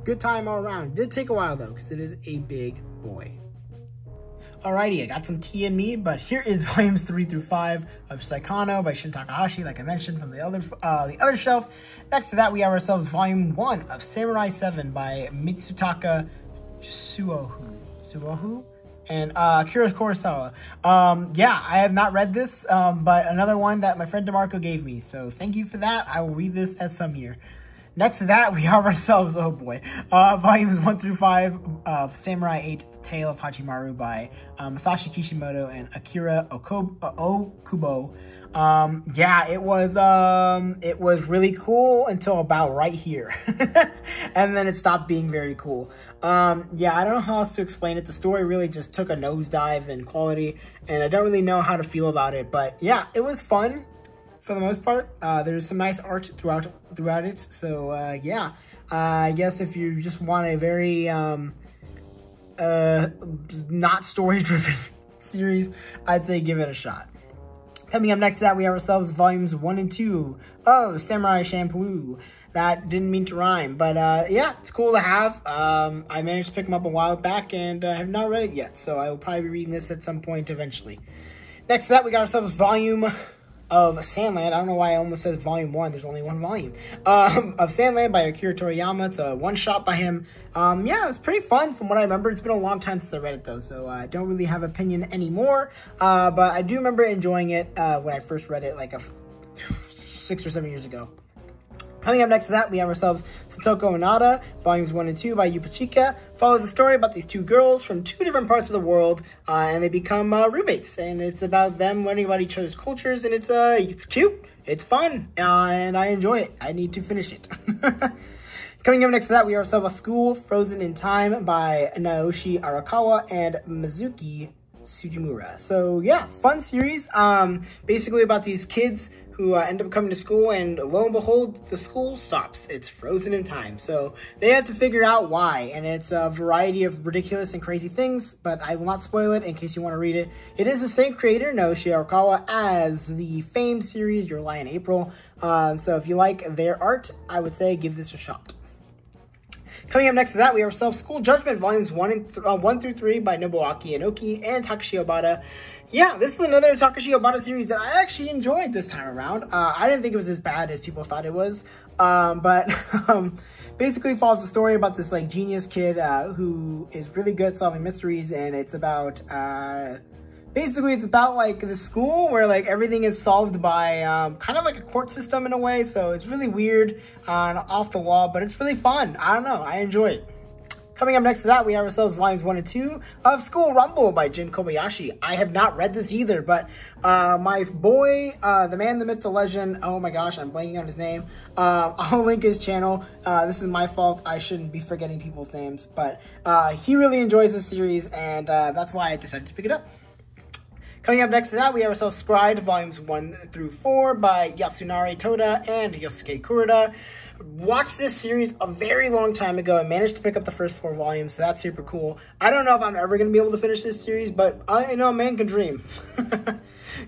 Good time all around. Did take a while though, because it is a big boy. Alrighty, I got some tea in me, but here is volumes 3 through 5 of Saikano by Shin Takahashi, like I mentioned from the other shelf. Next to that, we have ourselves volume 1 of Samurai 7 by Mitsutaka Suohu and Akira Kurosawa. Yeah, I have not read this, but another one that my friend DeMarco gave me, so thank you for that. I will read this at some year. Next to that, we have ourselves, oh boy, volumes 1 through 5 of Samurai 8, The Tale of Hachimaru by Masashi Kishimoto and Akira Okubo. Yeah, it was really cool until about right here. And then it stopped being very cool. Yeah, I don't know how else to explain it. The story really just took a nosedive in quality, and I don't really know how to feel about it. But yeah, it was fun. For the most part, there's some nice art throughout it. So yeah, I guess if you just want a very not story-driven series, I'd say give it a shot. Coming up next to that, we have ourselves volumes 1 and 2 of Samurai Champloo. That didn't mean to rhyme, but yeah, it's cool to have. I managed to pick them up a while back, and I have not read it yet, so I will probably be reading this at some point eventually. Next to that, we got ourselves volume of Sandland. I don't know why I almost said volume 1. There's only 1 volume. Of Sandland by Akira Toriyama. It's a one-shot by him. Yeah, it was pretty fun from what I remember. It's been a long time since I read it, though, so I don't really have opinion anymore. But I do remember enjoying it when I first read it, like 6 or 7 years ago. Coming up next to that, we have ourselves Satoko Onada, volumes 1 and 2 by Yupochika. Follows a story about these 2 girls from 2 different parts of the world, and they become roommates. And it's about them learning about each other's cultures, and it's cute, it's fun, and I enjoy it. I need to finish it. Coming up next to that, we have ourselves A School Frozen in Time by Naoshi Arakawa and Mizuki Sujimura. So yeah, fun series. Basically about these kids who end up coming to school, and lo and behold, the school stops. It's frozen in time. So they have to figure out why, and it's a variety of ridiculous and crazy things, but I will not spoil it in case you want to read it. It is the same creator, Naoshi Arakawa, as the famed series Your Lie in April. So if you like their art, I would say give this a shot. Coming up next to that, we have ourselves School Judgment Volumes 1 through 3 by Nobuaki Inoki and Takashi Obata. Yeah, this is another Takashi Obata series that I actually enjoyed this time around. I didn't think it was as bad as people thought it was, but basically follows the story about this like genius kid who is really good at solving mysteries, and it's about basically it's about like the school where like everything is solved by kind of like a court system in a way. So it's really weird and off the wall, but it's really fun. I don't know, I enjoy it. Coming up next to that, we have ourselves volumes 1 and 2 of School Rumble by Jin Kobayashi. I have not read this either, but my boy, the man, the myth, the legend, oh my gosh, I'm blanking on his name. I'll link his channel. This is my fault. I shouldn't be forgetting people's names, but he really enjoys this series, and that's why I decided to pick it up. Coming up next to that, we have ourselves Scribed, volumes 1 through 4 by Yasunari Toda and Yosuke Kurita. Watched this series a very long time ago. I managed to pick up the first 4 volumes, so that's super cool. I don't know if I'm ever going to be able to finish this series, but I know a man can dream.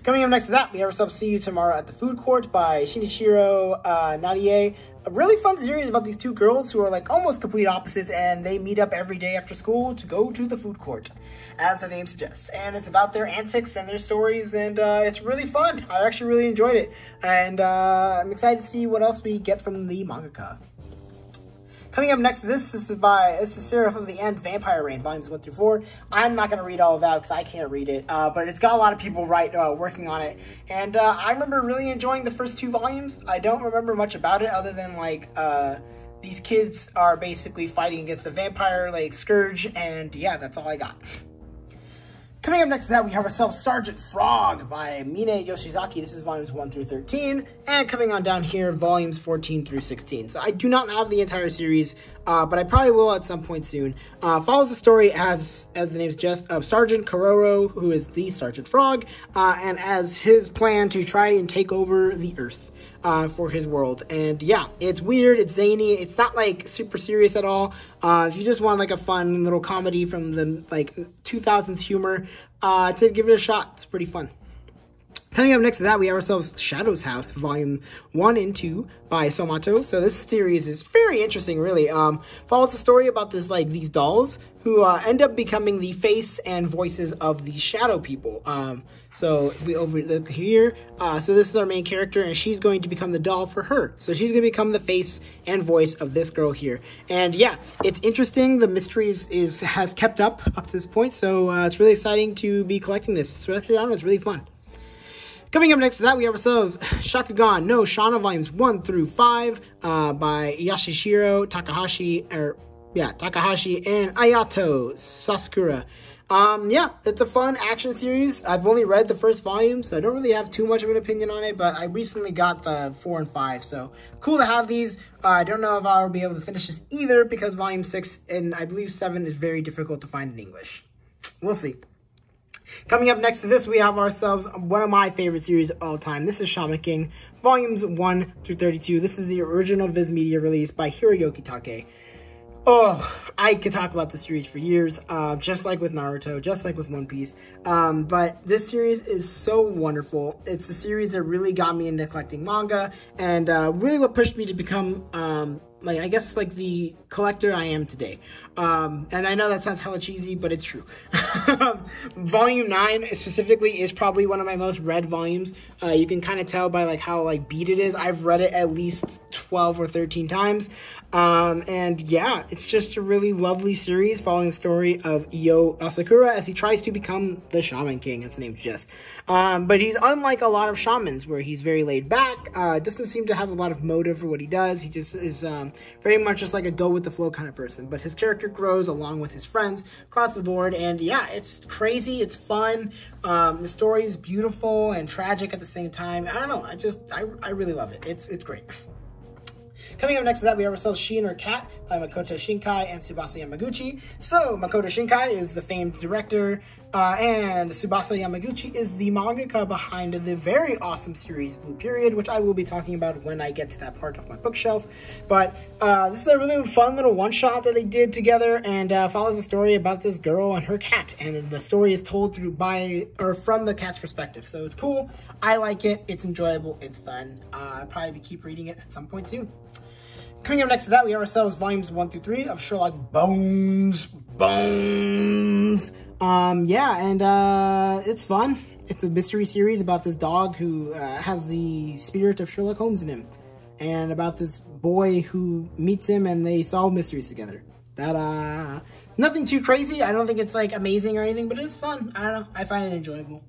Coming up next to that, we have ourselves See You Tomorrow at the Food Court by Shinichiro Narie. A really fun series about these two girls who are like almost complete opposites, and they meet up every day after school to go to the food court, as the name suggests. And it's about their antics and their stories, and it's really fun. I actually really enjoyed it, and I'm excited to see what else we get from the mangaka. Coming up next, this is Seraph of the End, Vampire Reign, volumes 1 through 4. I'm not going to read all of that because I can't read it, but it's got a lot of people working on it. And I remember really enjoying the first 2 volumes. I don't remember much about it other than, like, these kids are basically fighting against a vampire, like, scourge, and yeah, that's all I got. Coming up next to that, we have ourselves Sergeant Frog by Mine Yoshizaki. This is volumes 1 through 13. And coming on down here, volumes 14 through 16. So I do not have the entire series, but I probably will at some point soon. Follows the story, as the name suggests, of Sergeant Kororo, who is the Sergeant Frog, and as his plan to try and take over the Earth. For his world. And yeah, it's weird, it's zany, it's not like super serious at all. If you just want like a fun little comedy from the like 2000s humor, to give it a shot. It's pretty fun. Coming up next to that, we have ourselves Shadow's House, volume 1 and 2 by Somato. So this series is very interesting, really. Follows a story about these dolls who end up becoming the face and voices of the shadow people. So we overlook here. So this is our main character, and she's going to become the doll for her. So she's going to become the face and voice of this girl here. And yeah, it's interesting. The mystery has kept up to this point. So it's really exciting to be collecting this. So actually, it's really fun. Coming up next to that, we have ourselves Shakugan no Shana volumes 1 through 5 by Yashishiro Takahashi and Ayato Sasakura. Yeah, it's a fun action series. I've only read the first volume, so I don't really have too much of an opinion on it, but I recently got the 4 and 5, so cool to have these. I don't know if I'll be able to finish this either, because volume 6 and I believe 7 is very difficult to find in English. We'll see. Coming up next to this, we have ourselves one of my favorite series of all time. This is Shaman King, volumes 1 through 32. This is the original Viz Media release by Hiroyuki Take. Oh, I could talk about this series for years, just like with Naruto, just like with One Piece. But this series is so wonderful. It's a series that really got me into collecting manga, and really what pushed me to become I guess the collector I am today. And I know that sounds hella cheesy, but it's true. Volume 9 specifically is probably one of my most read volumes. You can kind of tell by how beat it is. I've read it at least 12 or 13 times. And yeah, it's just a really lovely series following the story of Io Asakura as he tries to become the Shaman King, as the name suggests. But he's unlike a lot of shamans where he's very laid back, doesn't seem to have a lot of motive for what he does. He just is very much just like a go with the flow kind of person. But his character grows along with his friends across the board, and yeah, it's crazy, it's fun. The story is beautiful and tragic at the same time. I don't know, I really love it. It's great. Coming up next to that, we have ourselves She and Her Cat by Makoto Shinkai and Tsubasa Yamaguchi. So, Makoto Shinkai is the famed director, and Tsubasa Yamaguchi is the mangaka behind the very awesome series Blue Period, which I will be talking about when I get to that part of my bookshelf. But this is a really fun little one-shot that they did together, and follows a story about this girl and her cat, and the story is told from the cat's perspective. So it's cool, I like it, it's enjoyable, it's fun. I'll probably keep reading it at some point soon. Coming up next to that, we have ourselves volumes 1 through 3 of Sherlock Bones. Yeah, and it's fun. It's a mystery series about this dog who has the spirit of Sherlock Holmes in him, and about this boy who meets him and they solve mysteries together. Nothing too crazy. I don't think it's amazing or anything, but it's fun. I don't know. I find it enjoyable.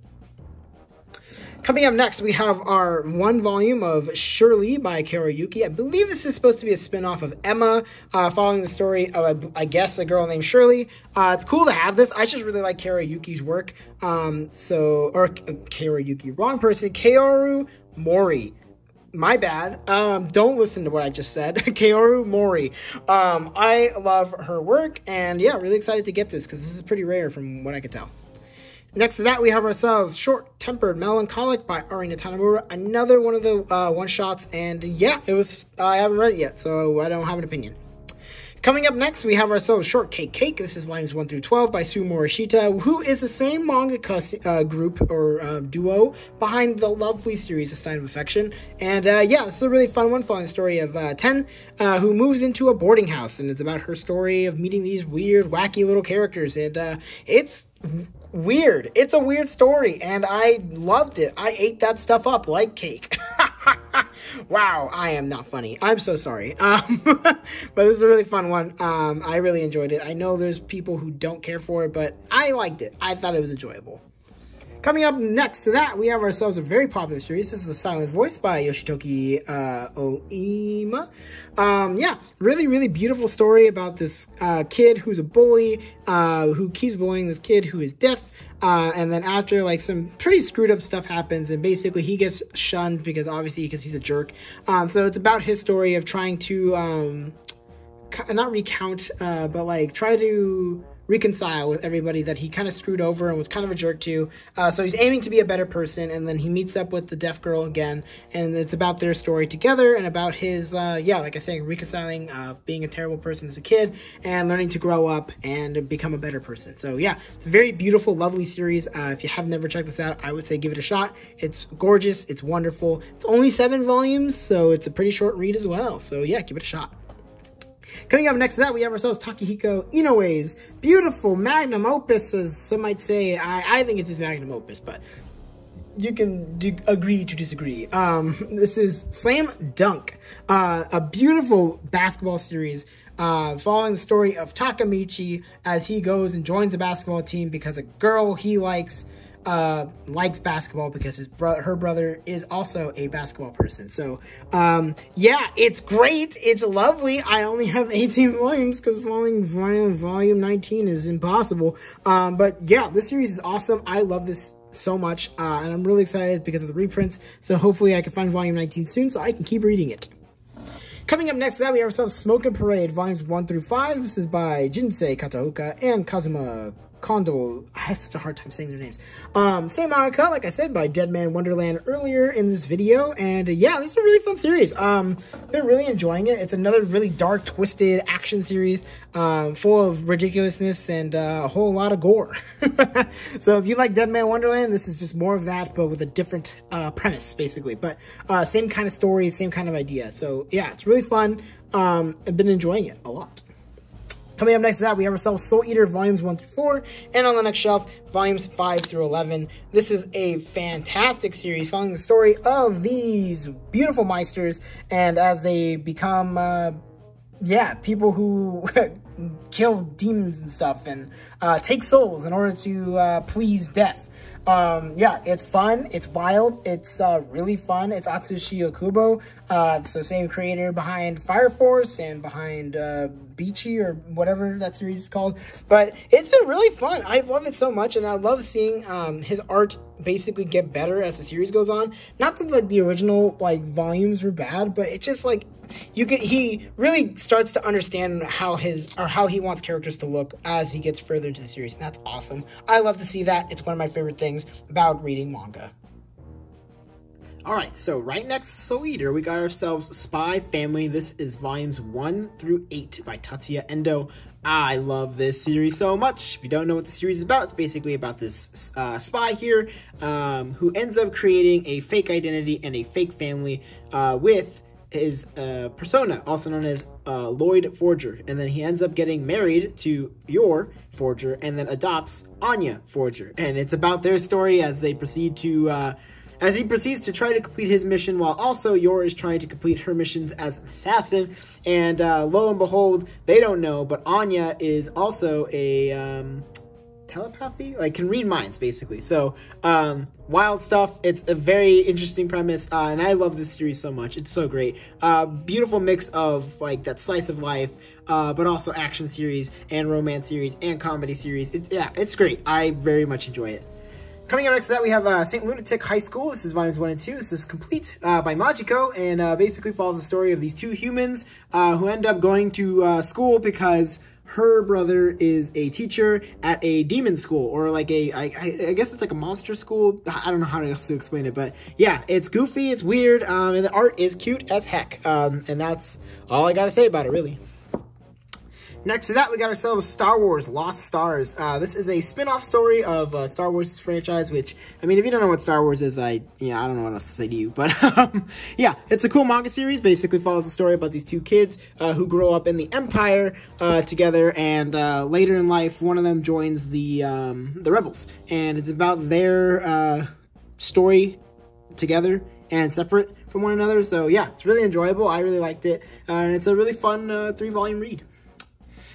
Coming up next, we have our one volume of Shirley by Kaoru Yuki. I believe this is supposed to be a spin-off of Emma, following the story of, I guess, a girl named Shirley. It's cool to have this. I just really like Kaoru Yuki's work. Kaoru Yuki, wrong person. Kaoru Mori. My bad. Don't listen to what I just said. Kaoru Mori. I love her work, and yeah, really excited to get this because this is pretty rare from what I could tell. Next to that, we have ourselves Short-Tempered Melancholic by Arina Tanimura. Another one of the one-shots, and yeah, I haven't read it yet, so I don't have an opinion. Coming up next, we have ourselves Shortcake Cake. This is volumes 1 through 12 by Sue Morishita, who is the same manga group or duo behind the lovely series, A Sign of Affection. And yeah, this is a really fun one, following the story of Ten, who moves into a boarding house, and it's about her story of meeting these weird, wacky little characters. And it's weird. It's a weird story, and I loved it. I ate that stuff up like cake. Wow, I am not funny. I'm so sorry. But this is a really fun one. I really enjoyed it. I know there's people who don't care for it, but I liked it. I thought it was enjoyable. Coming up next to that, we have ourselves a very popular series. This is A Silent Voice by Yoshitoki Oima. Yeah, really beautiful story about this kid who's a bully, who keeps bullying this kid who is deaf. And then after, like, some pretty screwed up stuff happens, and basically he gets shunned because he's a jerk. So it's about his story of trying to, not recount, but, like, try to reconcile with everybody that he kind of screwed over and was kind of a jerk to. So he's aiming to be a better person, and then he meets up with the deaf girl again, and it's about their story together and about his, yeah, like I say, reconciling being a terrible person as a kid and learning to grow up and become a better person. So yeah, it's a very beautiful, lovely series. If you have never checked this out, I would say give it a shot. It's gorgeous. It's wonderful. It's only 7 volumes, so it's a pretty short read as well. So yeah, give it a shot. Coming up next to that, we have ourselves Takehiko Inoue's beautiful magnum opus, as some might say. I think it's his magnum opus, but you can agree to disagree. This is Slam Dunk, a beautiful basketball series following the story of Takamichi as he goes and joins a basketball team because a girl he likes basketball because her brother is also a basketball person. So yeah, it's great. It's lovely. I only have 18 volumes because volume 19 is impossible. But yeah, this series is awesome. I love this so much, and I'm really excited because of the reprints. So hopefully I can find volume 19 soon so I can keep reading it. Coming up next to that, we have ourselves Smokin' Parade, volumes 1 through 5. This is by Jinsei Kataoka and Kazuma Kondo. I have such a hard time saying their names. Same manga, like I said, by Dead Man Wonderland earlier in this video. And yeah, this is a really fun series. Been really enjoying it. It's another really dark, twisted action series, full of ridiculousness and a whole lot of gore. So if you like Dead Man Wonderland, this is just more of that, but with a different premise, basically. But same kind of story, same kind of idea. So yeah, it's really fun. I've been enjoying it a lot. Coming up next to that, we have ourselves Soul Eater volumes 1 through 4, and on the next shelf, volumes 5 through 11. This is a fantastic series following the story of these beautiful Meisters, and as they become, yeah, people who kill demons and stuff, and take souls in order to please death. Yeah, it's fun, it's wild, it's really fun. It's Atsushi Okubo, so same creator behind Fire Force and behind Beachy or whatever that series is called. But it's been really fun. I love it so much, and I love seeing his art basically get better as the series goes on. Not that like the original like volumes were bad, but it's just like he really starts to understand how he wants characters to look as he gets further into the series, and that's awesome. I love to see that. It's one of my favorite things about reading manga. Alright, so right next to Soul Eater, we got ourselves Spy Family. This is volumes 1 through 8 by Tatsuya Endo. I love this series so much. If you don't know what the series is about, it's basically about this spy here who ends up creating a fake identity and a fake family with his persona, also known as Lloyd Forger. And then he ends up getting married to Yor Forger and then adopts Anya Forger. And it's about their story as they proceed to as he proceeds to try to complete his mission, while also Yor is trying to complete her missions as an assassin. And lo and behold, they don't know, but Anya is also a telepathy, like can read minds basically. So wild stuff. It's a very interesting premise, and I love this series so much. It's so great. Beautiful mix of like that slice of life, but also action series and romance series and comedy series. It's great. I very much enjoy it. Coming up next to that, we have St. Lunatic High School. This is volumes 1 and 2. This is complete by Majiko, and basically follows the story of these two humans who end up going to school because her brother is a teacher at a demon school, or like I guess it's like a monster school. I don't know how else to explain it, but yeah, it's goofy, it's weird, and the art is cute as heck. And that's all I gotta say about it, really. Next to that, we got ourselves Star Wars Lost Stars. This is a spin-off story of Star Wars franchise, which, I mean, if you don't know what Star Wars is, I don't know what else to say to you. But, yeah, it's a cool manga series. Basically follows the story about these two kids who grow up in the Empire together, and later in life, one of them joins the Rebels. And it's about their story together and separate from one another. So, yeah, it's really enjoyable. I really liked it. And it's a really fun 3-volume read.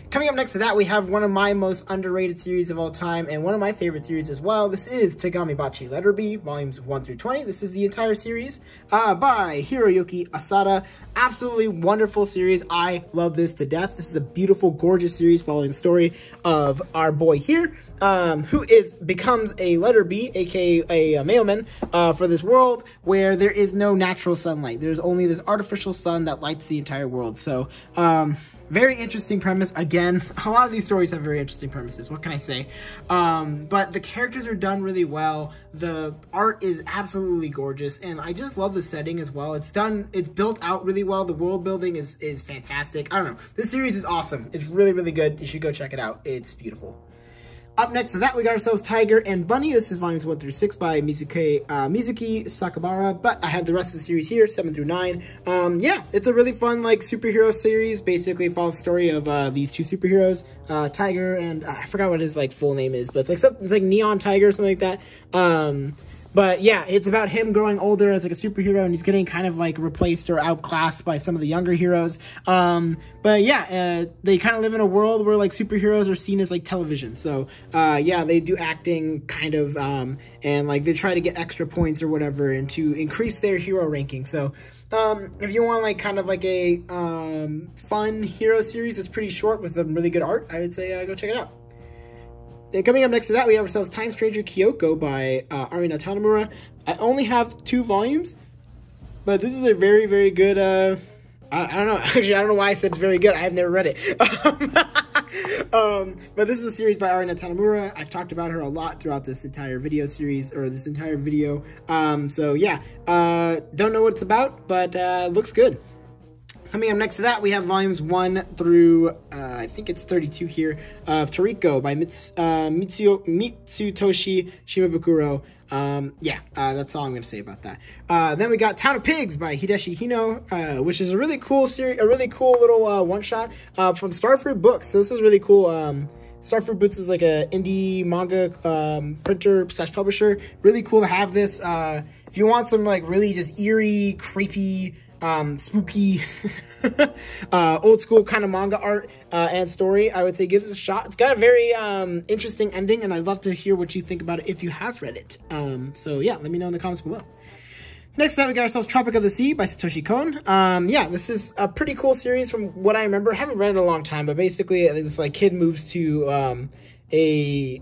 Coming up next to that, we have one of my most underrated series of all time, and one of my favorite series as well. This is Tegami Bachi Letter B, volumes 1 through 20. This is the entire series by Hiroyuki Asada. Absolutely wonderful series. I love this to death. This is a beautiful, gorgeous series following the story of our boy here, who becomes a letter B, aka a mailman, for this world where there is no natural sunlight. There's only this artificial sun that lights the entire world. So, very interesting premise. Again, a lot of these stories have very interesting premises. What can I say? But the characters are done really well. The art is absolutely gorgeous, and I just love the setting as well. It's built out really well. The world building is fantastic. I don't know. This series is awesome. It's really, really good. You should go check it out. It's beautiful. Up next to that, we got ourselves Tiger and Bunny. This is volumes 1 through 6 by Mizuki Sakabara, but I have the rest of the series here, 7 through 9. Yeah, it's a really fun, like, superhero series. Basically follows the story of these two superheroes, Tiger and I forgot what his, like, full name is, but it's like something, it's like Neon Tiger or something like that. But yeah, it's about him growing older as like a superhero, and he's getting kind of like replaced or outclassed by some of the younger heroes. But yeah, they kind of live in a world where like superheroes are seen as like television. So yeah, they do acting kind of, and like they try to get extra points or whatever and to increase their hero ranking. So if you want like kind of like a fun hero series that's pretty short with some really good art, I would say go check it out. And coming up next to that, we have ourselves Time Stranger Kyoko by Arina Tanamura. I only have 2 volumes, but this is a very, very good, I don't know. Actually, I don't know why I said it's very good. I have never read it. But this is a series by Arina Tanamura. I've talked about her a lot throughout this entire video series, or this entire video. So yeah, don't know what it's about, but looks good. Coming up next to that, we have volumes 1 through, I think it's 32 here, of Toriko by Mitsutoshi Shimabukuro. Yeah, that's all I'm going to say about that. Then we got Town of Pigs by Hideshi Hino, which is a really cool series, a really cool little one-shot from Starfruit Books. So this is really cool. Starfruit Books is like an indie manga printer / publisher. Really cool to have this. If you want some like really just eerie, creepy, spooky, old school kind of manga art and story, I would say give this a shot. It's got a very interesting ending, and I'd love to hear what you think about it if you have read it. So yeah, let me know in the comments below. Next up, we got ourselves Tropic of the Sea by Satoshi Kon. Yeah, this is a pretty cool series from what I remember. I haven't read it in a long time, but basically this like kid moves to a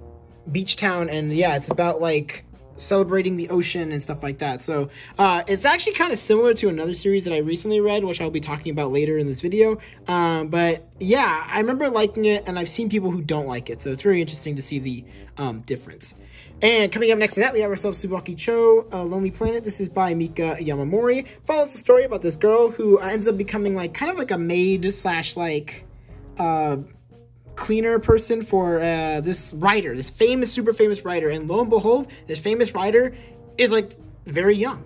beach town, and yeah, it's about like celebrating the ocean and stuff like that. So it's actually kind of similar to another series that I recently read, which I'll be talking about later in this video. But yeah, I remember liking it, and I've seen people who don't like it, so it's very interesting to see the difference. And coming up next to that, we have ourselves Tsubaki Cho, Lonely Planet. This is by Mika Yamamori. Follows the story about this girl who ends up becoming like kind of like a maid / like cleaner person for this writer, this super famous writer, and lo and behold, this famous writer is like very young,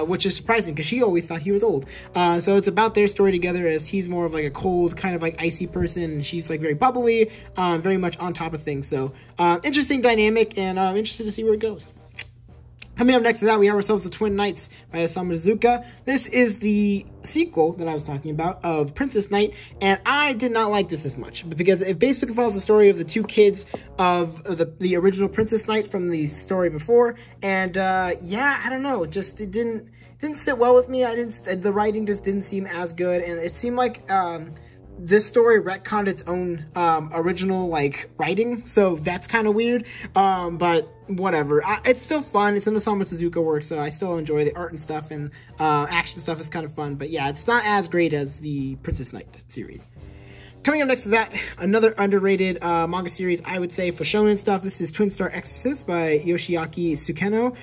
which is surprising because she always thought he was old. So it's about their story together, as he's more of like a cold, kind of like icy person, and she's like very bubbly, very much on top of things. So interesting dynamic, and I'm interested to see where it goes. Coming up next to that, we have ourselves The Twin Knights by Osamu Tezuka. This is the sequel that I was talking about of Princess Knight, and I did not like this as much because it basically follows the story of the two kids of the original Princess Knight from the story before, and yeah, I don't know, it didn't sit well with me. The writing just didn't seem as good, and it seemed like this story retconned its own original like writing, so that's kind of weird, but whatever. It's still fun. It's an Osamu Tezuka work, so I still enjoy the art and stuff, and action stuff is kind of fun, but yeah, it's not as great as the Princess Knight series. Coming up next to that, another underrated manga series, I would say, for shonen stuff. This is Twin Star Exorcist by Yoshiaki Sukeno.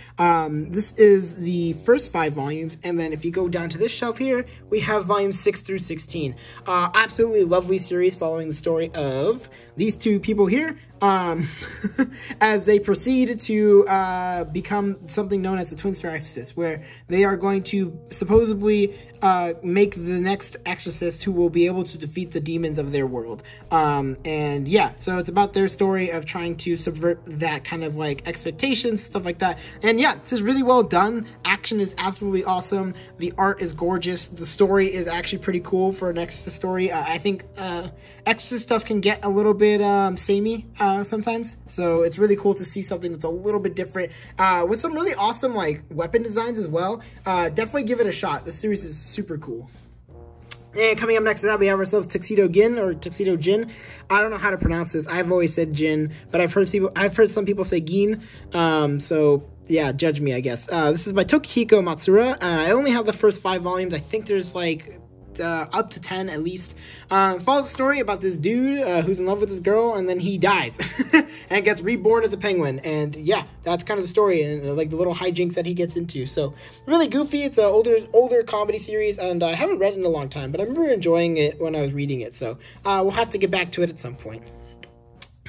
This is the first 5 volumes, and then if you go down to this shelf here, we have volumes 6 through 16. Absolutely lovely series following the story of these two people here, as they proceed to become something known as the Twin Star Exorcist, where they are going to supposedly make the next exorcist who will be able to defeat the demons of their world. And yeah, so it's about their story of trying to subvert that kind of like expectations, stuff like that. And yeah, this is really well done. Action is absolutely awesome. The art is gorgeous. The story is actually pretty cool for an exorcist story. I think exorcist stuff can get a little bit samey sometimes, so it's really cool to see something that's a little bit different with some really awesome like weapon designs as well. Definitely give it a shot. This series is super cool. And coming up next to that, we have ourselves Tuxedo Gin, or Tuxedo Jin. I don't know how to pronounce this. I've always said Jin, but I've heard some people say Gin. So yeah, judge me, I guess. This is by Tokihiko Matsura. I only have the first 5 volumes. I think there's like up to 10 at least. Follows a story about this dude who's in love with this girl, and then he dies and gets reborn as a penguin. And yeah, that's kind of the story, and like the little hijinks that he gets into. So really goofy. It's an older comedy series, and I haven't read it in a long time, but I remember enjoying it when I was reading it. So we'll have to get back to it at some point.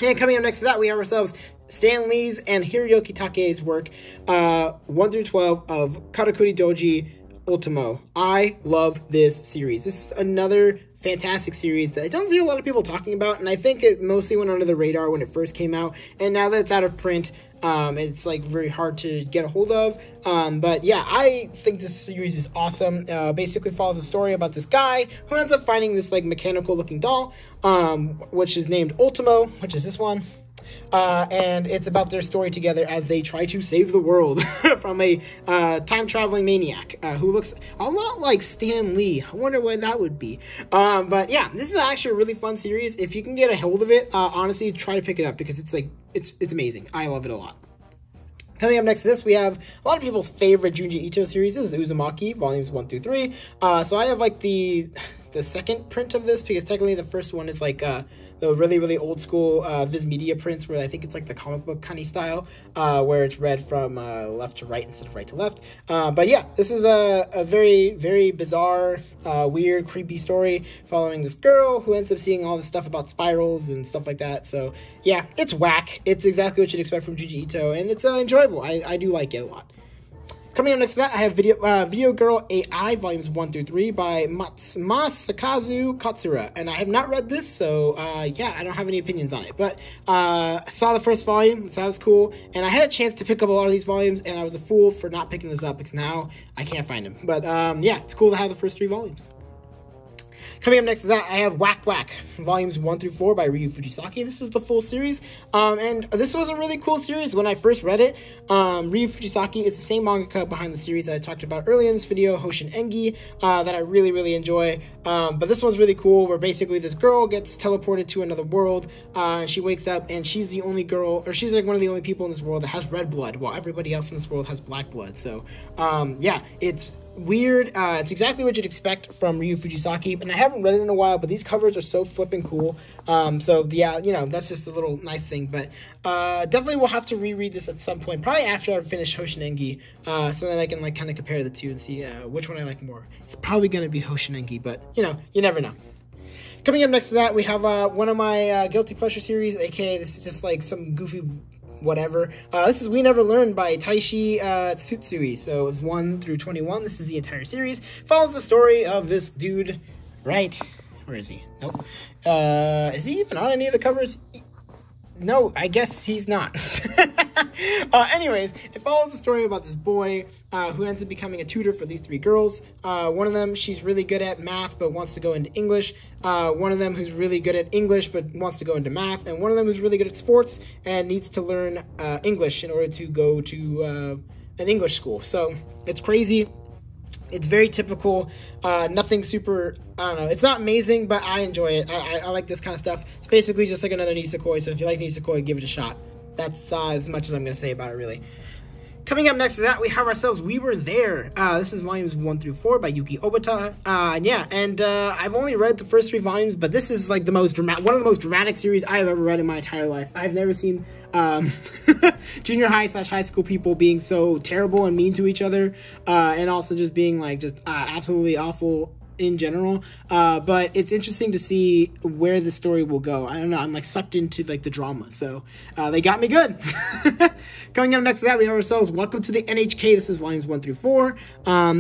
And coming up next to that, we have ourselves Stan Lee's and Hiroyuki Takei's work, 1 through 12 of Karakuri Doji Ultimo. I love this series. This is another fantastic series that I don't see a lot of people talking about, and I think it mostly went under the radar when it first came out, and now that it's out of print, it's like very hard to get a hold of. But yeah, I think this series is awesome. Basically follows a story about this guy who ends up finding this like mechanical looking doll, which is named Ultimo, which is this one. And it's about their story together as they try to save the world from a time-traveling maniac who looks a lot like Stan Lee. I wonder what that would be. But yeah, this is actually a really fun series. If you can get a hold of it, honestly, try to pick it up because it's like it's amazing. I love it a lot. Coming up next to this, we have a lot of people's favorite Junji Ito series. This is Uzumaki, volumes 1 through 3. So I have like the second print of this, because technically the first one is like the really old school Viz Media prints, where I think it's like the comic book kind of style, where it's read from left to right instead of right to left. But yeah, this is a very bizarre, weird, creepy story following this girl who ends up seeing all this stuff about spirals and stuff like that. So yeah, it's whack. It's exactly what you'd expect from Junji Ito, and it's enjoyable. I do like it a lot. Coming up next to that, I have Video Girl AI, volumes 1 through 3 by Masakazu Katsura. And I have not read this, so yeah, I don't have any opinions on it. But I saw the first volume, so that was cool. And I had a chance to pick up a lot of these volumes, and I was a fool for not picking this up, because now I can't find them. But yeah, it's cool to have the first 3 volumes. Coming up next to that, I have Whack Whack, volumes 1 through 4 by Ryu Fujisaki. This is the full series, and this was a really cool series when I first read it. Ryu Fujisaki is the same mangaka behind the series that I talked about earlier in this video, Hoshin Engi, that I really enjoy. But this one's really cool, where basically this girl gets teleported to another world, and she wakes up, and she's the only girl, or she's like one of the only people in this world that has red blood, while everybody else in this world has black blood. So, yeah, it's weird. It's exactly what you'd expect from Ryu Fujisaki, and I haven't read it in a while, but these covers are so flipping cool. So yeah, you know, that's just a little nice thing. But definitely we'll have to reread this at some point, probably after I finish Hoshin Engi, so that I can like kind of compare the two and see which one I like more. It's probably going to be Hoshin Engi, but you know, you never know. Coming up next to that, we have one of my guilty pleasure series, aka this is just like some goofy whatever. This is We Never Learned by Taishi Tsutsui. So it's 1 through 21. This is the entire series. Follows the story of this dude, right? Where is he? Nope. Is he even on any of the covers? No, I guess he's not. Anyways, it follows a story about this boy who ends up becoming a tutor for these three girls. One of them, she's really good at math but wants to go into English. One of them who's really good at English but wants to go into math. And one of them who's really good at sports and needs to learn English in order to go to an English school. So it's crazy. It's very typical, nothing super, I don't know, it's not amazing, but I enjoy it. I like this kind of stuff. It's basically just like another Nisekoi, so if you like Nisekoi, give it a shot. That's as much as I'm going to say about it, really. Coming up next to that, we have ourselves We Were There. This is volumes 1 through 4 by Yuki Obata. I've only read the first 3 volumes, but this is like one of the most dramatic series I have ever read in my entire life. I've never seen junior high / high school people being so terrible and mean to each other, and also just being like absolutely awful in general. But it's interesting to see where the story will go. I don't know, I'm like sucked into like the drama, so they got me good. Coming up next to that, we have ourselves Welcome to the NHK. This is volumes 1 through 4.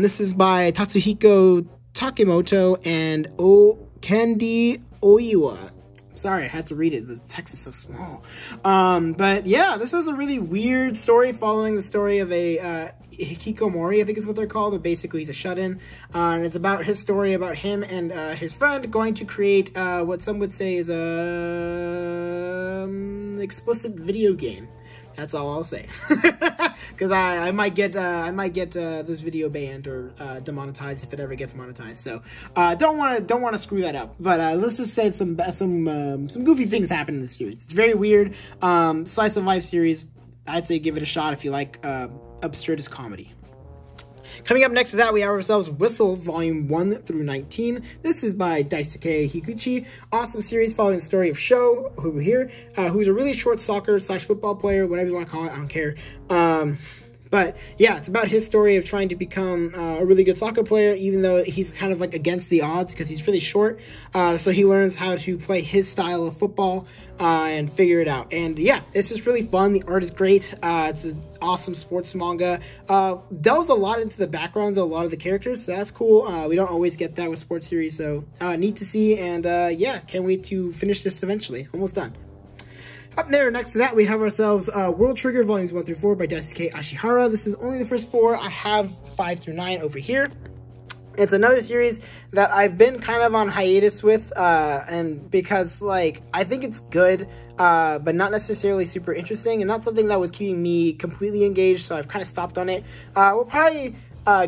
This is by Tatsuhiko Takemoto and Candy Oiwa. Sorry, I had to read it. The text is so small. But yeah, this was a really weird story following the story of a hikikomori, I think is what they're called. But basically, he's a shut-in. And it's about his story about him and his friend going to create what some would say is a explicit video game. That's all I'll say, because I might get this video banned or demonetized if it ever gets monetized. So don't want to screw that up. But let's just say some goofy things happen in this series. It's very weird. Slice of life series. I'd say give it a shot if you like absurdist comedy. Coming up next to that, we have ourselves Whistle, Volume 1 through 19. This is by Daisuke Higuchi. Awesome series following the story of Sho, over here, who's a really short soccer / football player, whatever you want to call it, I don't care. But yeah, it's about his story of trying to become a really good soccer player, even though he's kind of like against the odds because he's really short. So he learns how to play his style of football and figure it out. And yeah, it's just really fun. The art is great. It's an awesome sports manga. Delves a lot into the backgrounds of a lot of the characters, so that's cool. We don't always get that with sports series, so neat to see. And yeah, can't wait to finish this eventually. Almost done. Up there, next to that, we have ourselves World Trigger Volumes 1 through 4 by Daisuke Ashihara. This is only the first 4. I have 5 through 9 over here. It's another series that I've been kind of on hiatus with, and because, like, I think it's good, but not necessarily super interesting, and not something that was keeping me completely engaged, so I've kind of stopped on it. We'll probably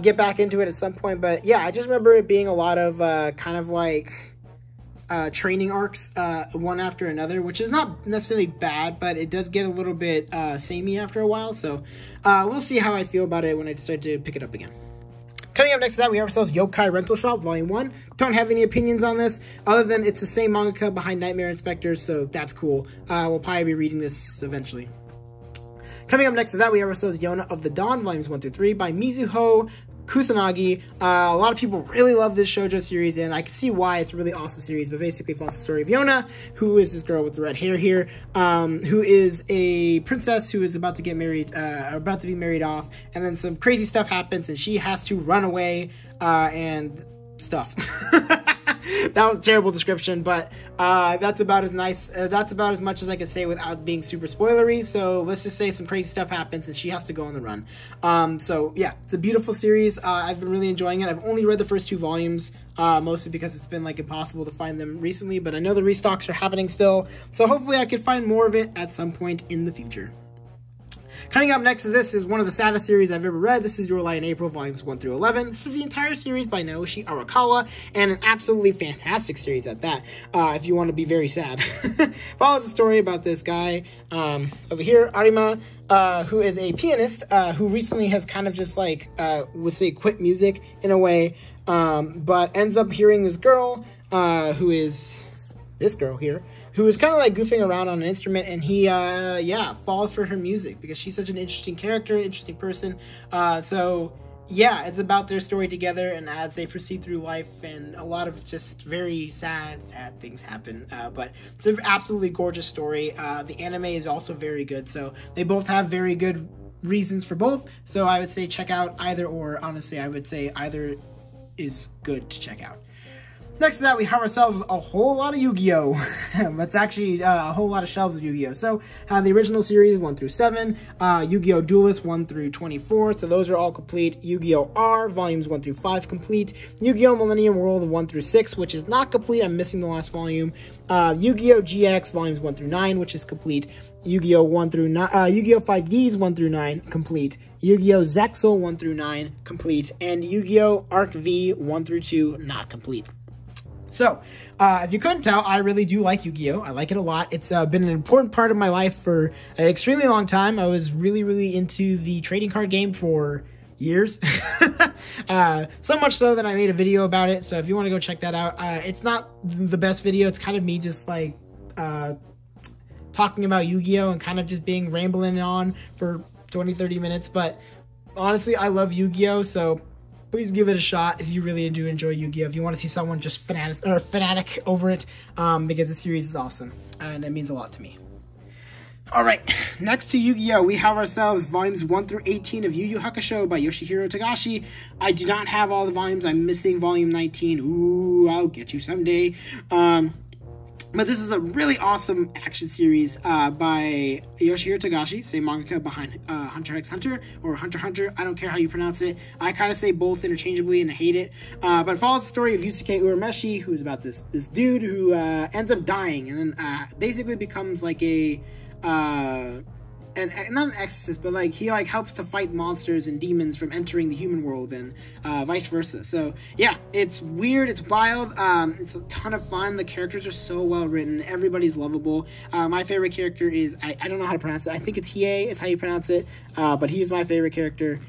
get back into it at some point, but yeah, I just remember it being a lot of kind of like training arcs one after another, which is not necessarily bad, but it does get a little bit samey after a while, so we'll see how I feel about it when I start to pick it up again. Coming up next to that, we have ourselves Yokai Rental Shop Volume 1. Don't have any opinions on this, other than it's the same mangaka behind Nightmare Inspector, so that's cool. We'll probably be reading this eventually. Coming up next to that, we have ourselves Yona of the Dawn Volumes 1 through 3 by Mizuho Kusanagi. A lot of people really love this shoujo series, and I can see why. It's a really awesome series, but basically follows the story of Yona, who is this girl with the red hair here, who is a princess who is about to get married, about to be married off, and then some crazy stuff happens, and she has to run away, and stuff. That was a terrible description, but that's about as nice. That's about as much as I can say without being super spoilery. So let's just say some crazy stuff happens and she has to go on the run. So yeah, it's a beautiful series. I've been really enjoying it. I've only read the first 2 volumes, mostly because it's been like impossible to find them recently, but I know the restocks are happening still. So hopefully I could find more of it at some point in the future. Coming up next to this is one of the saddest series I've ever read. This is Your Lie in April, Volumes 1 through 11. This is the entire series by Naoshi Arakawa, and an absolutely fantastic series at that, if you want to be very sad. Follows a story about this guy over here, Arima, who is a pianist, who recently has kind of just like, would say quit music in a way, but ends up hearing this girl, who is this girl here, who is kind of like goofing around on an instrument, and he, yeah, falls for her music because she's such an interesting character, interesting person. So, yeah, it's about their story together, and as they proceed through life, and a lot of just very sad things happen. But it's an absolutely gorgeous story. The anime is also very good, so they both have very good reasons for both. So I would say check out either, or honestly, I would say either is good to check out. Next to that, we have ourselves a whole lot of Yu-Gi-Oh! That's actually a whole lot of shelves of Yu-Gi-Oh! So, the original series 1 through 7, Yu-Gi-Oh! Duelist 1 through 24, so those are all complete. Yu-Gi-Oh! R, volumes 1 through 5 complete. Yu-Gi-Oh! Millennium World 1 through 6, which is not complete, I'm missing the last volume. Yu-Gi-Oh! GX, volumes 1 through 9, which is complete. Yu-Gi-Oh! 1 through 9, Yu-Gi-Oh! 5Ds 1 through 9, complete. Yu-Gi-Oh! Zexal 1 through 9, complete. And Yu-Gi-Oh! Arc V 1 through 2, not complete. So, if you couldn't tell, I really do like Yu-Gi-Oh! I like it a lot. It's been an important part of my life for an extremely long time. I was really into the trading card game for years. So much so that I made a video about it. So if you want to go check that out, it's not the best video. It's kind of me just like talking about Yu-Gi-Oh! And kind of just being rambling on for 20-30 minutes. But honestly, I love Yu-Gi-Oh! So please give it a shot if you really do enjoy Yu-Gi-Oh! If you want to see someone just fanatic over it, because the series is awesome, and it means a lot to me. Alright, next to Yu-Gi-Oh! We have ourselves volumes 1 through 18 of Yu Yu Hakusho by Yoshihiro Togashi. I do not have all the volumes. I'm missing volume 19. Ooh, I'll get you someday. But this is a really awesome action series by Yoshihiro Togashi, same mangaka behind Hunter x Hunter, or Hunter x Hunter. I don't care how you pronounce it. I kind of say both interchangeably, and I hate it. But it follows the story of Yusuke Urameshi, who's about this dude who ends up dying, and then basically becomes like a... and not an exorcist, but like he like helps to fight monsters and demons from entering the human world, and vice versa. So yeah, it's weird, it's wild, it's a ton of fun. The characters are so well written, everybody's lovable. My favorite character is, I don't know how to pronounce it, I think it's Hiei is how you pronounce it, but he's my favorite character.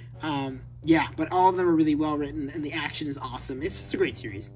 Yeah, but all of them are really well written, and the action is awesome. It's just a great series.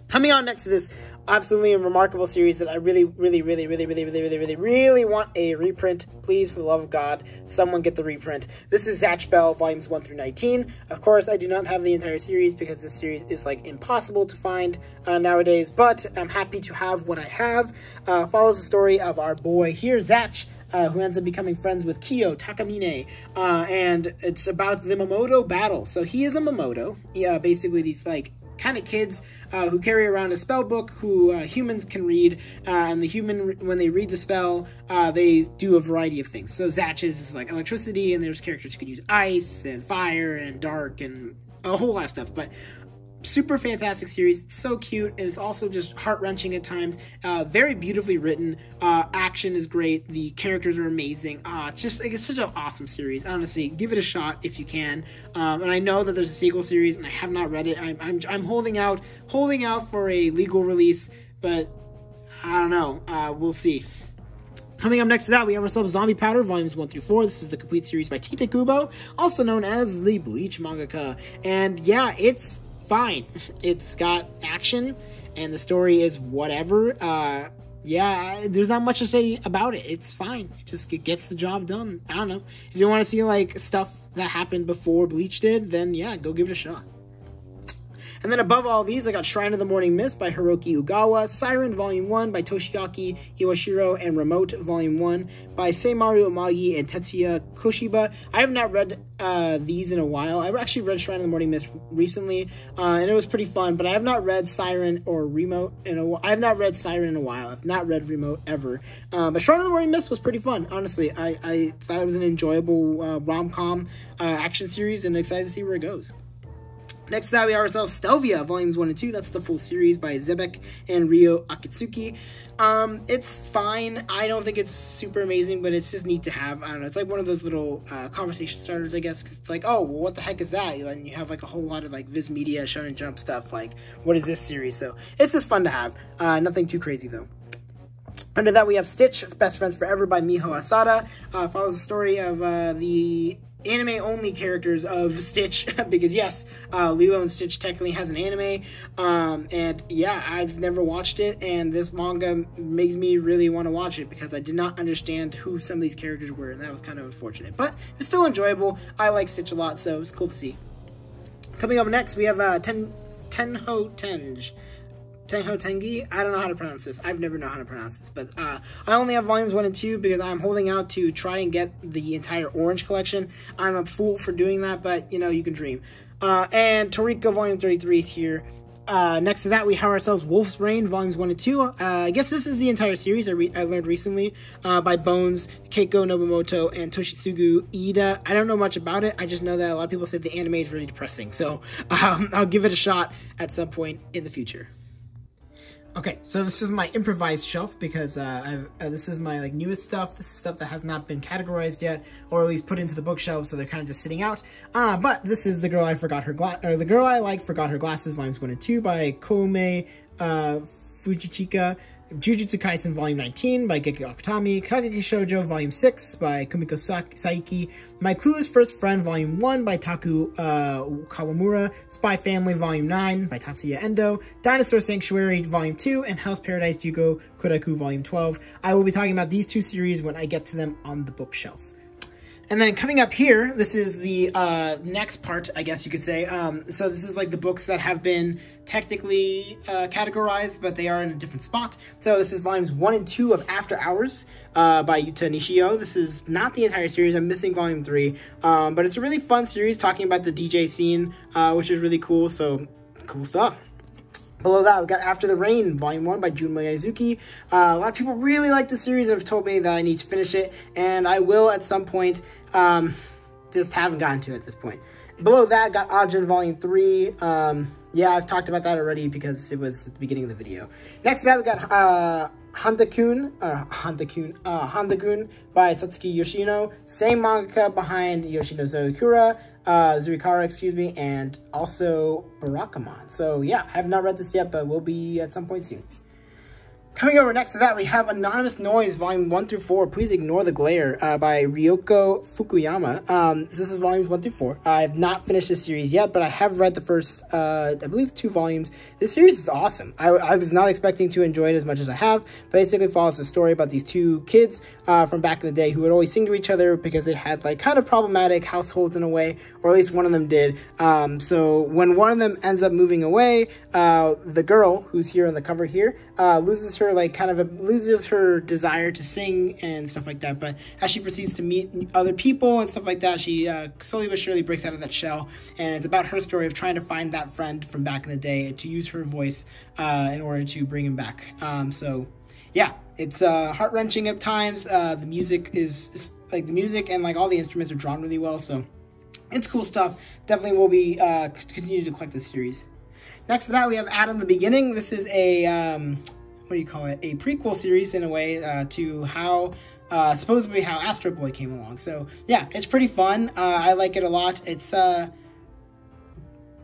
Coming on next to this absolutely remarkable series that I really want a reprint. Please, for the love of God, someone get the reprint. This is Zatch Bell, volumes 1 through 19. Of course, I do not have the entire series because this series is like impossible to find nowadays, but I'm happy to have what I have. Follows the story of our boy here, Zatch, who ends up becoming friends with Kyo Takamine, and it's about the Momoto battle. So he is a Momoto, basically these like kind of kids who carry around a spell book who humans can read, and the human, when they read the spell, they do a variety of things. So Zatch's is like electricity, and there's characters who can use ice and fire and dark and a whole lot of stuff. But super fantastic series. It's so cute, and it's also just heart-wrenching at times. Very beautifully written. Action is great. The characters are amazing. It's such an awesome series. Honestly, give it a shot if you can. And I know that there's a sequel series, and I have not read it. I'm holding out for a legal release, but I don't know. We'll see. Coming up next to that, we have ourselves Zombie Powder, volumes 1 through 4. This is the complete series by Tite Kubo, also known as the Bleach mangaka. And yeah, it's fine. It's got action, and the story is whatever. Yeah, there's not much to say about it. It's fine. It gets the job done. I don't know. If you want to see like stuff that happened before Bleach did, then yeah, go give it a shot. And then above all these, I got Shrine of the Morning Mist by Hiroki Ugawa, Siren Volume 1 by Toshiaki Iwashiro, and Remote Volume 1 by Seimaru Amagi and Tetsuya Koshiba. I have not read these in a while. I actually read Shrine of the Morning Mist recently, and it was pretty fun, but I have not read Siren or Remote in a while. I have not read Siren in a while. I've not read Remote ever. But Shrine of the Morning Mist was pretty fun, honestly. I thought it was an enjoyable rom-com action series, and excited to see where it goes. Next to that, we have ourselves Stelvia, volumes 1 and 2. That's the full series by Zebek and Ryo Akitsuki. It's fine. I don't think it's super amazing, but it's just neat to have. I don't know. It's like one of those little conversation starters, I guess, because it's like, oh, well, what the heck is that? And you have like a whole lot of like Viz Media, Shonen Jump stuff. Like, what is this series? So it's just fun to have. Nothing too crazy, though. Under that, we have Stitch, Best Friends Forever by Miho Asada. Follows the story of the anime-only characters of Stitch, because yes, Lilo and Stitch technically has an anime, and yeah, I've never watched it, and this manga makes me really want to watch it, because I did not understand who some of these characters were, and that was kind of unfortunate, but it's still enjoyable. I like Stitch a lot, so it's cool to see. Coming up next, we have Tenho Tengi. I don't know how to pronounce this. I've never known how to pronounce this, but I only have volumes 1 and 2 because I'm holding out to try and get the entire Orange collection. I'm a fool for doing that, but you know, you can dream. And Toriko volume 33 is here. Next to that, we have ourselves Wolf's Rain, Volumes 1 and 2. I guess this is the entire series I learned recently by Bones, Keiko Nobumoto, and Toshitsugu Iida. I don't know much about it. I just know that a lot of people said the anime is really depressing. So I'll give it a shot at some point in the future. Okay, so this is my improvised shelf because this is my newest stuff. This is stuff that has not been categorized yet, or at least put into the bookshelf, so they're kind of just sitting out. But this is The Girl I Like Forgot Her Glasses, Volumes 1 and 2 by Koume Fujichika. Jujutsu Kaisen Volume 19 by Geki Akutami, Kageki Shoujo Volume 6 by Kumiko Saiki, My Clueless First Friend Volume 1 by Taku Kawamura, Spy Family Volume 9 by Tatsuya Endo, Dinosaur Sanctuary Volume 2, and Hell's Paradise Yugo Kodaku Volume 12. I will be talking about these two series when I get to them on the bookshelf. And then coming up here, this is the next part, I guess you could say. So this is like the books that have been technically categorized, but they are in a different spot. So this is volumes 1 and 2 of After Hours by Yuta Nishio. This is not the entire series. I'm missing volume 3. But it's a really fun series talking about the DJ scene, which is really cool. So cool stuff. Below that, we've got After the Rain, Volume 1 by Jun Miyazuki. A lot of people really like the series and have told me that I need to finish it, and I will at some point. Just haven't gotten to it at this point. Below that, got Ajin Volume 3. Yeah, I've talked about that already because it was at the beginning of the video. Next to that, we got Handa-kun by Satsuki Yoshino. Same mangaka behind Yoshino Zurikara, and also Barakamon. So yeah, I have not read this yet, but will be at some point soon. Coming over next to that, we have Anonymous Noise, Volume 1 through 4, Please Ignore the Glare, by Ryoko Fukuyama. This is Volumes 1 through 4. I have not finished this series yet, but I have read the first, I believe, 2 volumes. This series is awesome. I was not expecting to enjoy it as much as I have. Basically follows the story about these 2 kids from back in the day who would always sing to each other because they had, kind of problematic households in a way, or at least one of them did. So when one of them ends up moving away, the girl, who's here on the cover here, loses her desire to sing and stuff like that. But as she proceeds to meet other people and stuff like that, she slowly but surely breaks out of that shell. And it's about her story of trying to find that friend from back in the day, to use her voice in order to bring him back. So yeah, it's heart-wrenching at times. The music is the music and all the instruments are drawn really well. So it's cool stuff. Definitely will be continue to collect this series. Next to that, we have Adam the Beginning. This is a what do you call it? A prequel series in a way to how supposedly how Astro Boy came along. So yeah, it's pretty fun. I like it a lot. It's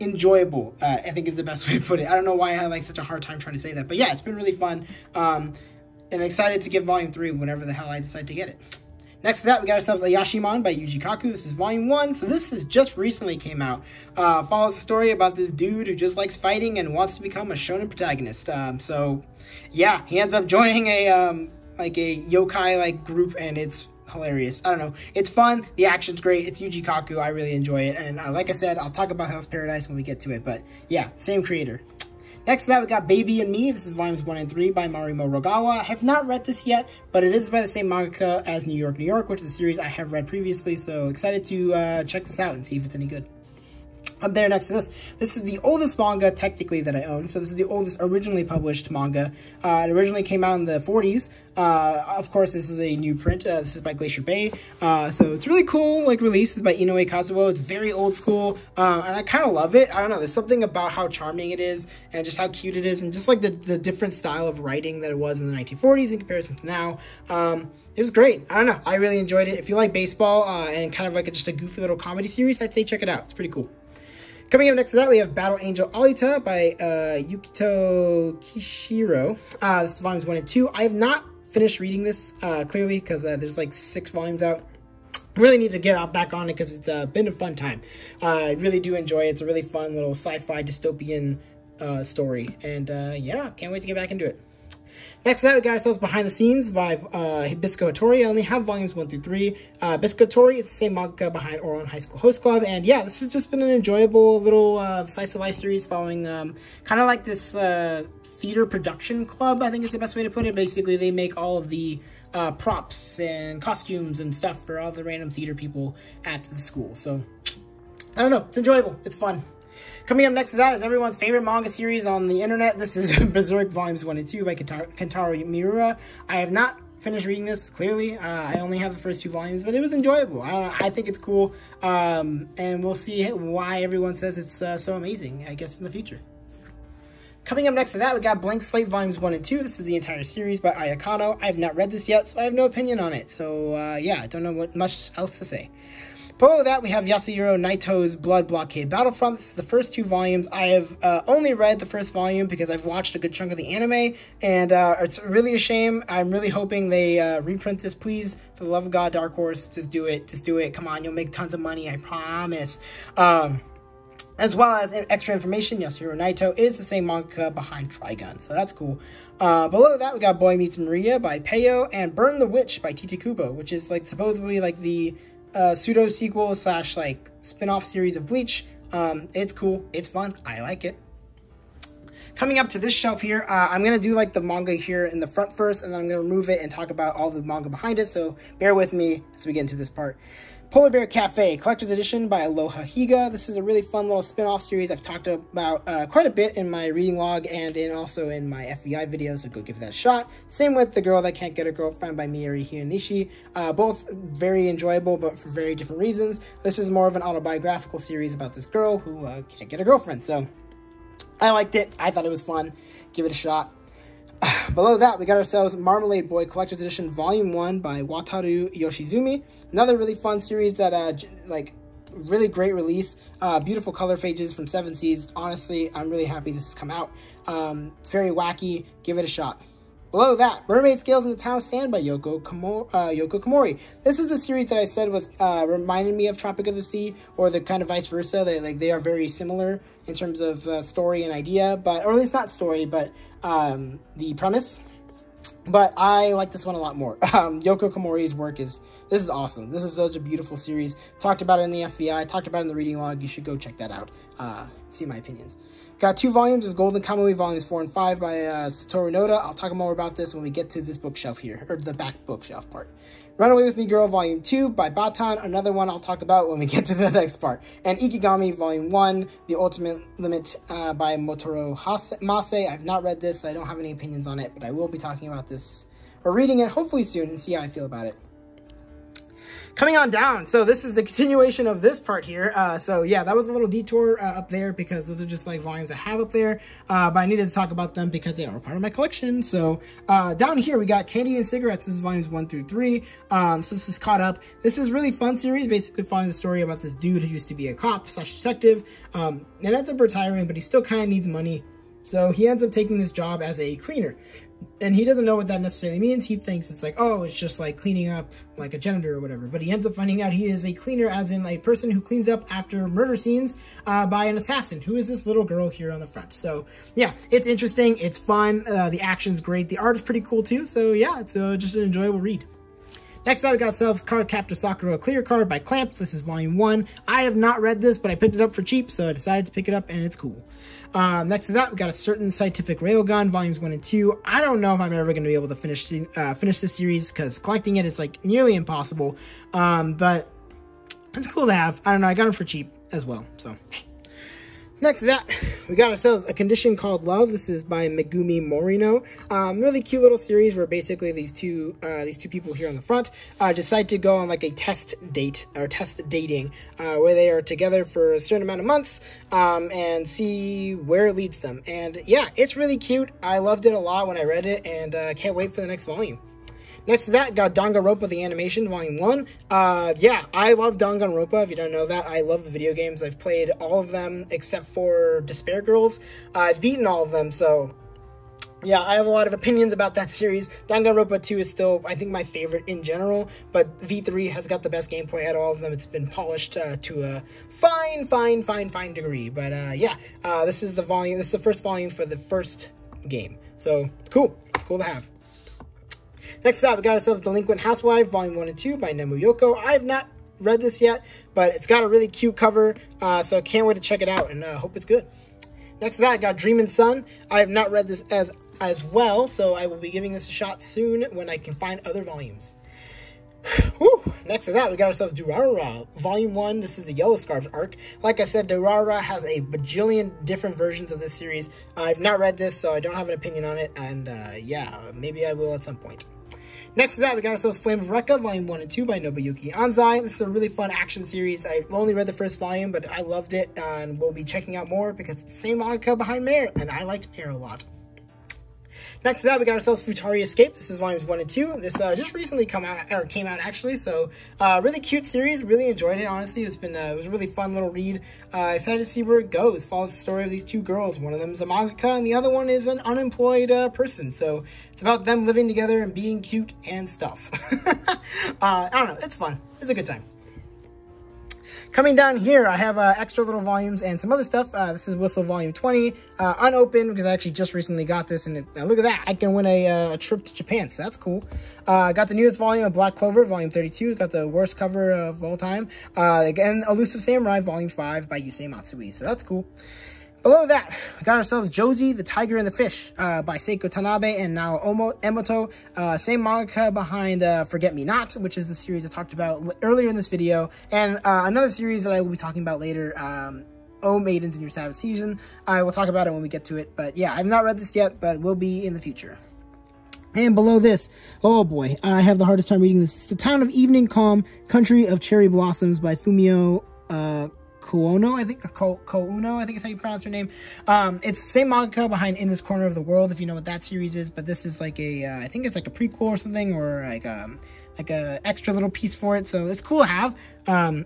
enjoyable, I think is the best way to put it. I don't know why I had such a hard time trying to say that, but yeah, it's been really fun. And excited to get Volume 3 whenever the hell I decide to get it. Next to that, we got ourselves Ayashimon by Yuji Kaku. This is Volume 1, so this is just recently came out. Follows a story about this dude who just likes fighting and wants to become a shonen protagonist. So, yeah, he ends up joining a yokai group, and it's hilarious. I don't know. It's fun. The action's great. It's Yuji Kaku. I really enjoy it. And like I said, I'll talk about Hell's Paradise when we get to it. But yeah, same creator. Next to that, we got Baby and Me. This is Volumes 1 and 3 by Marimo Rogawa. I have not read this yet, but it is by the same mangaka as New York, New York, which is a series I have read previously, so excited to check this out and see if it's any good. Up there next to this is the oldest manga, technically, that I own. So this is the oldest originally published manga. It originally came out in the 40s. Of course, this is a new print. This is by Glacier Bay. So it's really cool, release. It's by Inoue Kazuo. It's very old school, and I kind of love it. I don't know, there's something about how charming it is, and just how cute it is, and just the different style of writing that it was in the 1940s in comparison to now. It was great. I don't know, I really enjoyed it. If you like baseball, and kind of just a goofy little comedy series, I'd say check it out. It's pretty cool. Coming up next to that, we have Battle Angel Alita by Yukito Kishiro. This is Volumes 1 and 2. I have not finished reading this, clearly, because there's 6 volumes out. I really need to get back on it because it's been a fun time. I really do enjoy it. It's a really fun little sci-fi dystopian story. And yeah, can't wait to get back into it. Next to that, we got ourselves Behind the Scenes by Bisco Hattori. I only have volumes 1 through 3. Bisco Hattori is the same manga behind Ouran High School Host Club. And yeah, this has just been an enjoyable little slice of life series following kind of like this theater production club, I think is the best way to put it. Basically, they make all of the props and costumes and stuff for all the random theater people at the school. So, I don't know, it's enjoyable. It's fun. Coming up next to that is everyone's favorite manga series on the internet. This is Berserk Volumes 1 and 2 by Kentaro Miura. I have not finished reading this, clearly. I only have the first 2 volumes, but it was enjoyable. I think it's cool, and we'll see why everyone says it's so amazing, I guess, in the future. Coming up next to that, we got Blank Slate Volumes 1 and 2. This is the entire series by Ayakano. I have not read this yet, so I have no opinion on it. So, yeah, I don't know what much else to say. Below that, we have Yasuhiro Naito's Blood Blockade Battlefront. This is the first 2 volumes. I have only read the first volume because I've watched a good chunk of the anime, and it's really a shame. I'm really hoping they reprint this, please. For the love of God, Dark Horse, just do it. Just do it. Come on, you'll make tons of money, I promise. As well as extra information, Yasuhiro Naito is the same manga behind Trigun, so that's cool. Below that, we got Boy Meets Maria by Peyo and Burn the Witch by Tite Kubo, which is like supposedly like the pseudo sequel slash like spin-off series of Bleach. It's cool, it's fun, I like it. Coming up to this shelf here, I'm gonna do like the manga here in the front first, and then I'm gonna remove it and talk about all the manga behind it, so bear with me as we get into this part. Polar Bear Cafe Collector's Edition by Aloha Higa. This is a really fun little spin-off series I've talked about quite a bit in my reading log and also in my FBI video, so go give that a shot. Same with The Girl That Can't Get a Girlfriend by Miari Hiranishi. Both very enjoyable, but for very different reasons. This is more of an autobiographical series about this girl who can't get a girlfriend, so I liked it. I thought it was fun. Give it a shot. Below that, we got ourselves Marmalade Boy Collector's Edition Volume 1 by Wataru Yoshizumi. Another really fun series that, like, really great release. Beautiful color pages from Seven Seas. Honestly, I'm really happy this has come out. Very wacky. Give it a shot. Below that, Mermaid Scales in the Town of Sand by Yoko Komori. This is the series that I said was reminded me of Tropic of the Sea, or the kind of vice versa. They are very similar in terms of story and idea, but, or at least not story, but the premise. But I like this one a lot more. Yoko Komori's work this is awesome. This is such a beautiful series. Talked about it in the FBI, talked about it in the reading log. You should go check that out. See my opinions. Got 2 volumes of Golden Kamuy Volumes 4 and 5 by Satoru Noda. I'll talk more about this when we get to this bookshelf here, or the back bookshelf part. Run Away With Me Girl Volume 2 by Batan. Another one I'll talk about when we get to the next part. And Ikigami Volume 1, The Ultimate Limit by Motaro Mase. I've not read this, so I don't have any opinions on it, but I will be talking about this, or reading it hopefully soon, and see how I feel about it. Coming on down, so this is the continuation of this part here. So yeah, that was a little detour up there because those are just like volumes I have up there. But I needed to talk about them because they are part of my collection. So down here we got Candy and Cigarettes. This is volumes 1 through 3. So this is caught up. This is really fun series, basically following the story about this dude who used to be a cop slash detective and ends up retiring, but he still kind of needs money. So he ends up taking this job as a cleaner. And he doesn't know what that necessarily means. He thinks it's like, oh, it's just like cleaning up like a janitor or whatever. But he ends up finding out he is a cleaner, as in a person who cleans up after murder scenes by an assassin, who is this little girl here on the front. So yeah, it's interesting. It's fun. The action's great. The art is pretty cool too. So yeah, it's just an enjoyable read. Next up, we got ourselves Cardcaptor Sakura Clear Card by Clamp. This is volume 1. I have not read this, but I picked it up for cheap, so I decided to pick it up, and it's cool. Next to that, we got a Certain Scientific Railgun, volumes 1 and 2. I don't know if I'm ever going to be able to finish this series, because collecting it is like nearly impossible. But it's cool to have. I don't know, I got them for cheap as well, so. Next to that, we got ourselves A Condition Called Love. This is by Megumi Morino. Really cute little series where basically these two people here on the front decide to go on like a test date, or test dating, where they are together for a certain amount of months and see where it leads them. And yeah, it's really cute. I loved it a lot when I read it, and can't wait for the next volume. Next to that, got Danganronpa The Animation, Volume 1. Yeah, I love Danganronpa, if you don't know that. I love the video games. I've played all of them except for Despair Girls. I've beaten all of them, so yeah, I have a lot of opinions about that series. Danganronpa 2 is still, I think, my favorite in general, but V3 has got the best gameplay out of all of them. It's been polished to a fine degree. But yeah, this is the first volume for the first game. So, cool. It's cool to have. Next up, we got ourselves Delinquent Housewife, Volume 1 and 2 by Nemu Yoko. I have not read this yet, but it's got a really cute cover, so can't wait to check it out, and hope it's good. Next to that, I got Dreamin' Sun. I have not read this as well, so I will be giving this a shot soon when I can find other volumes. Whew. next to that, we got ourselves Durarara, Volume 1. This is the Yellow Scarves arc. Like I said, Durarara has a bajillion different versions of this series. I've not read this, so I don't have an opinion on it, and yeah, maybe I will at some point. Next to that, we got ourselves Flame of Recca, Volume 1 and 2 by Nobuyuki Anzai. This is a really fun action series. I've only read the first volume, but I loved it, and we'll be checking out more because it's the same manga behind Mare, and I liked Mare a lot. Next to that, we got ourselves Futari Escape. This is volumes 1 and 2. This just recently came out actually, so really cute series. Really enjoyed it, honestly. It was a really fun little read. Excited to see where it goes. Follows the story of these two girls. One of them is a mangaka, and the other one is an unemployed person. So it's about them living together and being cute and stuff. I don't know. It's fun. It's a good time. Coming down here, I have extra little volumes and some other stuff. This is Whistle Volume 20, unopened because I actually just recently got this. And look at that, I can win a trip to Japan, so that's cool. Got the newest volume of Black Clover, Volume 32. Got the worst cover of all time. Again, Elusive Samurai, Volume 5 by Yusei Matsui, so that's cool. Below that, we got ourselves Josie, the Tiger and the Fish by Seiko Tanabe and Naomi Emoto. Same mangaka behind Forget Me Not, which is the series I talked about earlier in this video. And another series that I will be talking about later, Oh Maidens in Your Sabbath Season. I will talk about it when we get to it. But yeah, I've not read this yet, but will be in the future. And below this, oh boy, I have the hardest time reading this. It's The Town of Evening Calm, Country of Cherry Blossoms by Fumio Kouno, I think, or Kouno, I think is how you pronounce her name. It's the same manga behind In This Corner of the World, if you know what that series is, but this is like a, I think it's like a prequel or something, or like a extra little piece for it, so it's cool to have.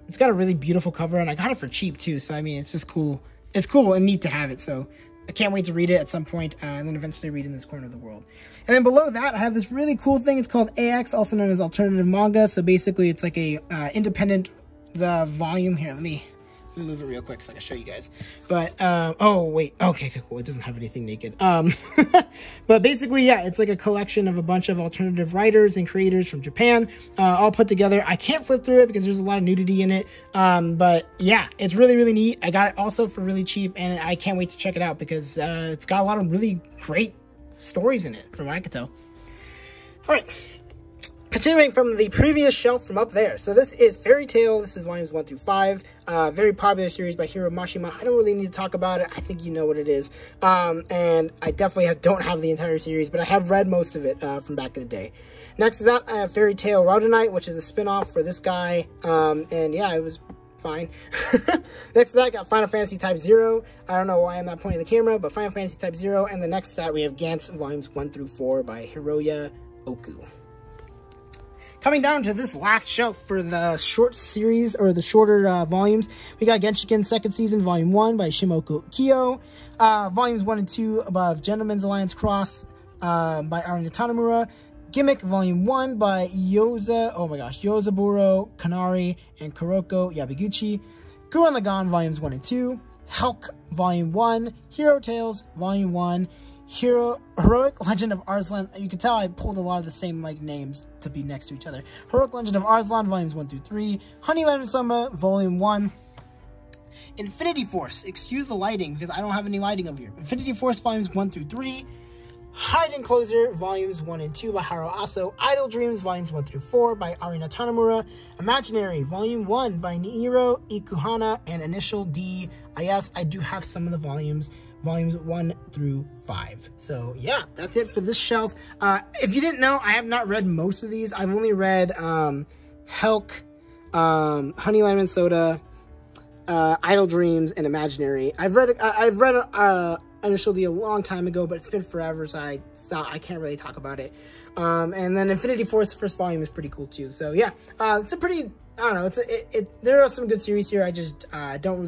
It's got a really beautiful cover, and I got it for cheap too, so I mean, it's just cool. It's cool and neat to have it, so I can't wait to read it at some point, and then eventually read In This Corner of the World. And then below that, I have this really cool thing. It's called AX, also known as alternative manga, so basically it's like a independent, volume here, let me move it real quick so I can show you guys. But oh wait, okay, cool, it doesn't have anything naked. But basically, yeah, it's like a collection of a bunch of alternative writers and creators from Japan, all put together. I can't flip through it because there's a lot of nudity in it, but yeah, it's really, really neat. I got it also for really cheap, and I can't wait to check it out because it's got a lot of really great stories in it, from what I can tell. All right, continuing from the previous shelf from up there. So this is Fairy Tail. This is volumes 1 through 5. Very popular series by Hiro Mashima. I don't really need to talk about it. I think you know what it is. And I definitely don't have the entire series, but I have read most of it from back in the day. Next to that, I have Fairy Tail Rhodonite, which is a spin-off for this guy. And yeah, it was fine. Next to that, I got Final Fantasy Type 0. I don't know why I'm not pointing the camera, but Final Fantasy Type 0. And the next to that, we have Gantz volumes 1 through 4 by Hiroya Oku. Coming down to this last shelf for the short series, or the shorter volumes, we got Genshiken Second Season, Volume 1 by Shimoku Kyo. Volumes 1 and 2 above Gentleman's Alliance Cross by Arina Tanamura. Gimmick, Volume 1 by Yozaburo Kanari and Kuroko Yabiguchi. Gurren Lagann, Volumes 1 and 2. Helk, Volume 1. Hero Tales, Volume 1. Heroic Legend of Arslan. You can tell I pulled a lot of the same like names to be next to each other. Heroic Legend of Arslan, Volumes 1 through 3. Honey Lemon Samba, Volume 1. Infinity Force. Excuse the lighting because I don't have any lighting over here. Infinity Force, Volumes 1 through 3. Hide Enclosure, Volumes 1 and 2 by Haro Aso. Idle Dreams, Volumes 1 through 4 by Arina Tanamura. Imaginary, Volume 1 by Niiro Ikuhana and Initial D. Yes, I do have some of the volumes 1 through 5. So yeah, that's it for this shelf. If you didn't know, I have not read most of these. I've only read Helk, Honey Lemon Soda, Idle Dreams, and Imaginary. I've read Initial D a long time ago, but it's been forever, so I can't really talk about it. And then Infinity Force, the first volume, is pretty cool too. So yeah, it's a pretty, I don't know, there are some good series here. I just don't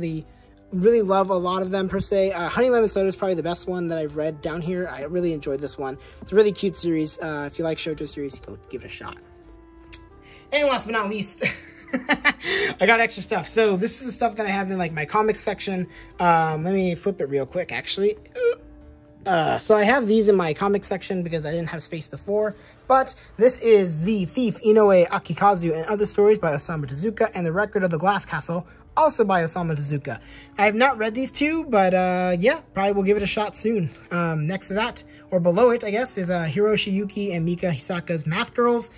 really love a lot of them per se. Honey Lemon Soda is probably the best one that I've read down here. I really enjoyed this one. It's a really cute series. If you like shoujo series, go give it a shot. And last but not least, I got extra stuff. So this is the stuff that I have in like my comics section. Let me flip it real quick actually. So I have these in my comics section because I didn't have space before. But this is The Thief, Inoue Akikazu, and Other Stories by Osamu Tezuka, and The Record of the Glass Castle, also by Osamu Tezuka. I have not read these two, but yeah, probably will give it a shot soon. Next to that, or below it, I guess, is Hiroshi Yuki and Mika Hisaka's Math Girls.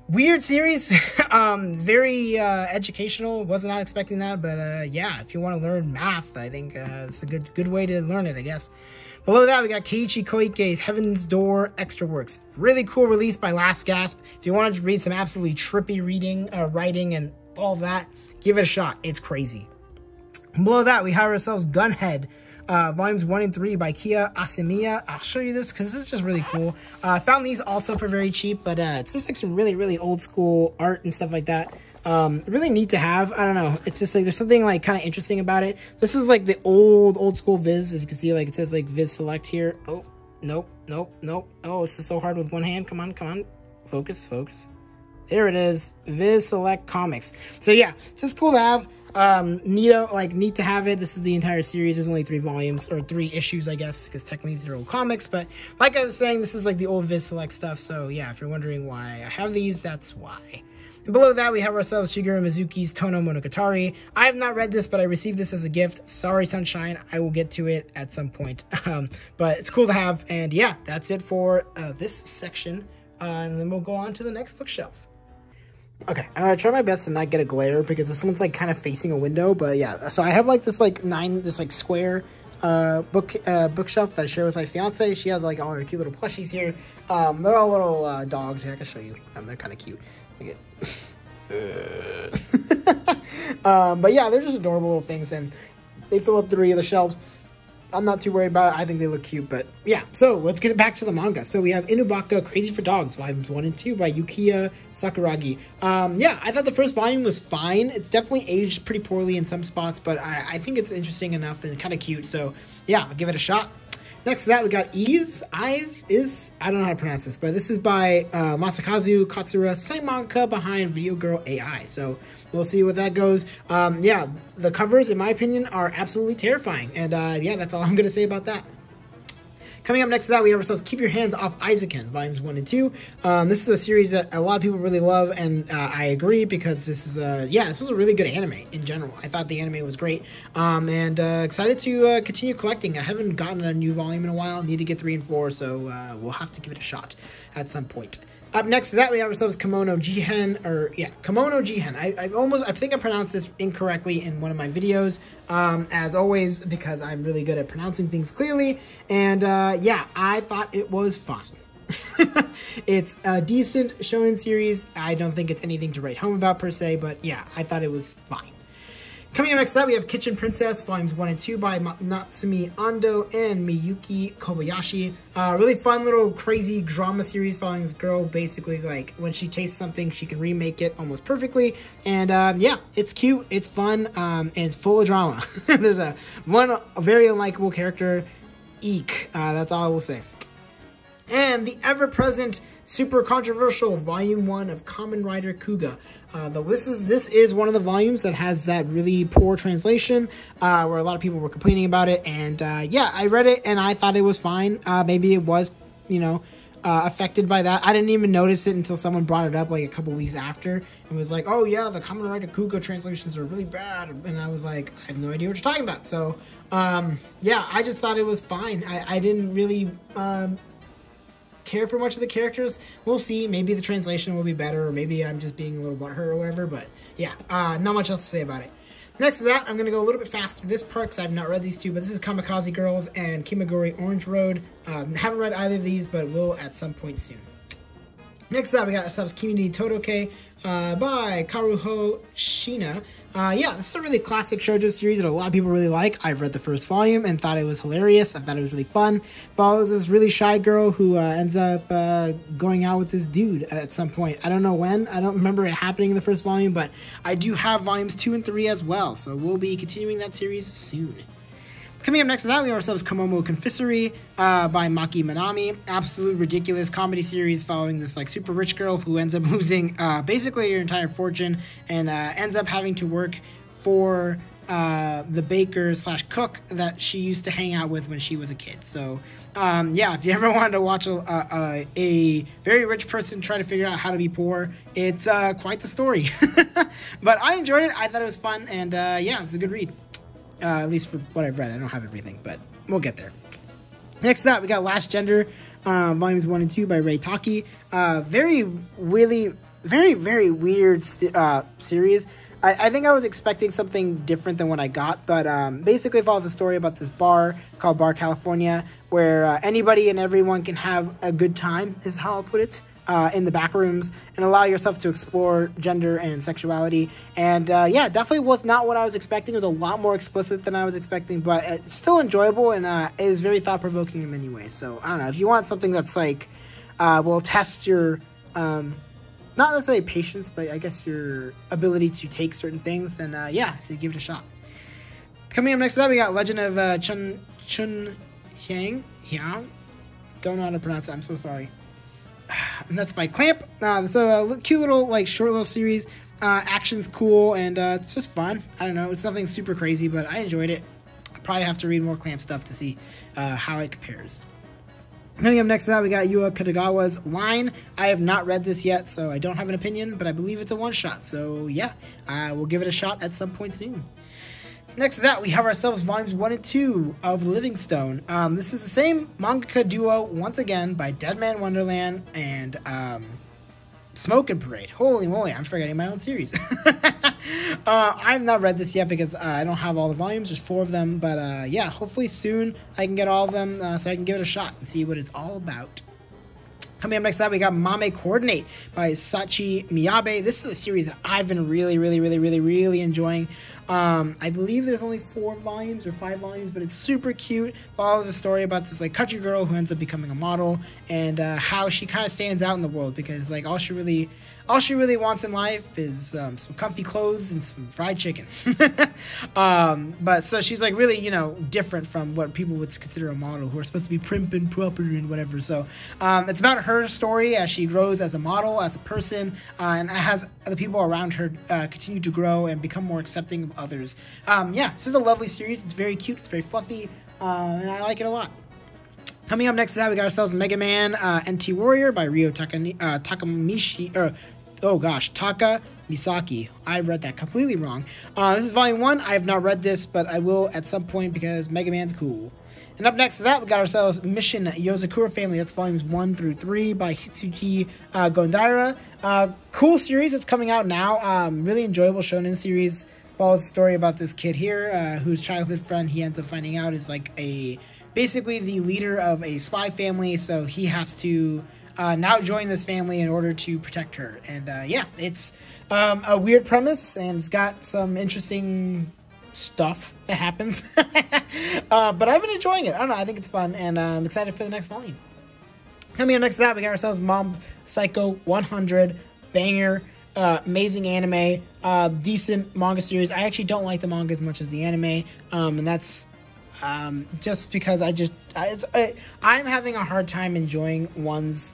weird series. Very educational. Was not expecting that, but yeah, if you want to learn math, I think it's a good way to learn it, I guess. Below that, we got Keiichi Koike's Heaven's Door Extra Works. Really cool release by Last Gasp. If you wanted to read some absolutely trippy writing and all that, give it a shot. It's crazy. Below that, we have ourselves Gunhead, volumes 1 and 3 by Kia Asemiya. I'll show you this because this is just really cool. I found these also for very cheap, but it's just like some really old school art and stuff like that. Really neat to have. I don't know. It's just like there's something like kind of interesting about it. This is like the old school Viz. As you can see, like it says like Viz Select here. Oh, nope. Oh, this is so hard with one hand. Come on. Focus. There it is. Viz Select Comics. So yeah, it's just cool to have. Neat to have it. This is the entire series. There's only 3 volumes, or 3 issues, I guess, because technically these are old comics, but like I was saying, this is like the old Viz Select stuff, so yeah, if you're wondering why I have these, that's why. And below that, we have ourselves Shigeru Mizuki's Tono Monogatari. I have not read this, but I received this as a gift. Sorry, Sunshine, I will get to it at some point, but it's cool to have, and yeah, that's it for this section, and then we'll go on to the next bookshelf. Okay, I'm gonna try my best to not get a glare because this one's like kind of facing a window, but yeah, so I have like this square bookshelf that I share with my fiance. She has like all her cute little plushies here. They're all little dogs here. I can show you. They're kind of cute. Look at but yeah, they're just adorable little things, and they fill up 3 of the shelves. I'm not too worried about it. I think they look cute, but yeah. So let's get back to the manga. So we have Inubaka Crazy for Dogs, volumes 1 and 2 by Yukiya Sakuragi. Yeah, I thought the first volume was fine. It's definitely aged pretty poorly in some spots, but I think it's interesting enough and kind of cute. So yeah, I'll give it a shot. Next to that, we got I don't know how to pronounce this, but this is by Masakazu Katsura, same manga behind Video Girl AI. So we'll see what that goes. Yeah, the covers, in my opinion, are absolutely terrifying. And yeah, that's all I'm going to say about that. Coming up next to that, we have ourselves Keep Your Hands Off Eizouken, volumes 1 and 2. This is a series that a lot of people really love, and I agree because this is this was a really good anime in general. I thought the anime was great, and excited to continue collecting. I haven't gotten a new volume in a while. Need to get 3 and 4, so we'll have to give it a shot at some point. Up next to that, we have ourselves Kemono Jihen, Kemono Jihen. I think I pronounced this incorrectly in one of my videos, as always, because I'm really good at pronouncing things clearly, and yeah, I thought it was fine. It's a decent shonen series. I don't think it's anything to write home about per se, but yeah, I thought it was fine. Coming up next up, we have Kitchen Princess, volumes 1 and 2 by Natsumi Ando and Miyuki Kobayashi. Really fun little crazy drama series following this girl. Basically, like, when she tastes something, she can remake it almost perfectly. And yeah, it's cute, it's fun, and it's full of drama. There's a very unlikable character, Eek. That's all I will say. And the ever-present, super controversial Volume 1 of Kamen Rider Kuga. This is one of the volumes that has that really poor translation, where a lot of people were complaining about it. And yeah, I read it and I thought it was fine. Maybe it was, affected by that. I didn't even notice it until someone brought it up like a couple weeks after and was like, oh yeah, the Kamen Rider Kuga translations are really bad. And I was like, I have no idea what you're talking about. So yeah, I just thought it was fine. I didn't really care for much of the characters. We'll see. Maybe the translation will be better, or maybe I'm just being a little butthurt or whatever, but yeah, not much else to say about it. Next to that, I'm going to go a little bit faster this part because I've not read these two, but this is Kamikaze Girls and Kimagure Orange Road. Haven't read either of these, but will at some point soon. Next up, we got ourselves Kimi ni Todoke by Karuho Shina. Yeah, this is a really classic shoujo series that a lot of people really like. I've read the first volume and thought it was hilarious. I thought it was really fun. Follows this really shy girl who ends up going out with this dude at some point. I don't know when. I don't remember it happening in the first volume, but I do have volumes 2 and 3 as well, so we'll be continuing that series soon. Coming up next to that, we have ourselves Komomo Confissory by Maki Manami. Absolute ridiculous comedy series following this like super rich girl who ends up losing basically her entire fortune and ends up having to work for the baker / cook that she used to hang out with when she was a kid. So yeah, if you ever wanted to watch a very rich person try to figure out how to be poor, it's quite the story. But I enjoyed it. I thought it was fun, and yeah, it's a good read. At least for what I've read. I don't have everything, but we'll get there. Next up, we got Last Gender, volumes 1 and 2 by Ray Taki. Really very, very weird series. I think I was expecting something different than what I got, but basically it follows a story about this bar called Bar California, where anybody and everyone can have a good time, is how I'll put it, in the back rooms, and allow yourself to explore gender and sexuality. And yeah, definitely was not what I was expecting. It was a lot more explicit than I was expecting, but it's still enjoyable and is very thought-provoking in many ways. So, I don't know, if you want something that's like, will test your... not necessarily patience, but I guess your ability to take certain things, then yeah, so give it a shot. Coming up next to that, we got Legend of Chun Hyang. Don't know how to pronounce it, I'm so sorry. And that's by Clamp. So a cute little, like, short little series. Action's cool, and it's just fun. I don't know, it's nothing super crazy, but I enjoyed it. I'll probably have to read more Clamp stuff to see how it compares. Coming up next to that, we got Yua Kitagawa's Line. I have not read this yet, so I don't have an opinion, but I believe it's a one-shot. So, yeah, we'll give it a shot at some point soon. Next to that, we have ourselves Volumes 1 and 2 of Livingstone. This is the same mangaka duo, once again, by Deadman Wonderland and Smoke and Parade. Holy moly, I'm forgetting my own series. I've not read this yet because I don't have all the volumes. There's 4 of them, but yeah, hopefully soon I can get all of them so I can give it a shot and see what it's all about. Coming up next up, we got Mame Coordinate by Sachi Miyabe. This is a series that I've been really enjoying. I believe there's only 4 volumes or 5 volumes, but it's super cute. Follows the story about this like country girl who ends up becoming a model, and how she kind of stands out in the world because like all she really wants in life is some comfy clothes and some fried chicken. But so she's like really, you know, different from what people would consider a model, who are supposed to be prim and proper and whatever. So it's about her story as she grows as a model, as a person, and has the people around her continue to grow and become more accepting of others. Yeah, this is a lovely series. It's very cute. It's very fluffy, and I like it a lot. Coming up next to that, we got ourselves Mega Man NT Warrior by Ryo Takamichi, Taka Misaki. I read that completely wrong. This is Volume 1. I have not read this, but I will at some point because Mega Man's cool. And up next to that, we got ourselves Mission Yozakura Family. That's Volumes 1 through 3 by Hitsuji Gondaira. Cool series. It's coming out now. Really enjoyable shonen series. Follows the story about this kid here, whose childhood friend he ends up finding out is like basically the leader of a spy family, so he has to now join this family in order to protect her. And yeah, it's a weird premise, and it's got some interesting stuff that happens. But I've been enjoying it. I don't know, I think it's fun, and I'm excited for the next volume. Coming up next to that, we got ourselves Mob Psycho 100, banger. Amazing anime, decent manga series. I actually don't like the manga as much as the anime, and that's just because I'm having a hard time enjoying one's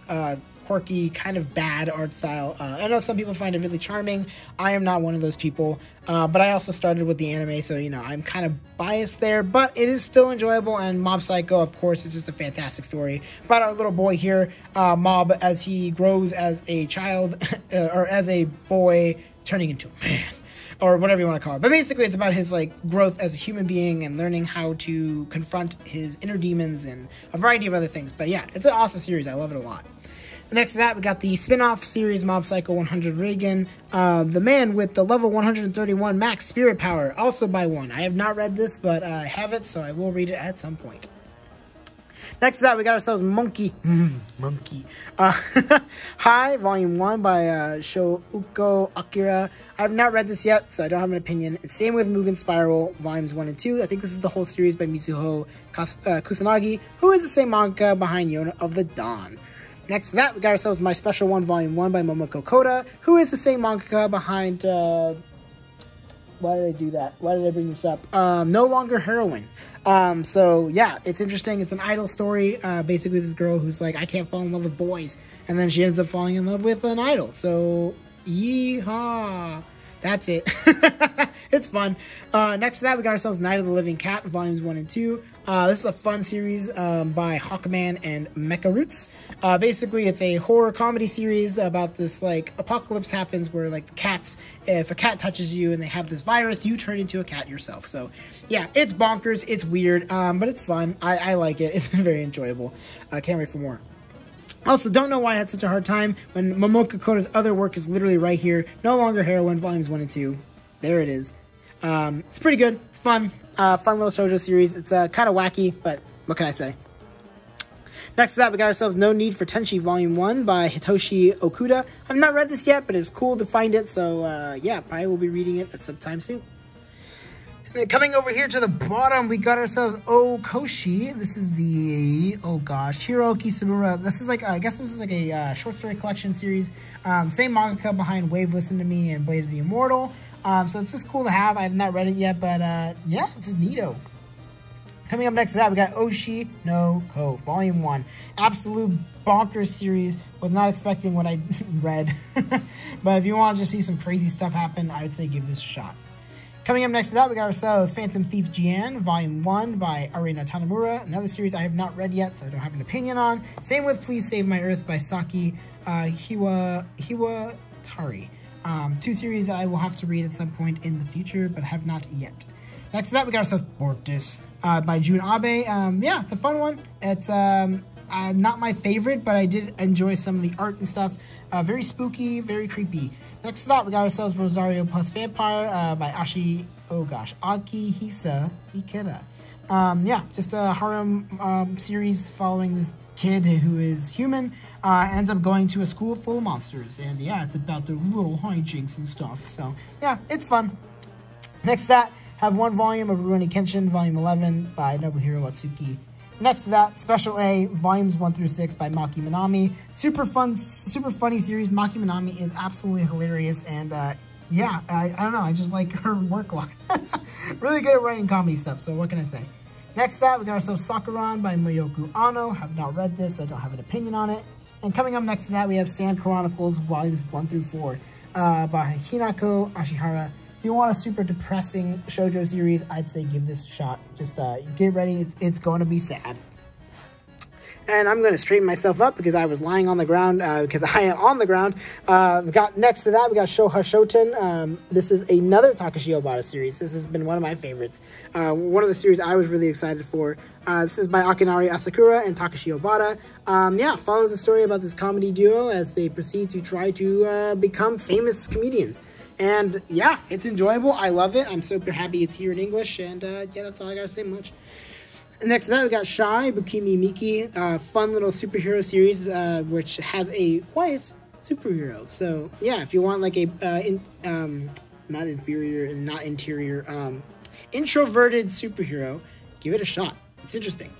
quirky, kind of bad art style. I know some people find it really charming. I am not one of those people, but I also started with the anime, so, you know, I'm kind of biased there, but it is still enjoyable, and Mob Psycho, of course, is just a fantastic story about our little boy here, Mob, as he grows as a child, or as a boy, turning into a man, or whatever you want to call it. But basically, it's about his, like, growth as a human being and learning how to confront his inner demons and a variety of other things. But yeah, it's an awesome series. I love it a lot. Next to that, we got the spin-off series Mob Psycho 100 Reagan, the man with the level 131 max spirit power, also by one. I have not read this, but I have it, so I will read it at some point. Next to that, we got ourselves Monkey. Hi, Volume 1 by Shouko Akira. I have not read this yet, so I don't have an opinion. And same with Mugen Spiral, Volumes 1 and 2. I think this is the whole series by Mizuho Kusanagi, who is the same manga behind Yona of the Dawn. Next to that, we got ourselves My Special One, Volume 1 by Momoko Koda, who is the same mangaka behind, why did I do that? Why did I bring this up? No Longer Heroine. So, yeah, it's interesting. It's an idol story. Basically, this girl who's like, I can't fall in love with boys. And then she ends up falling in love with an idol. So, yeehaw. That's it. It's fun. Next to that, we got ourselves Night of the Living Cat, Volumes 1 and 2. This is a fun series by Hawkman and Mecha Roots. Basically, it's a horror comedy series about this, like, apocalypse happens where, like, the cats, if a cat touches you and they have this virus, you turn into a cat yourself. So, yeah, it's bonkers. It's weird, but it's fun. I like it. It's very enjoyable. I can't wait for more. Also, don't know why I had such a hard time when Momoka Koda's other work is literally right here. No Longer Heroine, volumes 1 and 2. There it is. It's pretty good. It's fun. Fun little shoujo series. It's kind of wacky, but what can I say? Next to that, we got ourselves No Need for Tenchi Volume 1 by Hitoshi Okuda. I've not read this yet, but it's cool to find it, so yeah, probably will be reading it at some time soon. And then coming over here to the bottom, we got ourselves Okoshi. This is the, oh gosh, Hiroki Samura. This is like, I guess this is like a short story collection series. Same mangaka behind Wave Listen to Me and Blade of the Immortal. So it's just cool to have. I have not read it yet, but yeah, it's just neato. Coming up next to that, we got Oshi no Ko, Volume 1. Absolute bonkers series. Was not expecting what I read. But if you want to just see some crazy stuff happen, I would say give this a shot. Coming up next to that, we got ourselves Phantom Thief Jian, Volume 1 by Arina Tanamura. Another series I have not read yet, so I don't have an opinion on. Same with Please Save My Earth by Saki Hiwatari. Two series that I will have to read at some point in the future, but have not yet. Next to that, we got ourselves Bortus by Jun Abe. Yeah, it's a fun one. It's not my favorite, but I did enjoy some of the art and stuff. Very spooky, very creepy. Next to that, we got ourselves Rosario Plus Vampire by Akihisa Ikeda. Yeah, just a harem series following this kid who is human, ends up going to a school full of monsters. And yeah, it's about the little hijinks and stuff. So yeah, it's fun. Next to that, have one volume of Rurouni Kenshin, Volume 11 by Nobuhiro Watsuki. Next to that, Special A, Volumes 1 through 6 by Maki Minami. Super fun, super funny series. Maki Minami is absolutely hilarious, and yeah, I don't know, I just like her work a lot. Really good at writing comedy stuff, so what can I say? Next to that, we got ourselves Sakuran by Miyoku Ano. Have not read this, I don't have an opinion on it. And coming up next to that, we have Sand Chronicles, Volumes 1 through 4 by Hinako Ashihara. If you want a super depressing shoujo series, I'd say give this a shot. Just get ready, it's going to be sad. And I'm going to straighten myself up because I was lying on the ground, because I am on the ground. Next to that, we got Shoha Shoten. This is another Takashi Obata series. This has been one of my favorites. One of the series I was really excited for. This is by Akinari Asakura and Takashi Obata. Yeah, follows the story about this comedy duo as they proceed to try to become famous comedians. And yeah, it's enjoyable. I love it. I'm super happy it's here in English. And yeah, that's all I gotta say much. Next to that, we got Shy Bukimi Miki, fun little superhero series, which has a quiet superhero. So yeah, if you want like a not inferior and not interior, introverted superhero, give it a shot. It's interesting.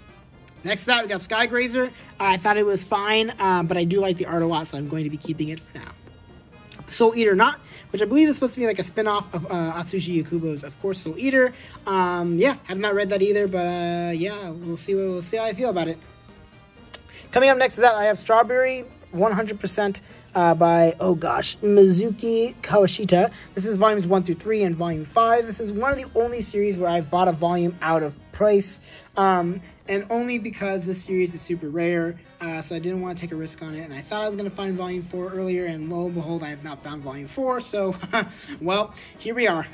Next to that, we got Skygrazer. I thought it was fine, but I do like the art a lot, so I'm going to be keeping it for now. Soul Eater Not, which I believe is supposed to be like a spin-off of Atsushi Yakubo's, of course, Soul Eater. Yeah, have not read that either, but yeah, we'll see how I feel about it. Coming up next to that, I have Strawberry 100% by, oh gosh, Mizuki Kawashita. This is volumes 1 through 3 and volume 5. This is one of the only series where I've bought a volume out of price, and only because this series is super rare, so I didn't want to take a risk on it, and I thought I was going to find volume 4 earlier, and lo and behold, I have not found volume 4, so, well, here we are.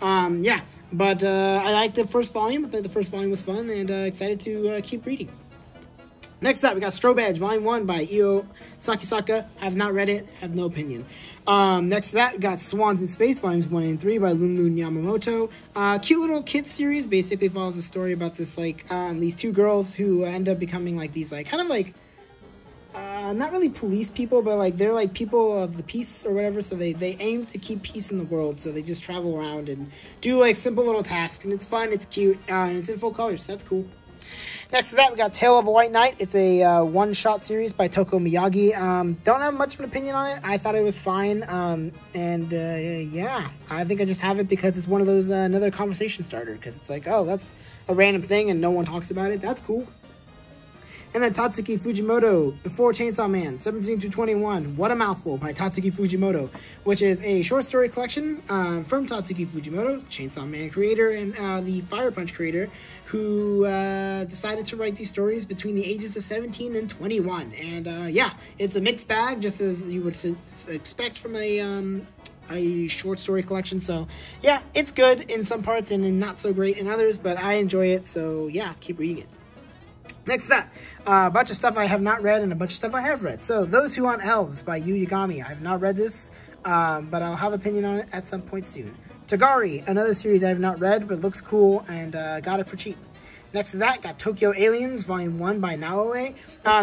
Yeah, but I liked the first volume. I thought the first volume was fun, and excited to keep reading. Next up, we got Strobe Edge, Volume 1 by Io Sakisaka. Have not read it, have no opinion. Next to that, we got Swans in Space, Volumes 1 and 3 by Lunlun Yamamoto. Cute little kid series, basically follows a story about this, like, these two girls who end up becoming, like, these, like, kind of, like, not really police people, but, like, they're, like, people of the peace or whatever, so they aim to keep peace in the world, so they just travel around and do, like, simple little tasks, and it's fun, it's cute, and it's in full colors, so that's cool. Next to that, we got Tale of a White Knight. It's a one-shot series by Toko Miyagi. Don't have much of an opinion on it. I thought it was fine. Yeah, I think I just have it because it's one of those, another conversation starter. Because it's like, oh, that's a random thing and no one talks about it. That's cool. And then Tatsuki Fujimoto, Before Chainsaw Man, 17 to 21, What a Mouthful by Tatsuki Fujimoto, which is a short story collection from Tatsuki Fujimoto, Chainsaw Man creator and the Fire Punch creator, who decided to write these stories between the ages of 17 and 21. And yeah, it's a mixed bag, just as you would expect from a short story collection. So yeah, it's good in some parts and not so great in others, but I enjoy it, so yeah, keep reading it. Next to that, a bunch of stuff I have not read and a bunch of stuff I have read. So, Those Who Want Elves by Yu Yagami. I have not read this, but I'll have an opinion on it at some point soon. Tagari, another series I have not read, but looks cool, and got it for cheap. Next to that, got Tokyo Aliens, Volume 1 by Naoe.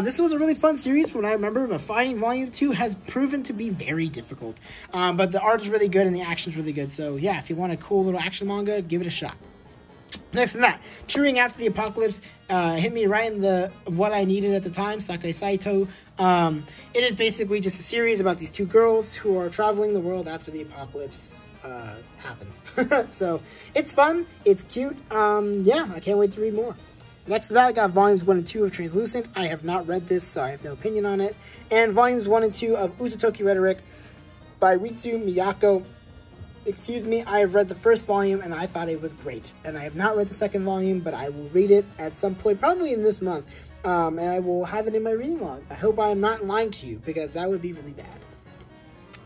This was a really fun series from what I remember, but finding Volume 2 has proven to be very difficult. But the art is really good and the action is really good. So yeah, if you want a cool little action manga, give it a shot. Next to that, Cheering After the Apocalypse hit me right in the what I needed at the time, Sakai Saito. It is basically just a series about these two girls who are traveling the world after the apocalypse happens. So it's fun, it's cute. Yeah, I can't wait to read more. Next to that, I got volumes 1 and 2 of Translucent. I have not read this, so I have no opinion on it. And volumes 1 and 2 of Uzutoki Rhetoric by Ritsu Miyako. Excuse me, I have read the first volume and I thought it was great. And I have not read the second volume, but I will read it at some point, probably in this month. And I will have it in my reading log. I hope I am not lying to you, because that would be really bad.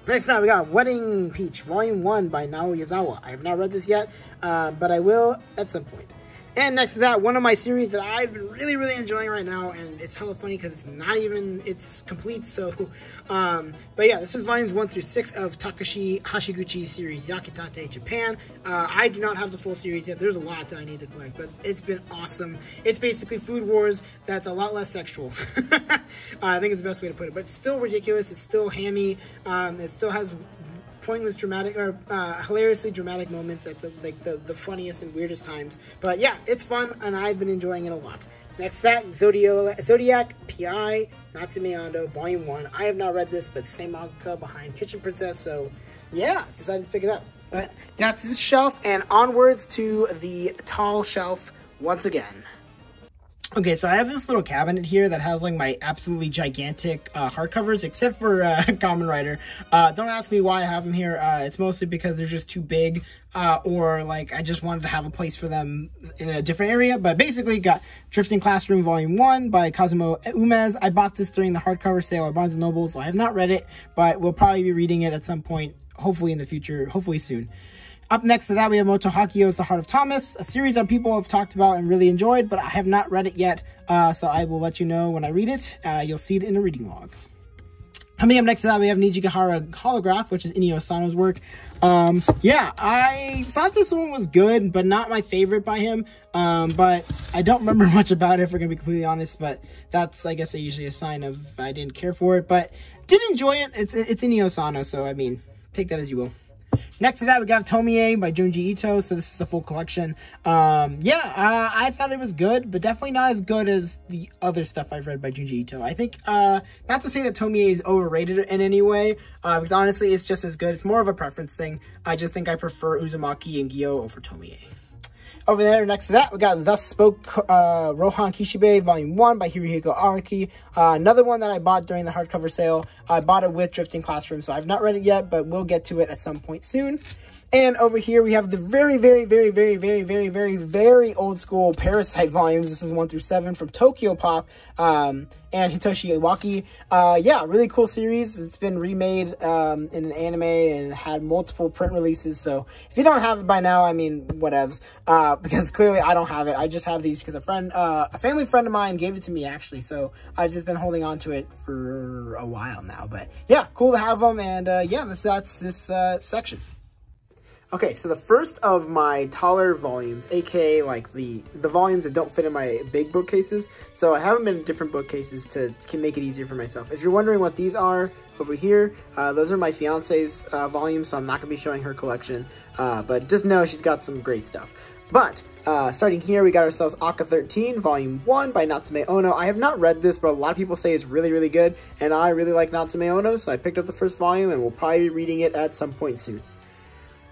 Next up, we got Wedding Peach, Volume 1 by Nao Yazawa. I have not read this yet, but I will at some point. And next to that, one of my series that I've been really enjoying right now, and it's hella funny because it's complete, so, but yeah, this is volumes 1 through 6 of Takashi Hashiguchi's series, Yakitate Japan. I do not have the full series yet. There's a lot that I need to collect, but it's been awesome. It's basically Food Wars that's a lot less sexual. I think it's the best way to put it, but it's still ridiculous. It's still hammy. It still has pointless dramatic or hilariously dramatic moments at the funniest and weirdest times. But yeah, it's fun and I've been enjoying it a lot. Next to that, Zodiac PI Natsume Ando Volume 1. I have not read this, but same manga behind Kitchen Princess, so yeah, decided to pick it up. But that's the shelf, and onwards to the tall shelf once again. Okay, so I have this little cabinet here that has like my absolutely gigantic hardcovers, except for Kamen Rider. Don't ask me why I have them here. It's mostly because they're just too big, or like I just wanted to have a place for them in a different area. But basically, got Drifting Classroom Volume 1 by Kazumo Umez. I bought this during the hardcover sale at Barnes & Noble, so I have not read it, but we'll probably be reading it at some point, hopefully in the future, hopefully soon. Up next to that, we have Moto Hakio's The Heart of Thomas, a series that people have talked about and really enjoyed, but I have not read it yet, so I will let you know when I read it. You'll see it in a reading log. Coming up next to that, we have Nijigahara Holograph, which is Inio Asano's work. Yeah, I thought this one was good, but not my favorite by him. But I don't remember much about it, if we're going to be completely honest, but that's, I guess, usually a sign of I didn't care for it, but did enjoy it. It's Inio Asano, so, I mean, take that as you will. Next to that, we got Tomie by Junji Ito, so this is the full collection. Yeah, I thought it was good, but definitely not as good as the other stuff I've read by Junji Ito. I think, not to say that Tomie is overrated in any way, because honestly, it's just as good. It's more of a preference thing. I just think I prefer Uzumaki and Gyo over Tomie. Over there, next to that, we got Thus Spoke Rohan Kishibe, Volume 1 by Hirohiko Araki. Another one that I bought during the hardcover sale. I bought it with Drifting Classroom, so I've not read it yet, but we'll get to it at some point soon. And over here, we have the very old school Parasite volumes. This is 1 through 7 from Tokyo Pop and Hitoshi Iwaki. Yeah, really cool series. It's been remade in an anime and had multiple print releases. So if you don't have it by now, I mean, whatevs. Because clearly I don't have it. I just have these because a family friend of mine gave it to me, actually. So I've just been holding on to it for a while now. But yeah, cool to have them. And yeah, that's this section. Okay, so the first of my taller volumes, aka like the volumes that don't fit in my big bookcases, so I have them in different bookcases to make it easier for myself. If you're wondering what these are over here, those are my fiance's volumes, so I'm not going to be showing her collection, but just know she's got some great stuff. But starting here, we got ourselves Aka 13, Volume 1 by Natsume Ono. I have not read this, but a lot of people say it's really good, and I really like Natsume Ono, so I picked up the first volume, and we'll probably be reading it at some point soon.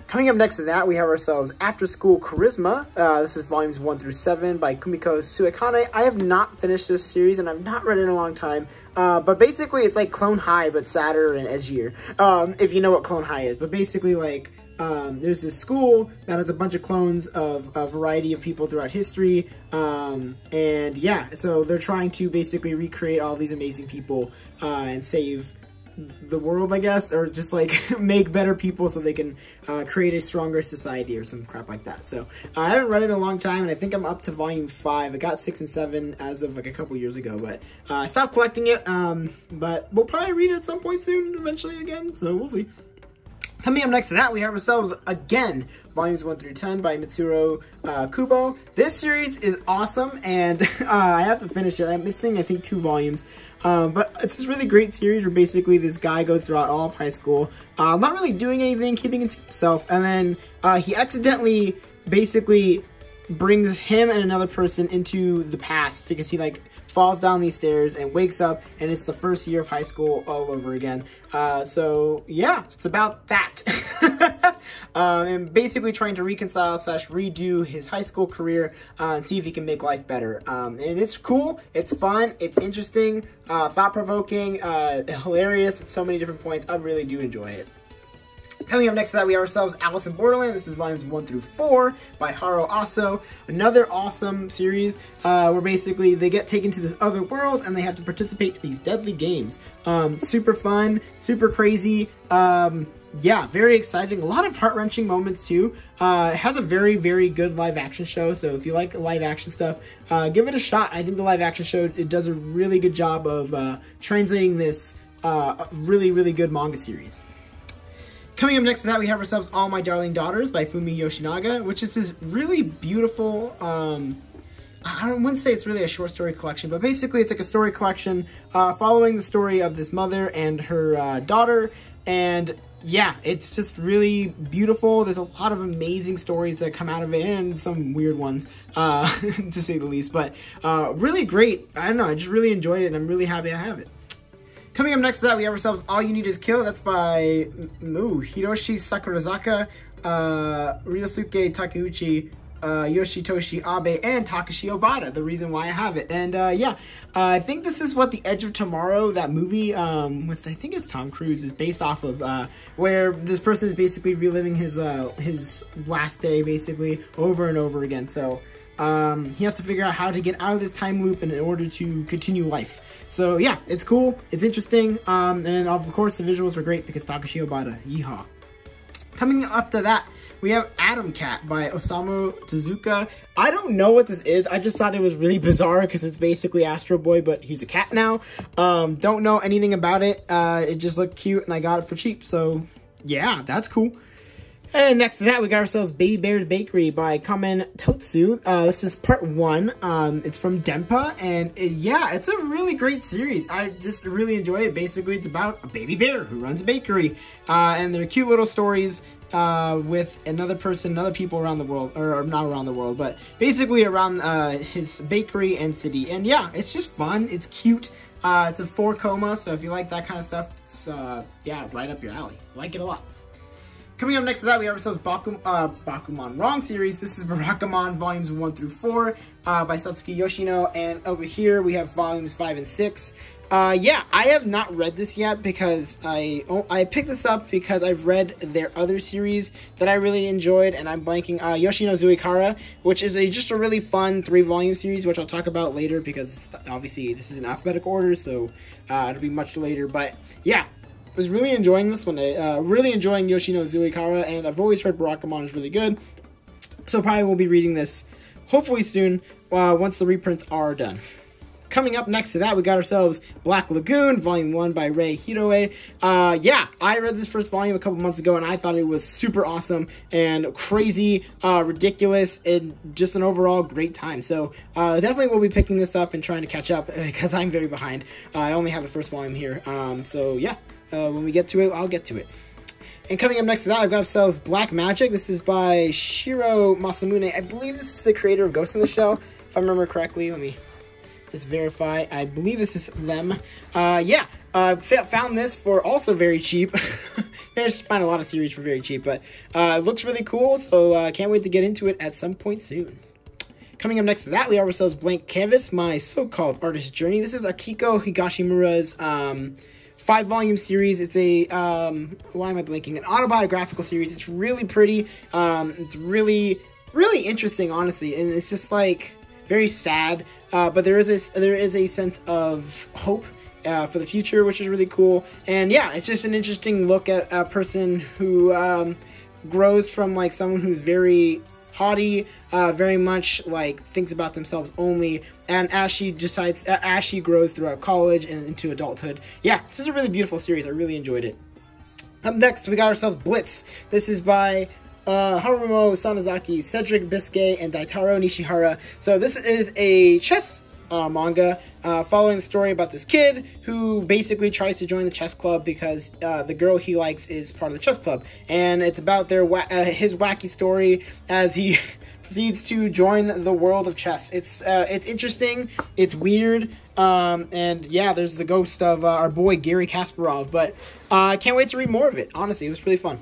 Coming up next to that, we have ourselves After School Charisma. This is volumes 1 through 7 by Kumiko Suekane. I have not finished this series, and I've not read it in a long time. But basically, it's like Clone High, but sadder and edgier. If you know what Clone High is. But basically, like, there's this school that has a bunch of clones of a variety of people throughout history. And yeah, so they're trying to basically recreate all these amazing people and save the world, I guess, or just like make better people so they can create a stronger society or some crap like that. So I haven't read it in a long time, and I think I'm up to volume 5. I got 6 and 7 as of like a couple years ago, but I stopped collecting it. But we'll probably read it at some point soon, eventually again. So we'll see. Coming up next to that, we have ourselves, again, volumes 1 through 10 by Mitsuru Kubo. This series is awesome, and I have to finish it. I'm missing, I think, 2 volumes. But it's this really great series where basically this guy goes throughout all of high school, not really doing anything, keeping it to himself, and then he accidentally basically brings him and another person into the past because he, like, falls down these stairs and wakes up, and it's the first year of high school all over again. So yeah, it's about that. And basically trying to reconcile / redo his high school career and see if he can make life better. And it's cool, it's fun, it's interesting, thought-provoking, hilarious at so many different points. I really do enjoy it. Coming up next to that, we have ourselves Alice in Borderland. This is volumes 1 through 4 by Haro Aso. Another awesome series where basically they get taken to this other world and they have to participate in these deadly games. Super fun, super crazy. Yeah, very exciting. A lot of heart-wrenching moments too. It has a very, very good live-action show, so if you like live-action stuff, give it a shot. I think the live-action show, it does a really good job of translating this really, really good manga series. Coming up next to that, we have ourselves All My Darling Daughters by Fumi Yoshinaga, which is this really beautiful, I wouldn't say it's really a short story collection, but basically it's like a story collection following the story of this mother and her daughter, and yeah, it's just really beautiful. There's a lot of amazing stories that come out of it, and some weird ones, to say the least, but really great. I don't know, I just really enjoyed it, and I'm really happy I have it. Coming up next to that, we have ourselves All You Need Is Kill. That's by Hiroshi Sakurazaka, Ryosuke Takeuchi, Yoshitoshi Abe, and Takashi Obata, the reason why I have it. And yeah, I think this is what The Edge of Tomorrow, that movie with, I think it's Tom Cruise, is based off of, where this person is basically reliving his last day, basically, over and over again. So he has to figure out how to get out of this time loop in order to continue life. So yeah, it's cool, it's interesting, and of course the visuals are great because Takashi Obata, yeehaw. Coming up to that, we have Atom Cat by Osamu Tezuka. I don't know what this is, I just thought it was really bizarre because it's basically Astro Boy, but he's a cat now. Don't know anything about it, it just looked cute and I got it for cheap, so yeah, that's cool. And next to that, we got ourselves Baby Bear's Bakery by Kamen Totsu. This is part 1. It's from Denpa, and yeah, it's a really great series. I just really enjoy it. Basically, it's about a baby bear who runs a bakery, and they're cute little stories with another people around the world, or not around the world, but basically around his bakery and city. And yeah, it's just fun. It's cute. It's a 4-coma, so if you like that kind of stuff, it's yeah, right up your alley. Like it a lot. Coming up next to that, we have ourselves Bakuman Wrong series. This is Barakamon volumes 1 through 4 by Satsuki Yoshino, and over here we have volumes 5 and 6. Yeah, I have not read this yet because I picked this up because I've read their other series that I really enjoyed, and I'm blanking, Yoshino Zuikara, which is just a really fun 3-volume series, which I'll talk about later because obviously this is in alphabetical order, so it'll be much later, but yeah. Was really enjoying this one. Really enjoying Yoshino Zuikara, and I've always heard Barakamon is really good. So probably we'll be reading this hopefully soon once the reprints are done. Coming up next to that, we got ourselves Black Lagoon, Volume 1 by Rei Hiroe. Yeah, I read this first volume a couple months ago, and I thought it was super awesome and crazy, ridiculous, and just an overall great time. So definitely will be picking this up and trying to catch up because I'm very behind. I only have the first volume here. So yeah. When we get to it, I'll get to it. And coming up next to that, I've got ourselves Black Magic. This is by Shiro Masamune. I believe this is the creator of Ghost in the Shell, if I remember correctly. Let me just verify. I believe this is them. Yeah, found this for also very cheap. Managed to find a lot of series for very cheap, but it looks really cool, so can't wait to get into it at some point soon. Coming up next to that, we have ourselves Blank Canvas, my so-called artist journey. This is Akiko Higashimura's 5-volume series. It's a, why am I blanking? An autobiographical series. It's really pretty. It's really, really interesting, honestly. And it's just like very sad. But there is a sense of hope for the future, which is really cool. And yeah, it's just an interesting look at a person who grows from like someone who's very haughty, very much like thinks about themselves only, and as she grows throughout college and into adulthood. Yeah, this is a really beautiful series. I really enjoyed it. Up next, we got ourselves Blitz. This is by Harumo Sanozaki, Cedric Biscay, and Daitaro Nishihara. So this is a chess manga following the story about this kid who basically tries to join the chess club because the girl he likes is part of the chess club, and it's about his wacky story as he proceeds to join the world of chess. It's interesting, it's weird, and yeah, there's the ghost of our boy Gary Kasparov, but I can't wait to read more of it. Honestly, it was really fun.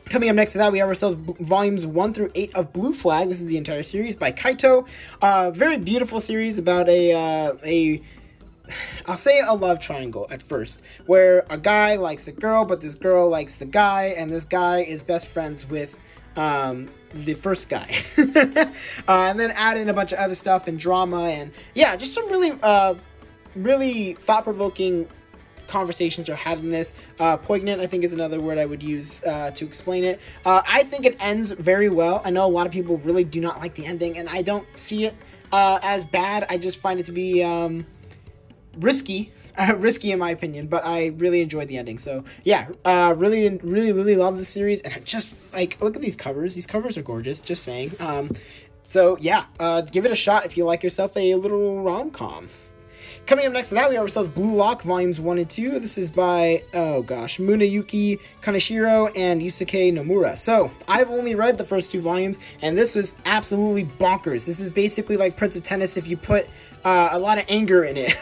Coming up next to that, we have ourselves volumes 1 through 8 of Blue Flag. This is the entire series by Kaito. Very beautiful series about I'll say a love triangle at first, where a guy likes a girl, but this girl likes the guy, and this guy is best friends with the first guy. And then add in a bunch of other stuff and drama, and yeah, just some really thought-provoking conversations are had in this. Poignant, I think, is another word I would use to explain it. I think it ends very well. I know a lot of people really do not like the ending, and I don't see it as bad. I just find it to be risky in my opinion, but I really enjoyed the ending. So yeah, really love this series, and just like, look at these covers. These covers are gorgeous, just saying. So yeah, give it a shot if you like yourself a little rom-com. Coming up next to that, we have ourselves Blue Lock, Volumes 1 and 2. This is by, Muneyuki Kaneshiro and Yusuke Nomura. So, I've only read the first 2 volumes, and this was absolutely bonkers. This is basically like Prince of Tennis if you put a lot of anger in it,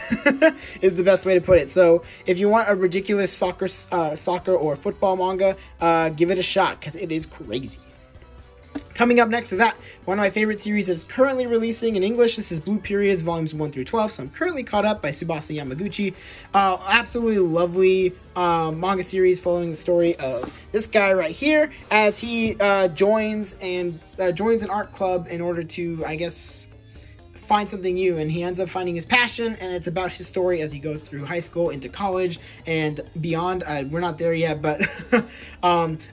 is the best way to put it. So, if you want a ridiculous soccer or football manga, give it a shot, because it is crazy. Coming up next to that, one of my favorite series that's currently releasing in English. This is Blue Periods, Volumes 1 through 12. So I'm currently caught up by Tsubasa Yamaguchi. Absolutely lovely manga series following the story of this guy right here as he joins an art club in order to, I guess, find something new, and he ends up finding his passion, and it's about his story as he goes through high school into college and beyond. We're not there yet, but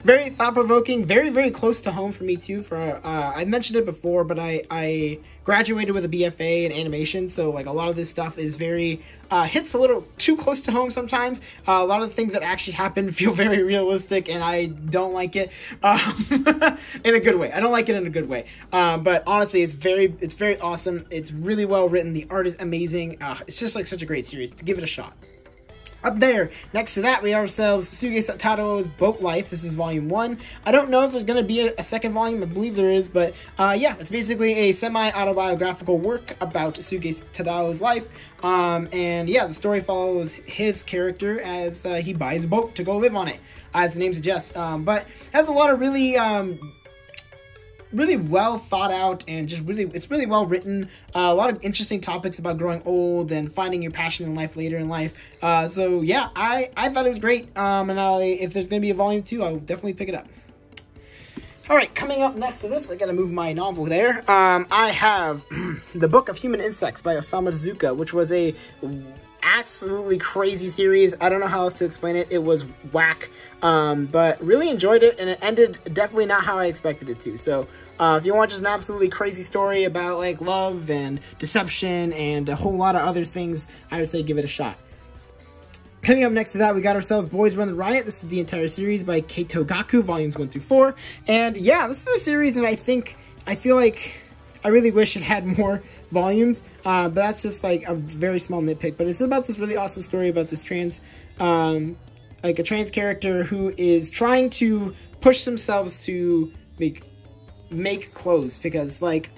very thought-provoking, very close to home for me too. I mentioned it before, but I graduated with a BFA in animation, so like a lot of this stuff is very hits a little too close to home sometimes. A lot of the things that actually happen feel very realistic, and I don't like it in a good way. I don't like it in a good way. But honestly, it's very awesome. It's really well written. The art is amazing. It's just like such a great series. To give it a shot. Up there, next to that, we have ourselves Suge Taro's Boat Life. This is Volume 1. I don't know if there's going to be a second volume. I believe there is, but yeah, it's basically a semi-autobiographical work about Suge Taro's life. And yeah, the story follows his character as he buys a boat to go live on it, as the name suggests. But has a lot of really well thought out, and just it's really well written. A lot of interesting topics about growing old and finding your passion in life later in life. So yeah, I thought it was great. And if there's gonna be a volume 2, I'll definitely pick it up. All right, coming up next to this, I gotta move my novel there. I have The Book of Human Insects by Osamu Tezuka, which was a absolutely crazy series. I don't know how else to explain it. It was whack, but really enjoyed it, and it ended definitely not how I expected it to. So if you want just an absolutely crazy story about like love and deception and a whole lot of other things, I would say give it a shot. Coming up next to that, we got ourselves Boys Run the Riot. This is the entire series by Keito Gaku, Volumes 1 through 4. And yeah, this is a series, and I feel like I really wish it had more volumes, but that's just like a very small nitpick. But it's about this really awesome story about this trans character who is trying to push themselves to make clothes, because like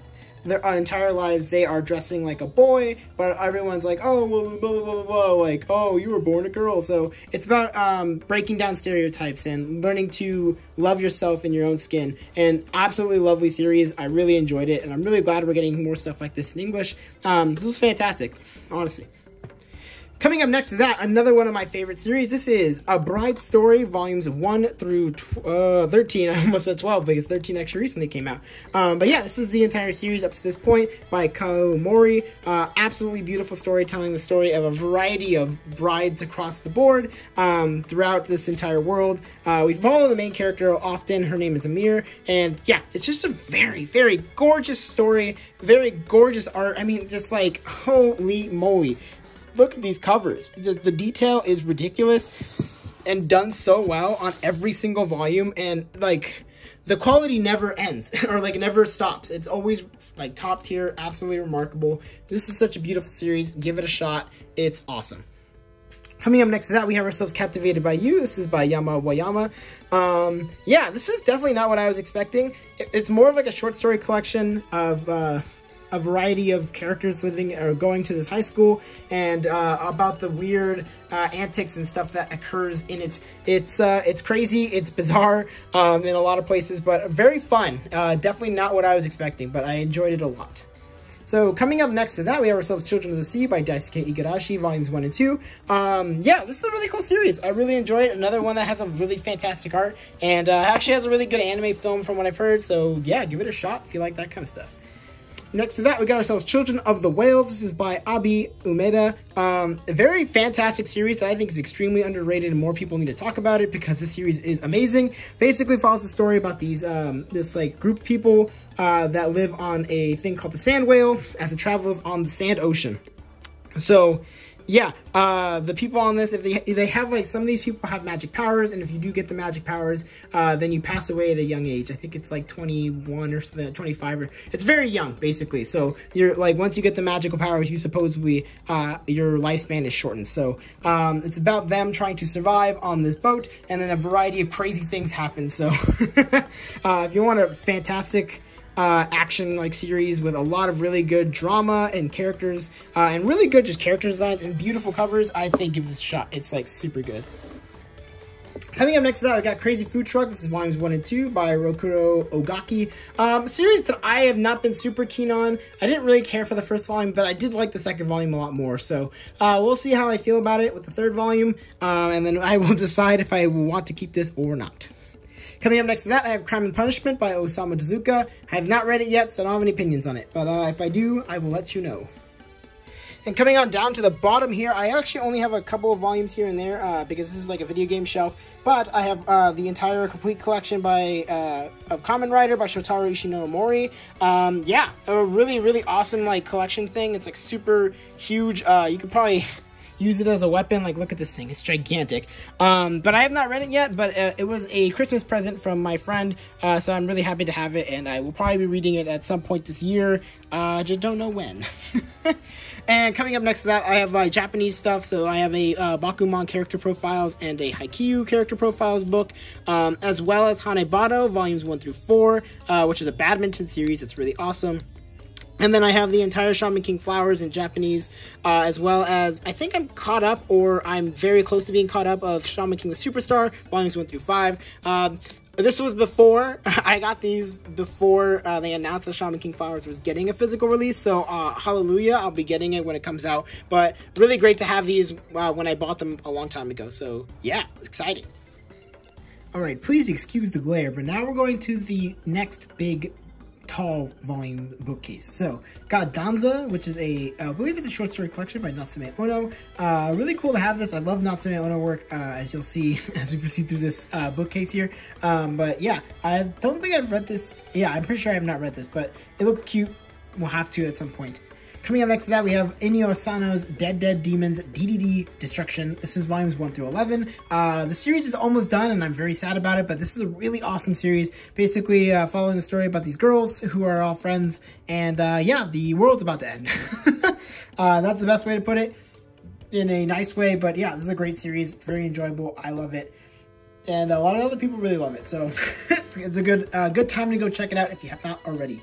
their entire lives they are dressing like a boy, but everyone's like, oh, blah, blah, blah, blah, like, oh, you were born a girl. So it's about breaking down stereotypes and learning to love yourself in your own skin. And absolutely lovely series. I really enjoyed it, and I'm really glad we're getting more stuff like this in English. This was fantastic, honestly. Coming up next to that, another one of my favorite series. This is A Bride's Story, volumes 1 through 13. I almost said 12 because 13 actually recently came out. But yeah, this is the entire series up to this point by Kao Mori. Absolutely beautiful story, telling the story of a variety of brides across the board throughout this entire world. We follow the main character often. Her name is Amir. And yeah, it's just a very, very gorgeous story. Very gorgeous art. I mean, just like, holy moly. Look at these covers. Just the detail is ridiculous and done so well on every single volume, and like the quality never ends or like never stops. It's always like top tier, absolutely remarkable. This is such a beautiful series. Give it a shot. It's awesome. Coming up next to that, we have ourselves Captivated by You. This is by Yama Wayama. Yeah, this is definitely not what I was expecting. It's more of like a short story collection of a variety of characters living or going to this high school, and about the weird antics and stuff that occurs in it. It's crazy, it's bizarre in a lot of places, but very fun. Definitely not what I was expecting, but I enjoyed it a lot. So coming up next to that, we have ourselves Children of the Sea by Daisuke Igarashi, volumes 1 and 2. Yeah, this is a really cool series. I really enjoyed it. Another one that has a really fantastic art, and actually has a really good anime film from what I've heard. So yeah, give it a shot if you like that kind of stuff. Next to that, we got ourselves Children of the Whales. This is by Abi Umeda. A very fantastic series that I think is extremely underrated, and more people need to talk about it because this series is amazing. Basically follows the story about these this like group of people that live on a thing called the Sand Whale as it travels on the sand ocean. So yeah, the people on this, if they have like, some of these people have magic powers, and if you do get the magic powers, then you pass away at a young age. I think it's like 21 or 25, or it's very young basically. So you're like, once you get the magical powers, you supposedly your lifespan is shortened. So it's about them trying to survive on this boat, and then a variety of crazy things happen. So if you want a fantastic action like series with a lot of really good drama and characters and really good just character designs and beautiful covers, I'd say give this a shot. It's like super good. Coming up next to that, we got Crazy Food Truck. This is volumes 1 and 2 by Rokuro Ogaki. A series that I have not been super keen on. I didn't really care for the first volume, but I did like the second volume a lot more. So we'll see how I feel about it with the third volume, and then I will decide if I want to keep this or not. Coming up next to that, I have Crime and Punishment by Osamu Tezuka. I have not read it yet, so I don't have any opinions on it. But if I do, I will let you know. And coming on down to the bottom here, I actually only have a couple of volumes here and there because this is like a video game shelf. But I have the entire complete collection by of Kamen Rider by Shotaro Ishinomori. Yeah, a really, really awesome like collection thing. It's like super huge. You could probably use it as a weapon. Like, look at this thing, it's gigantic. But I have not read it yet, but it was a Christmas present from my friend, so I'm really happy to have it, and I will probably be reading it at some point this year. Just don't know when. And coming up next to that, I have Japanese stuff. So I have a Bakuman character profiles and a Haikyuu character profiles book, as well as Hanebado volumes 1 through 4, which is a badminton series that's really awesome. And then I have the entire Shaman King Flowers in Japanese, as well as, I think I'm caught up, or I'm very close to being caught up, of Shaman King the Superstar, volumes 1 through 5. This was before, I got these before they announced that Shaman King Flowers was getting a physical release, so hallelujah, I'll be getting it when it comes out. But really great to have these when I bought them a long time ago, so yeah, exciting. Alright, please excuse the glare, but now we're going to the next big tall volume bookcase. So got Danza, which is I believe it's a short story collection by Natsume Ono. Really cool to have this. I love Natsume Ono work, as you'll see as we proceed through this bookcase here. But yeah, I don't think I've read this. Yeah, I'm pretty sure I have not read this, but it looks cute. We'll have to at some point. Coming up next to that, we have Inyo Asano's Dead Dead Demons DDD Destruction. This is volumes 1 through 11. The series is almost done, and I'm very sad about it, but this is a really awesome series. Basically, following the story about these girls who are all friends, and yeah, the world's about to end. That's the best way to put it, in a nice way, but yeah, this is a great series. It's very enjoyable. I love it. And a lot of other people really love it, so it's a good time to go check it out if you have not already.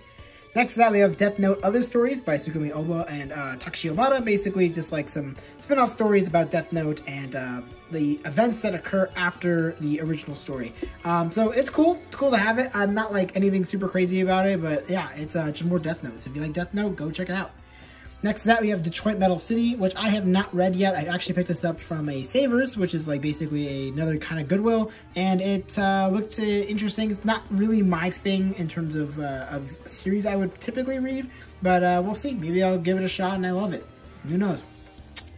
Next to that, we have Death Note Other Stories by Tsukumi Oba and Takashi Obata. Basically, just like some spin-off stories about Death Note and the events that occur after the original story. So it's cool. It's cool to have it. I'm not like anything super crazy about it, but yeah, it's just more Death Note. So if you like Death Note, go check it out. Next to that, we have Detroit Metal City, which I have not read yet. I actually picked this up from a Savers, which is like basically another kind of Goodwill, and it looked interesting. It's not really my thing in terms of series I would typically read, but we'll see. Maybe I'll give it a shot and I love it. Who knows?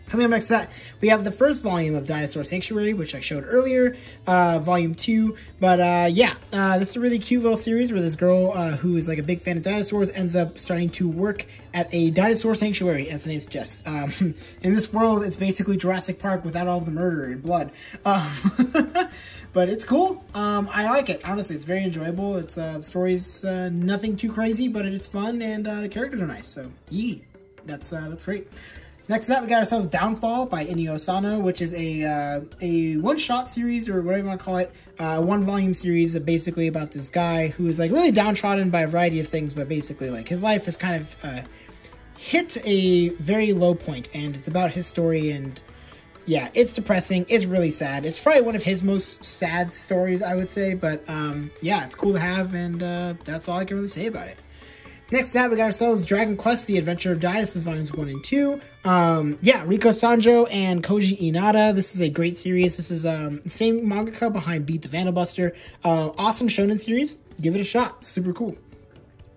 Coming up next to that, we have the first volume of Dinosaur Sanctuary, which I showed earlier, volume 2. But yeah, this is a really cute little series where this girl who is like a big fan of dinosaurs ends up starting to work at a dinosaur sanctuary, as the name suggests. In this world, it's basically Jurassic Park without all the murder and blood. But it's cool. I like it. Honestly, it's very enjoyable. It's the story's nothing too crazy, but it's fun, and the characters are nice. So, yee, that's great. Next to that, we got ourselves Downfall by Inio Asano, which is a one-shot series, or whatever you want to call it, one-volume series basically about this guy who is like really downtrodden by a variety of things, but basically like his life has kind of hit a very low point, and it's about his story, and yeah, it's depressing. It's really sad. It's probably one of his most sad stories, I would say, but yeah, it's cool to have, and that's all I can really say about it. Next to that, we got ourselves Dragon Quest, The Adventure of Daius, volumes 1 and 2. Yeah, Riko Sanjo and Koji Inada. This is a great series. This is the same mangaka behind Beat the Vandal Buster. Awesome shonen series. Give it a shot. Super cool.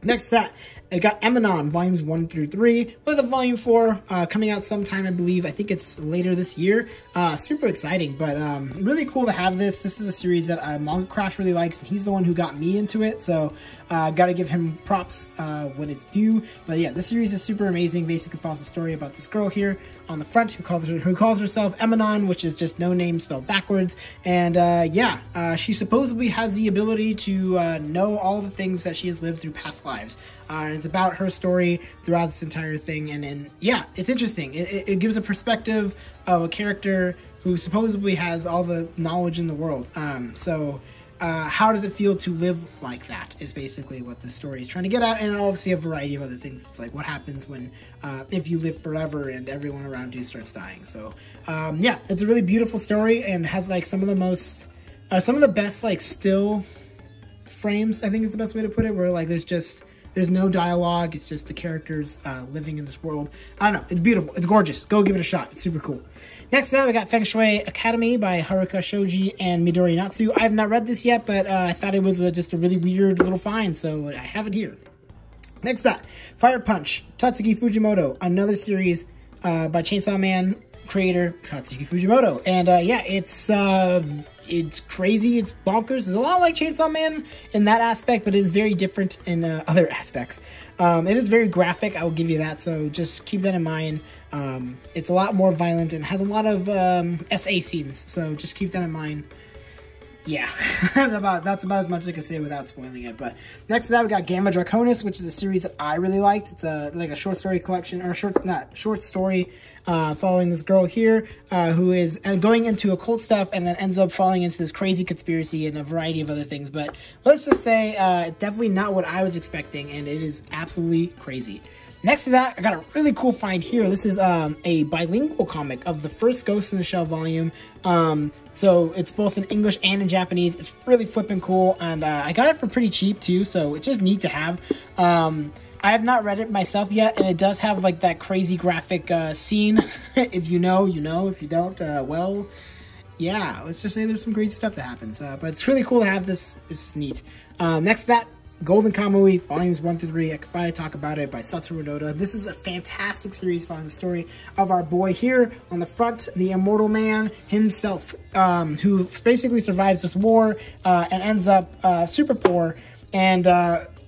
Next to that, I got Emanon, volumes 1 through 3, with a volume 4 coming out sometime, I believe. I think it's later this year. Super exciting, but really cool to have this. This is a series that Manga Crash really likes, and he's the one who got me into it, so gotta give him props when it's due. But yeah, this series is super amazing. Basically follows a story about this girl here on the front who calls herself Emanon, which is just no name spelled backwards. And yeah, she supposedly has the ability to know all the things that she has lived through past lives. And it's about her story throughout this entire thing. And yeah, it's interesting. It gives a perspective of a character who supposedly has all the knowledge in the world. So how does it feel to live like that is basically what the story is trying to get at. And obviously a variety of other things. It's like what happens when if you live forever and everyone around you starts dying. So yeah, it's a really beautiful story and has like some of the best like still frames, I think is the best way to put it, where like there's no dialogue. It's just the characters living in this world. I don't know. It's beautiful. It's gorgeous. Go give it a shot. It's super cool. Next to that, we got Feng Shui Academy by Haruka Shoji and Midori Natsu. I have not read this yet, but I thought it was just a really weird little find, so I have it here. Next up, Fire Punch, Tatsuki Fujimoto, another series by Chainsaw Man creator Tatsuki Fujimoto. And yeah, it's crazy, it's bonkers. It's a lot like Chainsaw Man in that aspect, but it is very different in other aspects. It is very graphic, I will give you that, so just keep that in mind. It's a lot more violent and has a lot of SA scenes, so just keep that in mind. Yeah, that's about as much as I can say without spoiling it. But next to that, we got Gamma Draconis, which is a series that I really liked. It's like a short story collection, or short story following this girl here who is going into occult stuff and then ends up falling into this crazy conspiracy and a variety of other things. But let's just say definitely not what I was expecting, and it is absolutely crazy. Next to that, I got a really cool find here. This is a bilingual comic of the first Ghost in the Shell volume. So it's both in English and in Japanese. It's really flipping cool, and I got it for pretty cheap too, so it's just neat to have. I have not read it myself yet, and it does have like that crazy graphic scene. If you know, you know. If you don't, well, yeah, let's just say there's some great stuff that happens. But it's really cool to have this. This is neat. Next to that, Golden Kamuy, volumes 1 through 3. I could finally talk about it by Satoru Noda. This is a fantastic series following the story of our boy here on the front, the Immortal Man himself, who basically survives this war and ends up super poor, and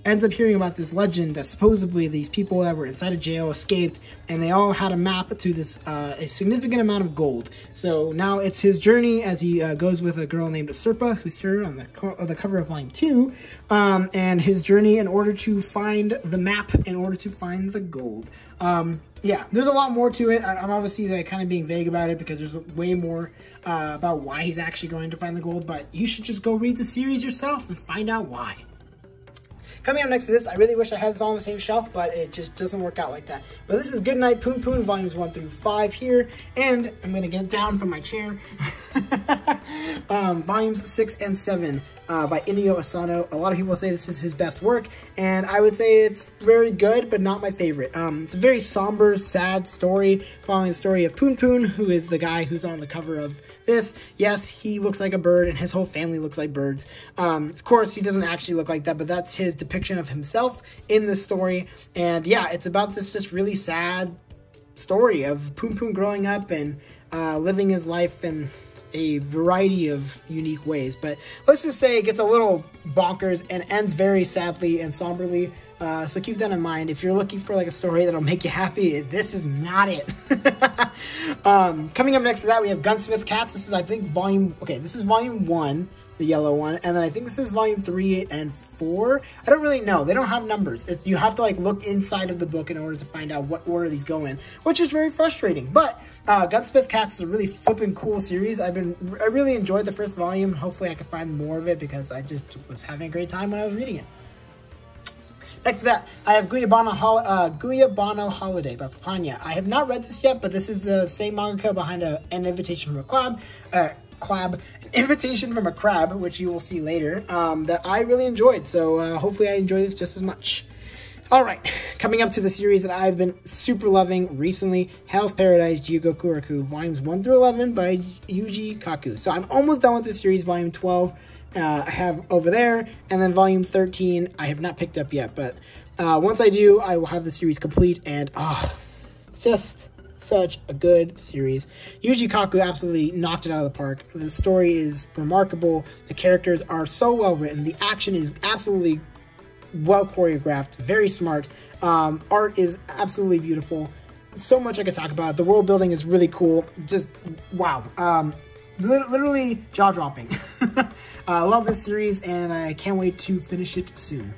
ends up hearing about this legend that supposedly these people that were inside a jail escaped, and they all had a map to this a significant amount of gold. So now it's his journey as he goes with a girl named Serpa, who's here on the cover of volume 2, and his journey in order to find the map, in order to find the gold. Yeah, there's a lot more to it. I'm obviously like kind of being vague about it because there's way more about why he's actually going to find the gold, but you should just go read the series yourself and find out why. Coming up next to this, I really wish I had this all on the same shelf, but it just doesn't work out like that. But this is Goodnight Poon Poon, volumes 1 through 5 here, and I'm going to get it down from my chair. Volumes 6 and 7. by Inio Asano. A lot of people say this is his best work, and I would say it's very good, but not my favorite. It's a very somber, sad story, following the story of Poon Poon, who is the guy who's on the cover of this. Yes, he looks like a bird, and his whole family looks like birds. Of course, he doesn't actually look like that, but that's his depiction of himself in this story. And yeah, it's about this just really sad story of Poon Poon growing up and living his life in a variety of unique ways. But let's just say it gets a little bonkers and ends very sadly and somberly. So keep that in mind. If you're looking for like a story that'll make you happy, this is not it. Coming up next to that, we have Gunsmith Cats. This is, I think, this is volume 1, the yellow one, and then I think this is volume 3 and 4. I don't really know. They don't have numbers. You have to like look inside of the book in order to find out what order these go in, which is very frustrating. But Gunsmith Cats is a really flippin' cool series. I really enjoyed the first volume. Hopefully I can find more of it because I just was having a great time when I was reading it. Next to that, I have Guyabano Holiday by Papania. I have not read this yet, but this is the same mangaka behind An Invitation from a Invitation from a Crab, which you will see later, that I really enjoyed. So hopefully I enjoy this just as much. All right, coming up to the series that I've been super loving recently, Hell's Paradise Jigo Kuraku, volumes 1 through 11 by Yuji Kaku. So I'm almost done with this series, volume 12. I have over there, and then volume 13 I have not picked up yet, but once I do, I will have the series complete, and it's just such a good series. Yuji Kaku absolutely knocked it out of the park. The story is remarkable, the characters are so well written, the action is absolutely well choreographed, very smart, art is absolutely beautiful, so much I could talk about. The world building is really cool, just wow. Literally jaw-dropping. I love this series, and I can't wait to finish it soon.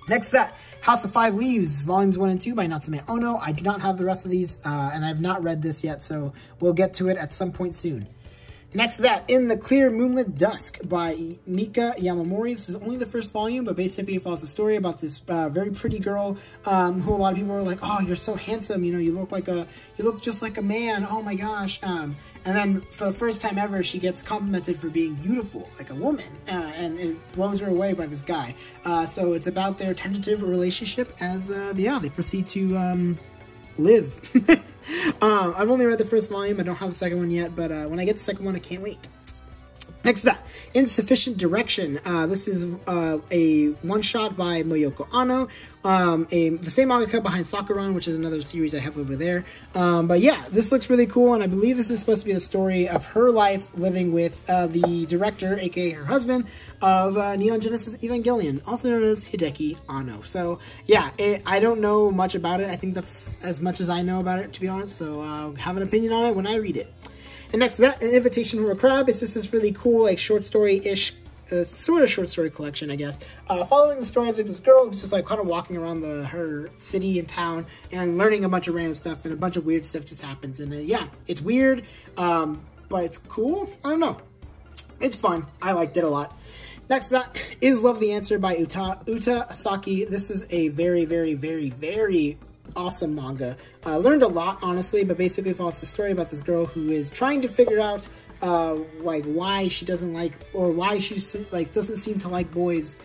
Next to that, House of Five Leaves, volumes 1 and 2 by Natsume Ono. I do not have the rest of these, and I've not read this yet, so we'll get to it at some point soon. Next to that, In the Clear Moonlit Dusk by Mika Yamamori. This is only the first volume, but basically it follows a story about this very pretty girl who a lot of people are like, oh, you're so handsome, you know, you look just like a man, oh my gosh. And then for the first time ever, she gets complimented for being beautiful, like a woman, and it blows her away by this guy. So it's about their tentative relationship as, they proceed to live. I've only read the first volume. I don't have the second one yet, but when I get the second one, I can't wait. Next to that, Insufficient Direction. This is a one-shot by Moyoko Ano, the same mangaka behind Sakuran, which is another series I have over there. But yeah, this looks really cool, and I believe this is supposed to be the story of her life living with the director, aka her husband, of Neon Genesis Evangelion, also known as Hideki Anno. So yeah, I don't know much about it. I think that's as much as I know about it, to be honest, so I'll have an opinion on it when I read it. And next to that, An Invitation from a Crab. It's just this really cool, like, short story-ish, sort of short story collection, I guess. Following the story of this girl who's just, like, kind of walking around her city and town and learning a bunch of random stuff, and a bunch of weird stuff just happens. And, yeah, it's weird, but it's cool. I don't know. It's fun. I liked it a lot. Next to that, Is Love the Answer by Uta Asaki. This is a very, very, very, very awesome manga. I learned a lot, honestly, but basically follows the story about this girl who is trying to figure out like why she doesn't like, or why she like doesn't seem to like boys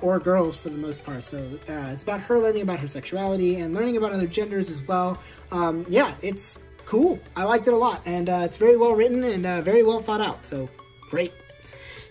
or girls for the most part. So it's about her learning about her sexuality and learning about other genders as well. Yeah, it's cool. I liked it a lot, and it's very well written and very well thought out, so great.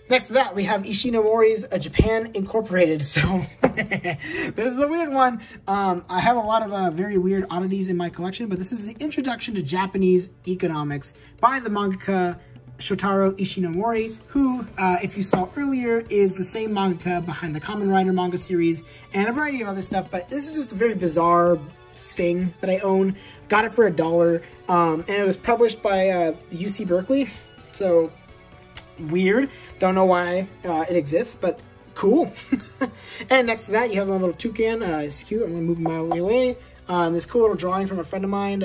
Next to that, we have Ishinomori's Japan Incorporated. So this is a weird one. I have a lot of very weird oddities in my collection, but this is the introduction to Japanese economics by the mangaka Shotaro Ishinomori, who, if you saw earlier, is the same mangaka behind the Kamen Rider manga series and a variety of other stuff. But this is just a very bizarre thing that I own. Got it for $1, and it was published by UC Berkeley. So weird. Don't know why it exists, but cool. And next to that, you have a little toucan. It's cute. I'm going to move my way away. This cool little drawing from a friend of mine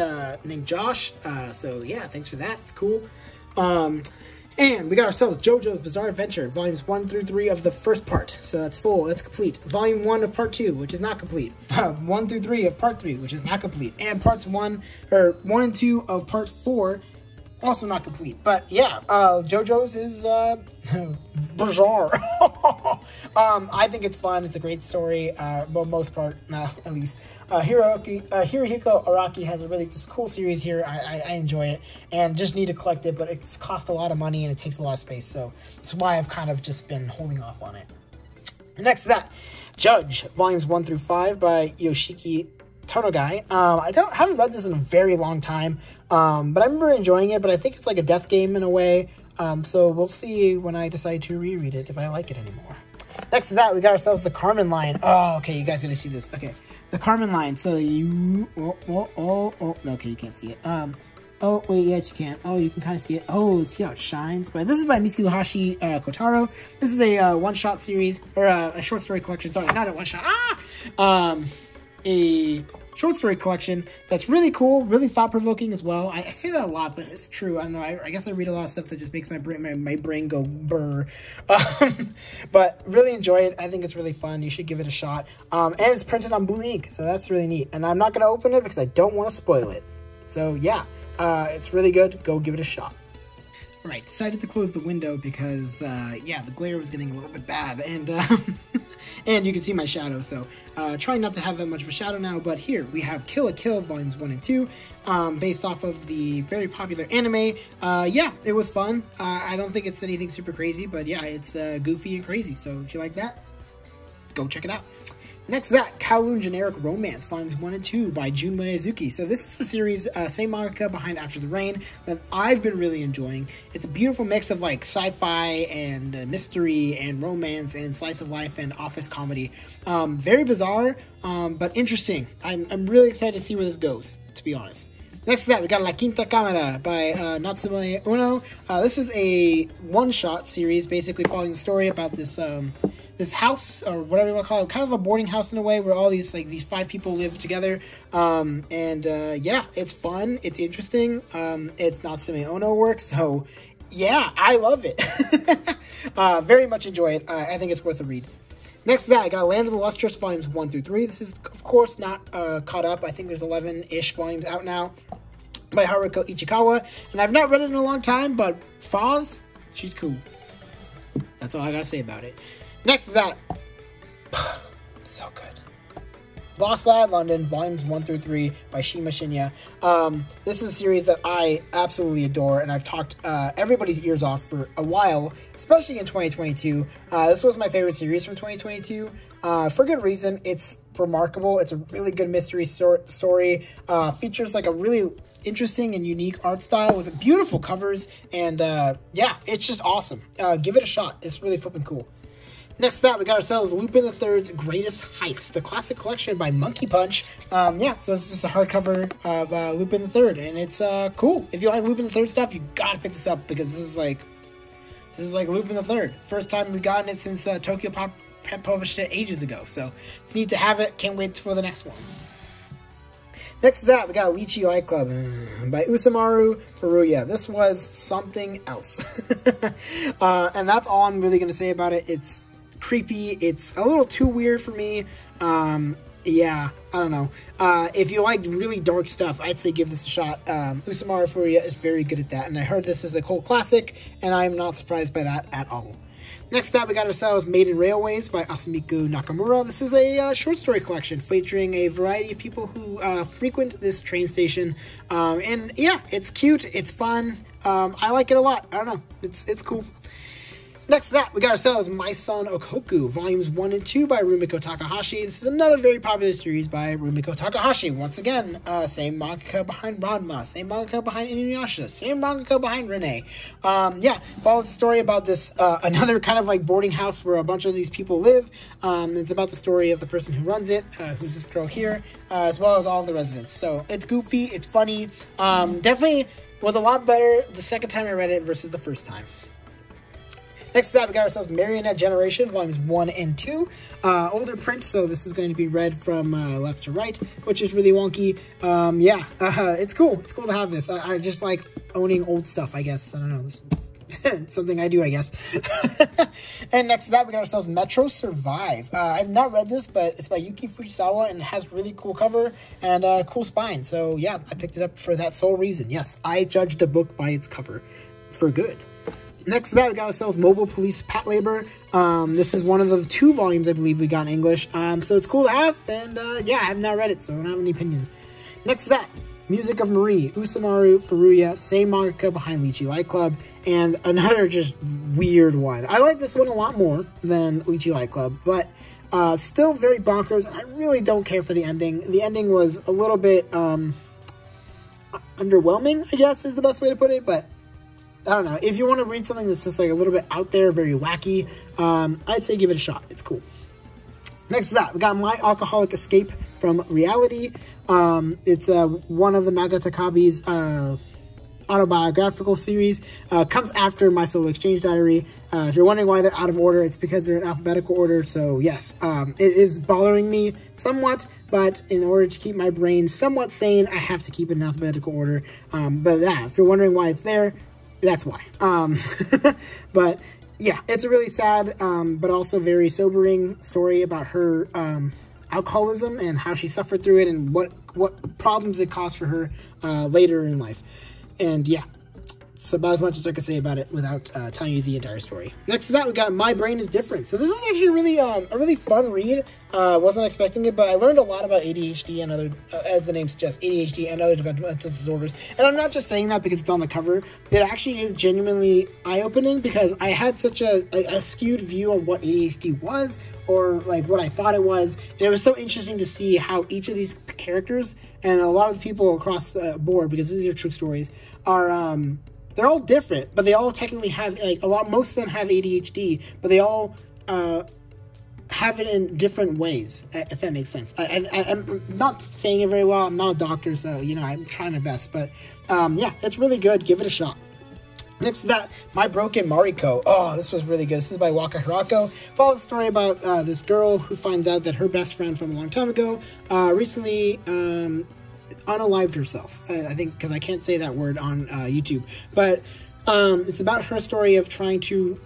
named Josh. So yeah, thanks for that. It's cool. And we got ourselves JoJo's Bizarre Adventure, volumes 1 through 3 of the first part. So that's full. That's complete. Volume 1 of part 2, which is not complete. 1 through 3 of part 3, which is not complete. And parts 1 and 2 of part 4 Also not complete, but yeah, JoJo's is bizarre. I think it's fun. It's a great story. For most part, at least. Hirohiko Araki has a really just cool series here. I enjoy it and just need to collect it, but it's cost a lot of money and it takes a lot of space, so that's why I've kind of just been holding off on it. Next to that, Judge, volumes 1 through 5 by Yoshiki Tonogai. I haven't read this in a very long time, but I remember enjoying it, but I think it's like a death game in a way, so we'll see when I decide to reread it if I like it anymore. Next to that, we got ourselves the Carmen line. Oh, okay, you guys gotta see this. Okay, the Carmen line. So you, okay, you can't see it. Oh, wait, yes, you can. Oh, you can kind of see it. Oh, see how it shines. But this is by Mitsuhashi Kotaro. This is a one-shot series, or a short story collection. Sorry, not a one-shot. A short story collection that's really cool, really thought-provoking as well. I say that a lot, but it's true. I don't know. I guess I read a lot of stuff that just makes my brain go burr. But really enjoy it. I think it's really fun. You should give it a shot. And it's printed on blue ink, so that's really neat. And I'm not going to open it because I don't want to spoil it. So, yeah. It's really good. Go give it a shot. All right, decided to close the window because, yeah, the glare was getting a little bit bad, and and you can see my shadow, so trying not to have that much of a shadow now, but here we have Kill la Kill Volumes 1 and 2, based off of the very popular anime. Yeah, it was fun. I don't think it's anything super crazy, but yeah, it's goofy and crazy, so if you like that, go check it out. Next to that, Kowloon Generic Romance, Volumes 1 and 2 by Jun Miyazuki. So this is the series, same manga behind After the Rain, that I've been really enjoying. It's a beautiful mix of like sci-fi and mystery and romance and slice of life and office comedy. Very bizarre, but interesting. I'm really excited to see where this goes, to be honest. Next to that, we got La Quinta Cámara by Natsume Uno. This is a one-shot series, basically following the story about this this house, or whatever you want to call it, kind of a boarding house in a way, where all these these 5 people live together. Yeah, it's fun, it's interesting. It's Natsume Ono work, so yeah, I love it. Very much enjoy it. I think it's worth a read. Next to that, I got Land of the Lustrous Volumes 1 through 3. This is, of course, not caught up. I think there's 11-ish volumes out now by Haruko Ichikawa. And I've not read it in a long time, but Foz, she's cool. That's all I gotta say about it. Next to that, so good. Boss Lad London, Volumes 1 through 3 by Shima Shinya. This is a series that I absolutely adore, and I've talked everybody's ears off for a while, especially in 2022. This was my favorite series from 2022, for good reason. It's remarkable. It's a really good mystery story. Features like a really interesting and unique art style with beautiful covers, and yeah, it's just awesome. Give it a shot. It's really flipping cool. Next to that, we got ourselves Lupin III's Greatest Heist, the classic collection by Monkey Punch. Yeah, so this is just a hardcover of Lupin III, and it's cool. If you like Lupin III stuff, you gotta pick this up, because this is like Lupin III. First time we've gotten it since Tokyo Pop published it ages ago, so it's neat to have it. Can't wait for the next one. Next to that, we got Lychee Light Club by Usamaru Furuya. This was something else. And that's all I'm really going to say about it. It's creepy. It's a little too weird for me. Yeah, I don't know. If you like really dark stuff, I'd say give this a shot. Usamaru Furuya is very good at that, and I heard this is a cult classic, and I'm not surprised by that at all. Next up, we got ourselves Maiden Railways by Asamiku Nakamura. This is a short story collection featuring a variety of people who frequent this train station. And yeah, it's cute, it's fun. I like it a lot. I don't know, it's cool. Next to that, we got ourselves My Son Okoku, Volumes 1 and 2 by Rumiko Takahashi. This is another very popular series by Rumiko Takahashi. Once again, same mangaka behind Ranma, same mangaka behind Inuyasha, same mangaka behind Rene. Yeah, follows the story about this, another kind of like boarding house where a bunch of these people live. It's about the story of the person who runs it, who's this girl here, as well as all of the residents. So it's goofy, it's funny. Definitely was a lot better the second time I read it versus the first time. Next to that, we got ourselves Marionette Generation, Volumes 1 and 2. Older print, so this is going to be read from left to right, which is really wonky. Yeah, it's cool. It's cool to have this. I just like owning old stuff, I guess. I don't know. It's something I do, I guess. And next to that, we got ourselves Metro Survive. I've not read this, but it's by Yuki Fujisawa, and it has really cool cover and cool spine. So yeah, I picked it up for that sole reason. Yes, I judged a book by its cover for good. Next to that, we got ourselves Mobile Police Patlabor. This is one of the 2 volumes I believe we got in English. So it's cool to have, and yeah, I have not read it, so I don't have any opinions. Next to that, Music of Marie, Usamaru Furuya, same mangaka behind Lychee Light Club, and another just weird one. I like this one a lot more than Lychee Light Club, but still very bonkers, and I really don't care for the ending. The ending was a little bit underwhelming, I guess is the best way to put it, but I don't know. If you want to read something that's just like a little bit out there, very wacky, I'd say give it a shot. It's cool. Next to that, we got My Alcoholic Escape from Reality. It's one of the Nagatakabe's autobiographical series. Comes after My Solo Exchange Diary. If you're wondering why they're out of order, it's because they're in alphabetical order. So yes, it is bothering me somewhat, but in order to keep my brain somewhat sane, I have to keep it in alphabetical order. But yeah, if you're wondering why it's there, that's why. But yeah, it's a really sad, but also very sobering story about her alcoholism and how she suffered through it and what problems it caused for her later in life. And yeah, it's about as much as I could say about it without telling you the entire story. Next to that, we got My Brain is Different. So this is actually really a really fun read. Wasn't expecting it, but I learned a lot about ADHD and other, as the name suggests, ADHD and other developmental disorders. And I'm not just saying that because it's on the cover. It actually is genuinely eye-opening because I had such a skewed view on what ADHD was, or like what I thought it was. And it was so interesting to see how each of these characters and a lot of people across the board, because these are true stories, are they're all different, but they all technically have, like, most of them have ADHD, but they all have it in different ways, if that makes sense. I'm not saying it very well. I'm not a doctor, so, you know, I'm trying my best, but yeah, it's really good. Give it a shot. Next to that, My Broken Mariko. Oh, this was really good. This is by Waka Hirako. Follows the story about this girl who finds out that her best friend from a long time ago recently unalived herself. I think, because I can't say that word on YouTube. But it's about her story of trying to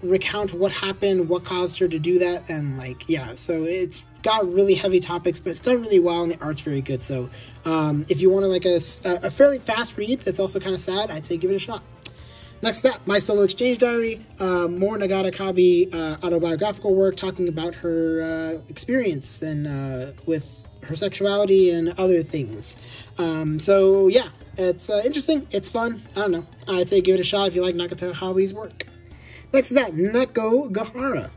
recount what happened, what caused her to do that, and like, yeah. So it's got really heavy topics, but it's done really well, and the art's very good. So if you want to like a fairly fast read that's also kind of sad, I'd say give it a shot. Next to that, My Solo Exchange Diary, more Nagatakabe autobiographical work talking about her experience and with her sexuality and other things. So yeah, it's interesting. It's fun. I don't know. I'd say give it a shot if you like Nagatakabe's work. Next to that, Neko Gahara.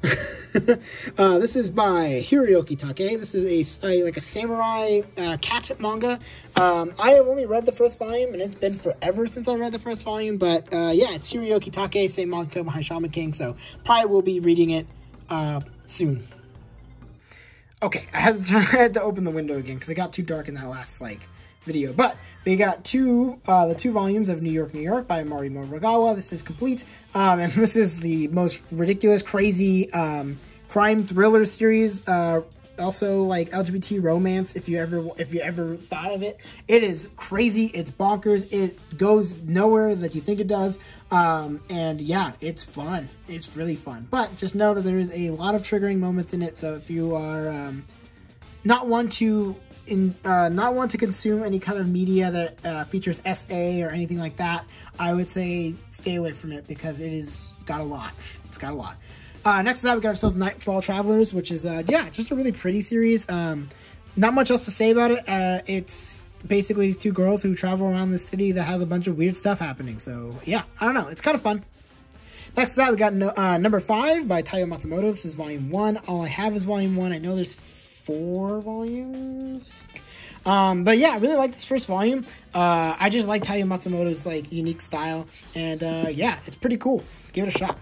This is by Hiroyuki Take. This is like a samurai cat manga. I have only read the first volume, and it's been forever since I read the first volume. But yeah, it's Hiroyuki Take, same manga behind Shaman King. So probably will be reading it soon. Okay, I had to open the window again because it got too dark in that last video. But we got the 2 volumes of New York, New York by Mari Muragawa. This is complete, and this is the most ridiculous, crazy crime thriller series. Also, like LGBT romance. If you ever thought of it, it is crazy. It's bonkers. It goes nowhere that you think it does. And yeah, it's fun. It's really fun. But just know that there is a lot of triggering moments in it. So if you are not one to consume any kind of media that features SA or anything like that, I would say stay away from it because it's got a lot. It's got a lot. Next to that, we got ourselves Nightfall Travelers, which is, yeah, just a really pretty series. Not much else to say about it. It's basically these 2 girls who travel around this city that has a bunch of weird stuff happening. So, yeah, I don't know. It's kind of fun. Next to that, we got number 5 by Taiyo Matsumoto. This is volume 1. All I have is volume 1. I know there's 4 volumes, I think. But yeah, I really like this first volume. I just like Taiyo Matsumoto's, like, unique style. And, yeah, it's pretty cool. Give it a shot.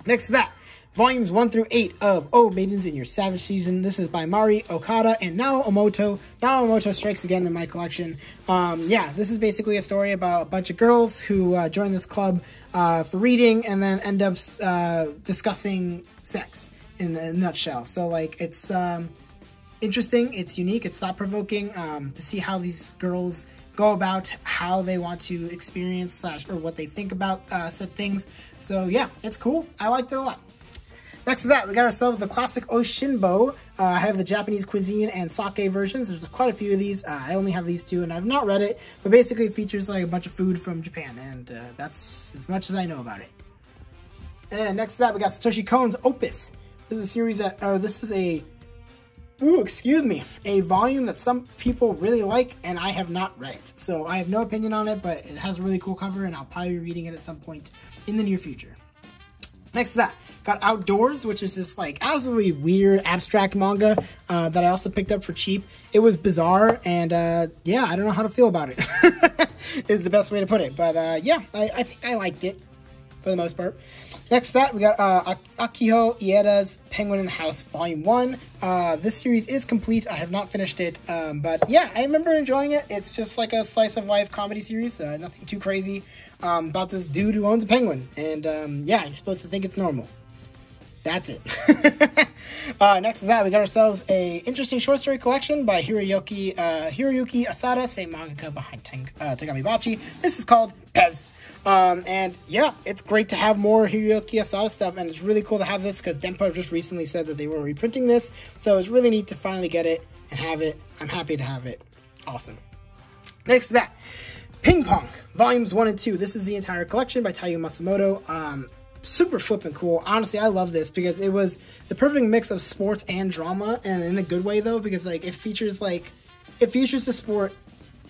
Next to that, volumes 1 through 8 of Oh Maidens in Your Savage Season. This is by Mari Okada and Nao Omoto. Nao Omoto strikes again in my collection. Yeah, this is basically a story about a bunch of girls who join this club for reading and then end up discussing sex in a nutshell. So, like, it's interesting, it's unique, it's thought-provoking to see how these girls go about how they want to experience or what they think about said things. So yeah, it's cool. I liked it a lot. Next to that, we got ourselves the classic Oshinbo. I have the Japanese cuisine and sake versions. There's quite a few of these. I only have these two, and I've not read it, but basically it features like a bunch of food from Japan, and that's as much as I know about it. And next to that, we got Satoshi Kon's Opus. This is a series that, a volume that some people really like, and I have not read it. So I have no opinion on it, but it has a really cool cover, and I'll probably be reading it at some point in the near future. Next to that, got Outdoors, which is this like absolutely weird abstract manga that I also picked up for cheap. It was bizarre, and yeah, I don't know how to feel about it, is the best way to put it. But yeah, I think I liked it for the most part. Next to that, we got Akio Ieda's Penguin in the House Volume 1. This series is complete. I have not finished it, but yeah, I remember enjoying it. It's just like a slice of life comedy series, nothing too crazy, about this dude who owns a penguin, and yeah, you're supposed to think it's normal. That's it. Next to that, we got ourselves a interesting short story collection by Hiroyuki Asada, same mangaka behind Tegamibachi. This is called Pez. And yeah, it's great to have more Hiroyuki Asada stuff, and it's really cool to have this because Denpa just recently said that they were reprinting this, so it's really neat to finally get it and have it. I'm happy to have it. Awesome. Next to that, Ping Pong, Volumes 1 and 2. This is the entire collection by Taiyo Matsumoto. Super flippin' cool. Honestly, I love this because it was the perfect mix of sports and drama, and in a good way though, because like it features the sport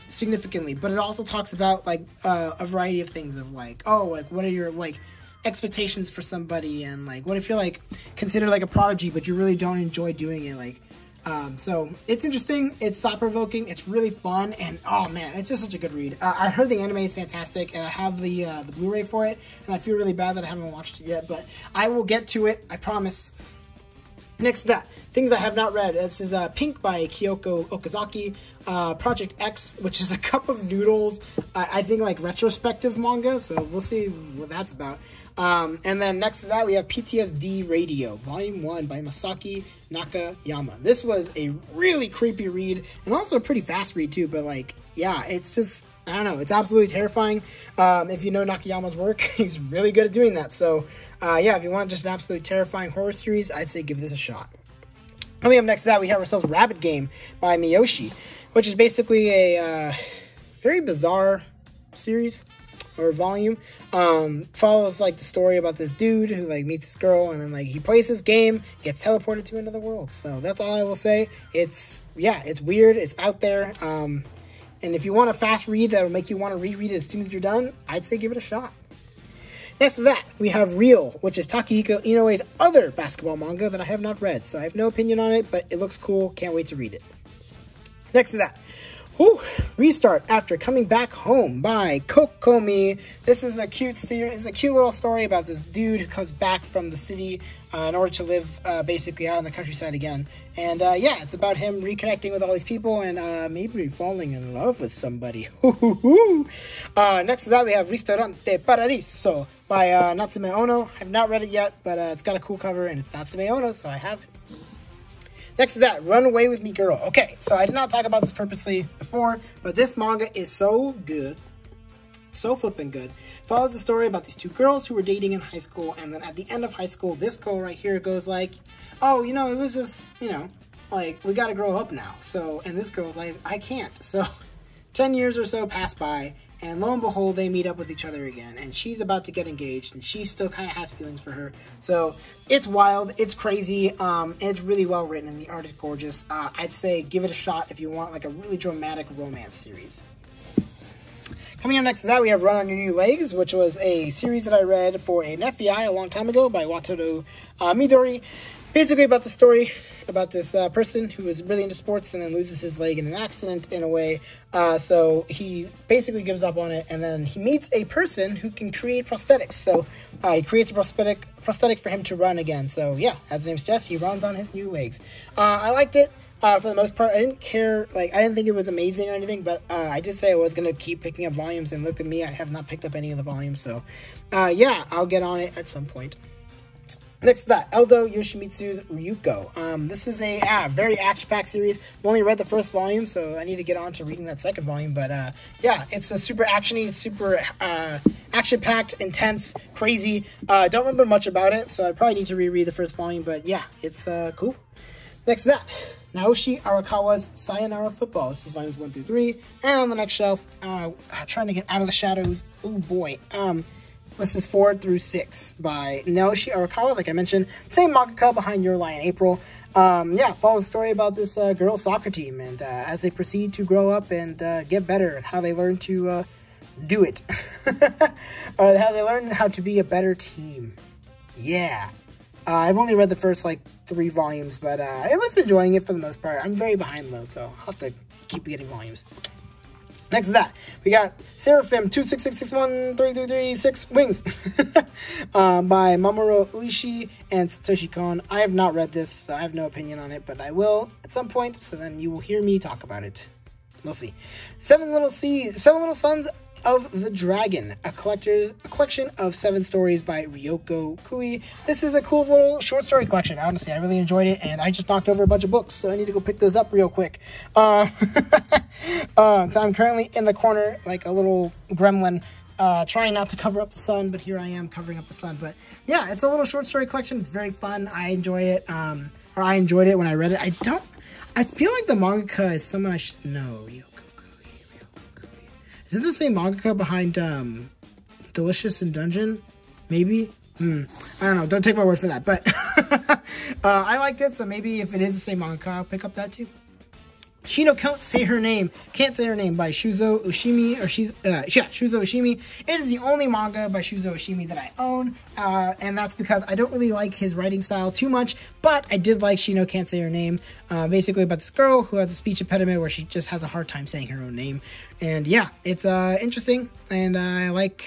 significantly, but it also talks about like a variety of things of like, oh, like what are your like expectations for somebody, and like what if you're like considered like a prodigy but you really don't enjoy doing it, like so it's interesting, it's thought-provoking, it's really fun, and oh man, it's just such a good read. I heard the anime is fantastic, and I have the Blu-ray for it, and I feel really bad that I haven't watched it yet, but I will get to it, I promise. Next to that, things I have not read. This is Pink by Kyoko Okazaki. Project X, which is a cup of noodles, I think like retrospective manga, so we'll see what that's about. And then next to that, we have PTSD Radio, Volume 1 by Masaki Nakayama. This was a really creepy read, and also a pretty fast read too, but like, yeah, it's just, I don't know, it's absolutely terrifying. If you know Nakayama's work, he's really good at doing that. So yeah, if you want just an absolutely terrifying horror series, I'd say give this a shot. Coming up next to that, we have ourselves Rabbit Game by Miyoshi, which is basically a very bizarre series or volume. Follows like the story about this dude who like meets this girl, and then like he plays this game, gets teleported to another world. So that's all I will say. It's, yeah, it's weird, it's out there. And if you want a fast read that'll make you want to reread it as soon as you're done, I'd say give it a shot. Next to that, we have Real, which is Takehiko Inoue's other basketball manga that I have not read. So I have no opinion on it, but it looks cool. Can't wait to read it. Next to that, Restart After Coming Back Home by Kokomi. This is a cute little story about this dude who comes back from the city in order to live basically out in the countryside again. And yeah, it's about him reconnecting with all these people and maybe falling in love with somebody. Next to that, we have Ristorante Paradiso by Natsume Ono. I've not read it yet, but it's got a cool cover, and it's Natsume Ono, so I have it. Next to that, Run Away With Me Girl. Okay, so I did not talk about this purposely before, but this manga is so good. So flippin' good. Follows the story about these two girls who were dating in high school, and then at the end of high school, this girl right here goes like, oh, you know, it was just, you know, like, we gotta grow up now. So, and this girl's like, I can't. So, 10 years or so pass by, and lo and behold, they meet up with each other again, and she's about to get engaged, and she still kind of has feelings for her. So it's wild, it's crazy, and it's really well written, and the art is gorgeous. I'd say give it a shot if you want like a really dramatic romance series. Coming up next to that, we have Run on Your New Legs, which was a series that I read for an FEI a long time ago by Wataru Midori. Basically about the story about this person who is really into sports and then loses his leg in an accident in a way. So he basically gives up on it, and then he meets a person who can create prosthetics. So he creates a prosthetic for him to run again. So yeah, as the name suggests, he runs on his new legs. I liked it. For the most part, I didn't care, like, I didn't think it was amazing or anything, but I did say I was going to keep picking up volumes, and look at me, I have not picked up any of the volumes, so yeah, I'll get on it at some point. Next to that, Eldo Yoshimitsu's Ryuko. This is a very action-packed series. I've only read the first volume, so I need to get on to reading that second volume. But yeah, it's a super actiony, super action-packed, intense, crazy. Don't remember much about it, so I probably need to reread the first volume. But yeah, it's cool. Next to that, Naoshi Arakawa's Sayonara Football. This is volumes 1 through 3. And on the next shelf, Trying to Get Out of the Shadows. Oh boy. This is 4 through 6 by Naoshi Arakawa, like I mentioned. Same mangaka behind Your Lie in April. Yeah, follows the story about this girls' soccer team and as they proceed to grow up and get better, and how they learn to do it. Or how they learn how to be a better team. Yeah. I've only read the first, like, 3 volumes, but I was enjoying it for the most part. I'm very behind, though, so I'll have to keep getting volumes. Next to that, we got Seraphim 266613336 Wings by Mamoru Oishi and Satoshi Kon. I have not read this, so I have no opinion on it, but I will at some point, so then you will hear me talk about it. We'll see. Seven Little Sons of the Dragon, a collection of 7 stories by Ryoko Kui. This is a cool little short story collection. Honestly, I really enjoyed it, and I just knocked over a bunch of books, so I need to go pick those up real quick. So I'm currently in the corner like a little gremlin, trying not to cover up the sun, but here I am covering up the sun. But yeah, it's a little short story collection. It's very fun. I enjoy it, or I enjoyed it when I read it. I feel like the mangaka is someone I should know. Is it the same mangaka behind Delicious in Dungeon? Maybe? I don't know. Don't take my word for that. But I liked it, so maybe if it is the same mangaka, I'll pick up that too. Shino Can't Say Her Name by Shuzo Oshimi, Shuzo Oshimi. It is the only manga by Shuzo Oshimi that I own, and that's because I don't really like his writing style too much, but I did like Shino Can't Say Her Name, basically about this girl who has a speech impediment where she just has a hard time saying her own name, and yeah, it's interesting, and I like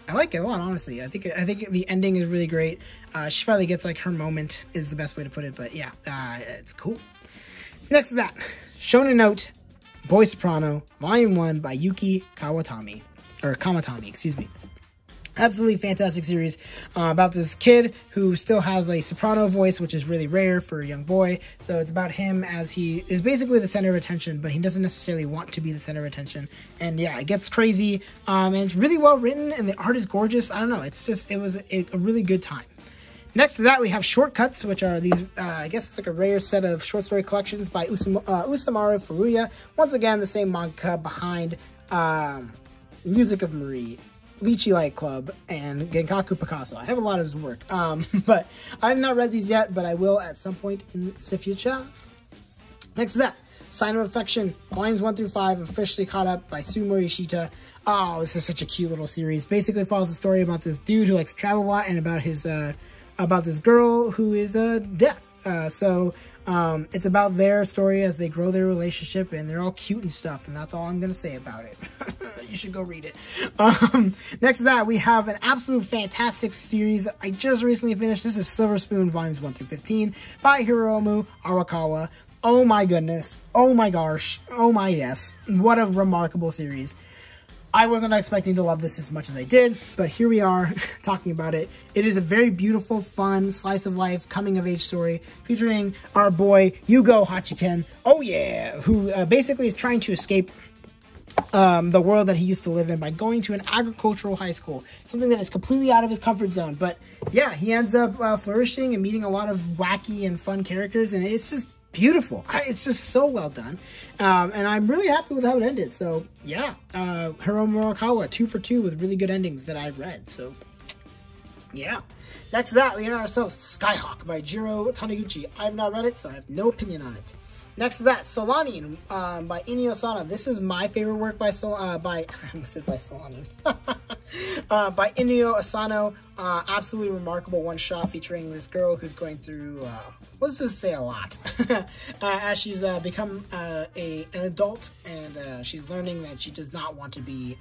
it a lot, honestly. I think the ending is really great. She finally gets like her moment, is the best way to put it, but yeah, it's cool. Next to that, Shonen Note, Boy Soprano, Volume 1 by Yuki Kamatami, excuse me. Absolutely fantastic series about this kid who still has a soprano voice, which is really rare for a young boy. So it's about him as he is basically the center of attention, but he doesn't necessarily want to be the center of attention. And yeah, it gets crazy, and it's really well written, and the art is gorgeous. I don't know, it was a really good time. Next to that, we have Shortcuts, which are these, I guess it's like a rare set of short story collections by Usamaru Furuya. Once again, the same manga behind Music of Marie, Lychee Light Club, and Genkaku Picasso. I have a lot of his work, but I have not read these yet, but I will at some point in the future. Next to that, Sign of Affection, volumes 1 through 5, officially caught up by Sue Morishita. Oh, this is such a cute little series. Basically follows a story about this dude who likes to travel a lot, and about his about this girl who is deaf. So it's about their story as they grow their relationship, and they're all cute and stuff, and that's all I'm gonna say about it. You should go read it. Next to that, we have an absolute fantastic series that I just recently finished. This is Silver Spoon volumes 1 through 15 by Hiromu Arakawa. Oh my goodness, oh my gosh, oh my yes, what a remarkable series. I wasn't expecting to love this as much as I did, but here we are talking about it. It is a very beautiful, fun, slice of life, coming of age story featuring our boy Yugo Hachiken. Oh yeah, who basically is trying to escape the world that he used to live in by going to an agricultural high school, something that is completely out of his comfort zone. But yeah, he ends up flourishing and meeting a lot of wacky and fun characters, and it's just beautiful. It's just so well done, and I'm really happy with how it ended. So yeah, Hiromu Arakawa, 2 for 2 with really good endings that I've read. So yeah. Next to that, we have ourselves Skyhawk by Jiro Taniguchi. I have not read it, so I have no opinion on it. Next to that, Solanin by Inio Asano. This is my favorite work by Solanin. by Inio Asano. Absolutely remarkable one-shot featuring this girl who's going through, let's just say a lot, as she's become an adult, and she's learning that she does not want to be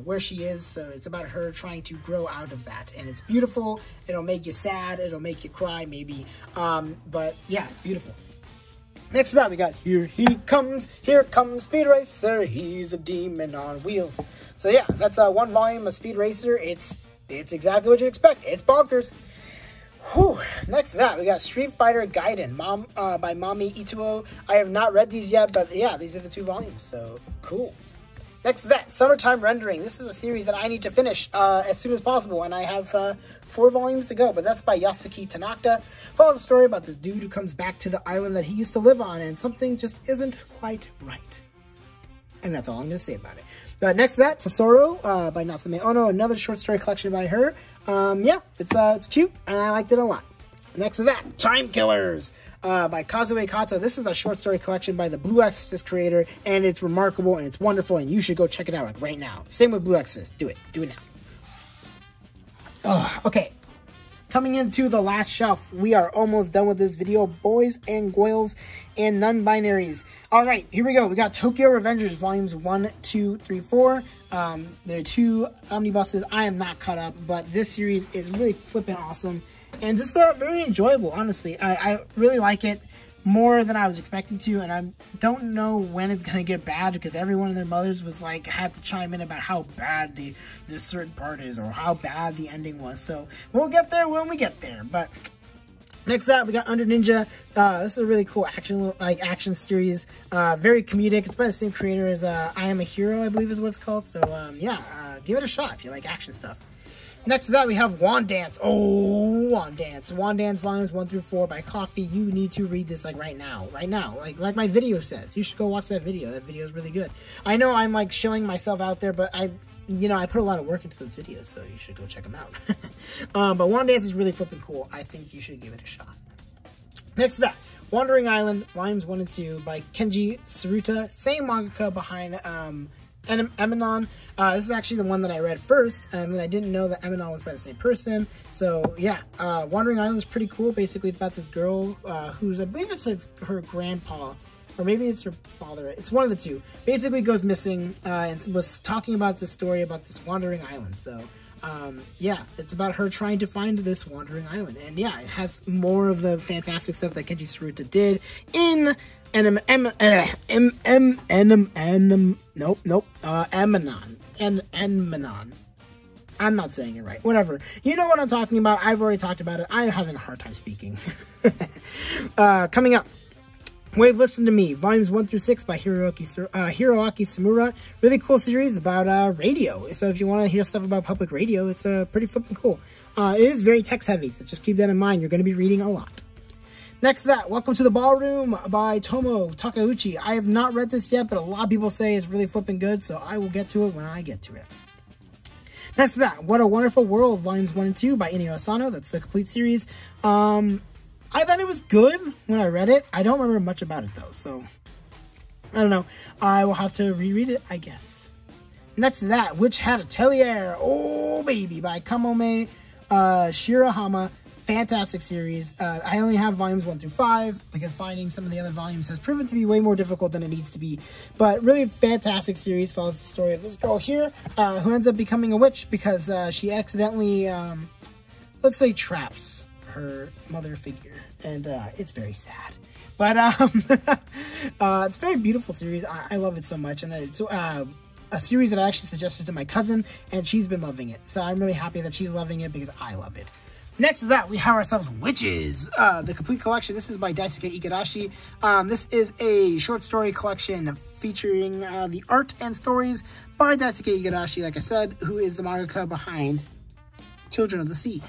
where she is. So it's about her trying to grow out of that, and it's beautiful. It'll make you sad, it'll make you cry maybe, but yeah, beautiful. Next to that, we got Here Comes Speed Racer, he's a demon on wheels. So yeah, that's one volume of Speed Racer. It's exactly what you expect. It's bonkers. Whew. Next to that, we got Street Fighter Gaiden by Mami Itoo. I have not read these yet, but yeah, these are the 2 volumes, so cool. Next to that, Summertime Rendering. This is a series that I need to finish as soon as possible, and I have 4 volumes to go, but that's by Yasuki Tanaka. Follows a story about this dude who comes back to the island that he used to live on, and something just isn't quite right. And that's all I'm going to say about it. But next to that, Tesoro by Natsume Ono, another short story collection by her. Yeah, it's cute, and I liked it a lot. Next to that, Time Killers by Kazue Kato. This is a short story collection by the Blue Exorcist creator, and it's remarkable, and it's wonderful, and you should go check it out right now. Same with Blue Exorcist. Do it. Do it now. Okay. Coming into the last shelf, we are almost done with this video, boys and girls and non-binaries. All right, here we go. We got Tokyo Revengers volumes 1, 2, 3, 4. There are 2 omnibuses. I am not caught up, but this series is really flipping awesome and just very enjoyable, honestly. I really like it more than I was expecting to, and I don't know when it's gonna get bad because everyone and their mothers was like had to chime in about how bad this certain part is or how bad the ending was. So we'll get there when we get there. But next to that, we got Under Ninja. This is a really cool action series. Very comedic. It's by the same creator as I Am a Hero, I believe is what it's called. So yeah, give it a shot if you like action stuff. Next to that, we have Wand Dance. Oh, Wand Dance. Wand Dance volumes 1 through 4 by Coffee. You need to read this like right now. Right now. Like my video says. You should go watch that video. That video is really good. I know I'm like shilling myself out there, but I put a lot of work into those videos, so you should go check them out. But Wand Dance is really flipping cool. I think you should give it a shot. Next to that, Wandering Island, volumes 1 and 2 by Kenji Tsuruta. Same mangaka behind Eminon. This is actually the one that I read first, and then I didn't know that Eminon was by the same person. So yeah, Wandering Island is pretty cool. Basically, it's about this girl who's, I believe it's her grandpa, or maybe it's her father. It's one of the 2. Basically goes missing and was talking about this story about this wandering island. So yeah, it's about her trying to find this wandering island. And yeah, it has more of the fantastic stuff that Kenji Tsuruta did in Eminon. I'm not saying it right. Whatever. You know what I'm talking about. I've already talked about it. I'm having a hard time speaking. Coming up, Wave Listen to Me, volumes 1 through 6 by Hiroaki Samura. Really cool series about radio. So if you want to hear stuff about public radio, it's pretty flipping cool. It is very text heavy, so just keep that in mind. You're going to be reading a lot. Next to that, Welcome to the Ballroom by Tomo Takeuchi. I have not read this yet, but a lot of people say it's really flipping good, so I will get to it when I get to it. Next to that, What a Wonderful World, volumes 1 and 2 by Inio Asano. That's the complete series. I thought it was good when I read it. I don't remember much about it, though, so I don't know. I will have to reread it, I guess. Next to that, Witch Hat Atelier, oh baby, by Kamome Shirahama. Fantastic series. I only have volumes 1 through 5 because finding some of the other volumes has proven to be way more difficult than it needs to be. But really fantastic series. Follows the story of this girl here who ends up becoming a witch because she accidentally, let's say, traps her mother figure. And it's very sad. But it's a very beautiful series. I love it so much. And it's a series that I actually suggested to my cousin, and she's been loving it. So I'm really happy that she's loving it because I love it. Next to that, we have ourselves Witches, the complete collection. This is by Daisuke Igarashi. This is a short story collection featuring the art and stories by Daisuke Igarashi, like I said, who is the mangaka behind Children of the Sea.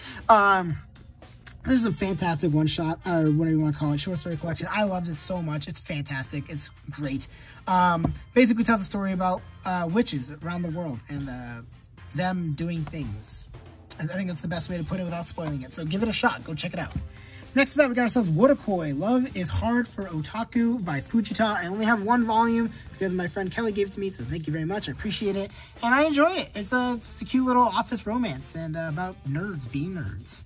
This is a fantastic one-shot, or whatever you want to call it, short story collection. I love this so much. It's fantastic. It's great. Basically tells a story about witches around the world and them doing things. I think that's the best way to put it without spoiling it. So give it a shot. Go check it out. Next to that, we got ourselves Wotakoi, Love is Hard for Otaku by Fujita. I only have 1 volume because my friend Kelly gave it to me, so thank you very much. I appreciate it. And I enjoyed it. It's a cute little office romance and about nerds being nerds.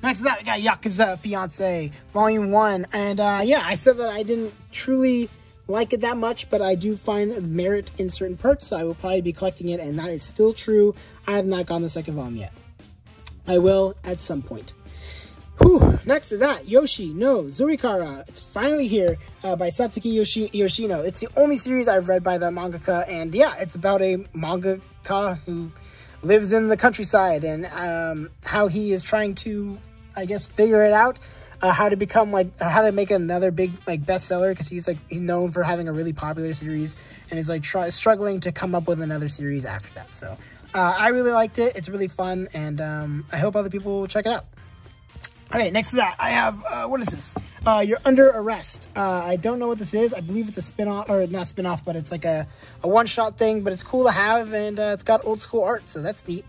Next to that, we got Yakuza Fiance, Volume 1. And yeah, I said that I didn't truly like it that much, but I do find merit in certain parts, so I will probably be collecting it, and that is still true. I have not gotten the 2nd volume yet. I will at some point. Whew. Next to that, Yoshi no Zurikara. It's finally here by Satsuki Yoshino. It's the only series I've read by the mangaka, and yeah, it's about a mangaka who lives in the countryside and how he is trying to I guess, figure it out. How to become how to make another big bestseller, because he's known for having a really popular series and is struggling to come up with another series after that. So I really liked it. It's really fun, and I hope other people will check it out. Okay, next to that I have what is this? You're Under Arrest. I don't know what this is. I believe it's a spin-off, or not spin-off, but it's like a one-shot thing, but it's cool to have, and it's got old school art, so that's neat.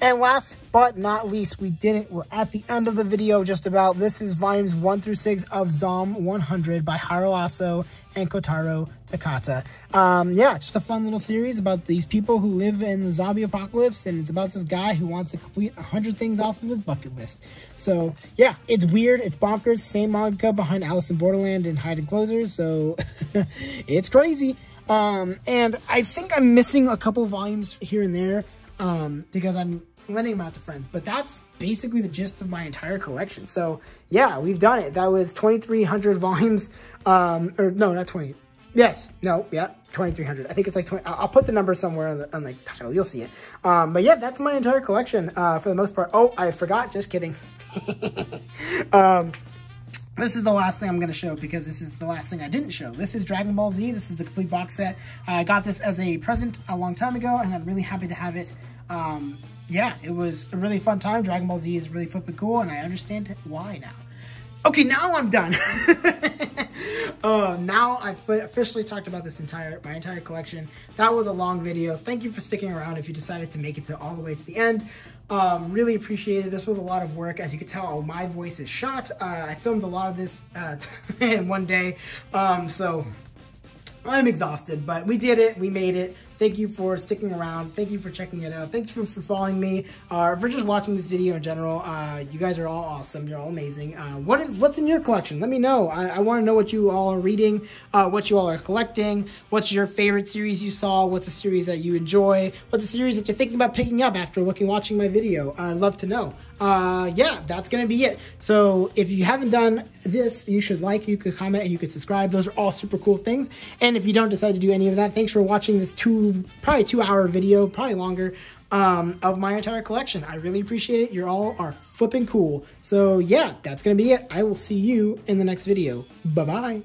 And last but not least, we're at the end of the video just about. This is volumes 1 through 6 of Zom 100 by Hiro Aso and Kotaro Takata. Yeah, just a fun little series about these people who live in the zombie apocalypse, and it's about this guy who wants to complete 100 things off of his bucket list. So yeah, it's weird, it's bonkers. Same manga behind Alice in Borderland and Hide and Closer, so it's crazy. And I think I'm missing a couple volumes here and there because I'm lending them out to friends, but that's basically the gist of my entire collection. So yeah, we've done it. That was 2,300 volumes, or no, not 20. Yes, no, yeah, 2,300. I think it's like 20. I'll put the number somewhere on the title. You'll see it. But yeah, that's my entire collection for the most part. Oh, I forgot. Just kidding. This is the last thing I'm going to show, because this is the last thing I didn't show. This is Dragon Ball Z. This is the complete box set. I got this as a present a long time ago, and I'm really happy to have it. Yeah, it was a really fun time. Dragon Ball Z is really flipping cool, and I understand why now. Okay, now I'm done. Now I've officially talked about my entire collection. That was a long video. Thank you for sticking around if you decided to make it all the way to the end. Really appreciate it. This was a lot of work. As you can tell, my voice is shot. I filmed a lot of this in one day, so I'm exhausted, but we did it. We made it. Thank you for sticking around. Thank you for checking it out. Thank you for following me, for just watching this video in general. You guys are all awesome. You're all amazing. What's in your collection? Let me know. I want to know what you all are reading, what you all are collecting. What's your favorite series you saw? What's a series that you enjoy? What's a series that you're thinking about picking up after watching my video? I'd love to know. Yeah, that's going to be it. So if you haven't done this, you should you could comment, and you could subscribe. Those are all super cool things. And if you don't decide to do any of that, thanks for watching this probably 2-hour video, probably longer, of my entire collection. I really appreciate it. You all are flipping cool. So yeah, that's going to be it. I will see you in the next video. Bye-bye.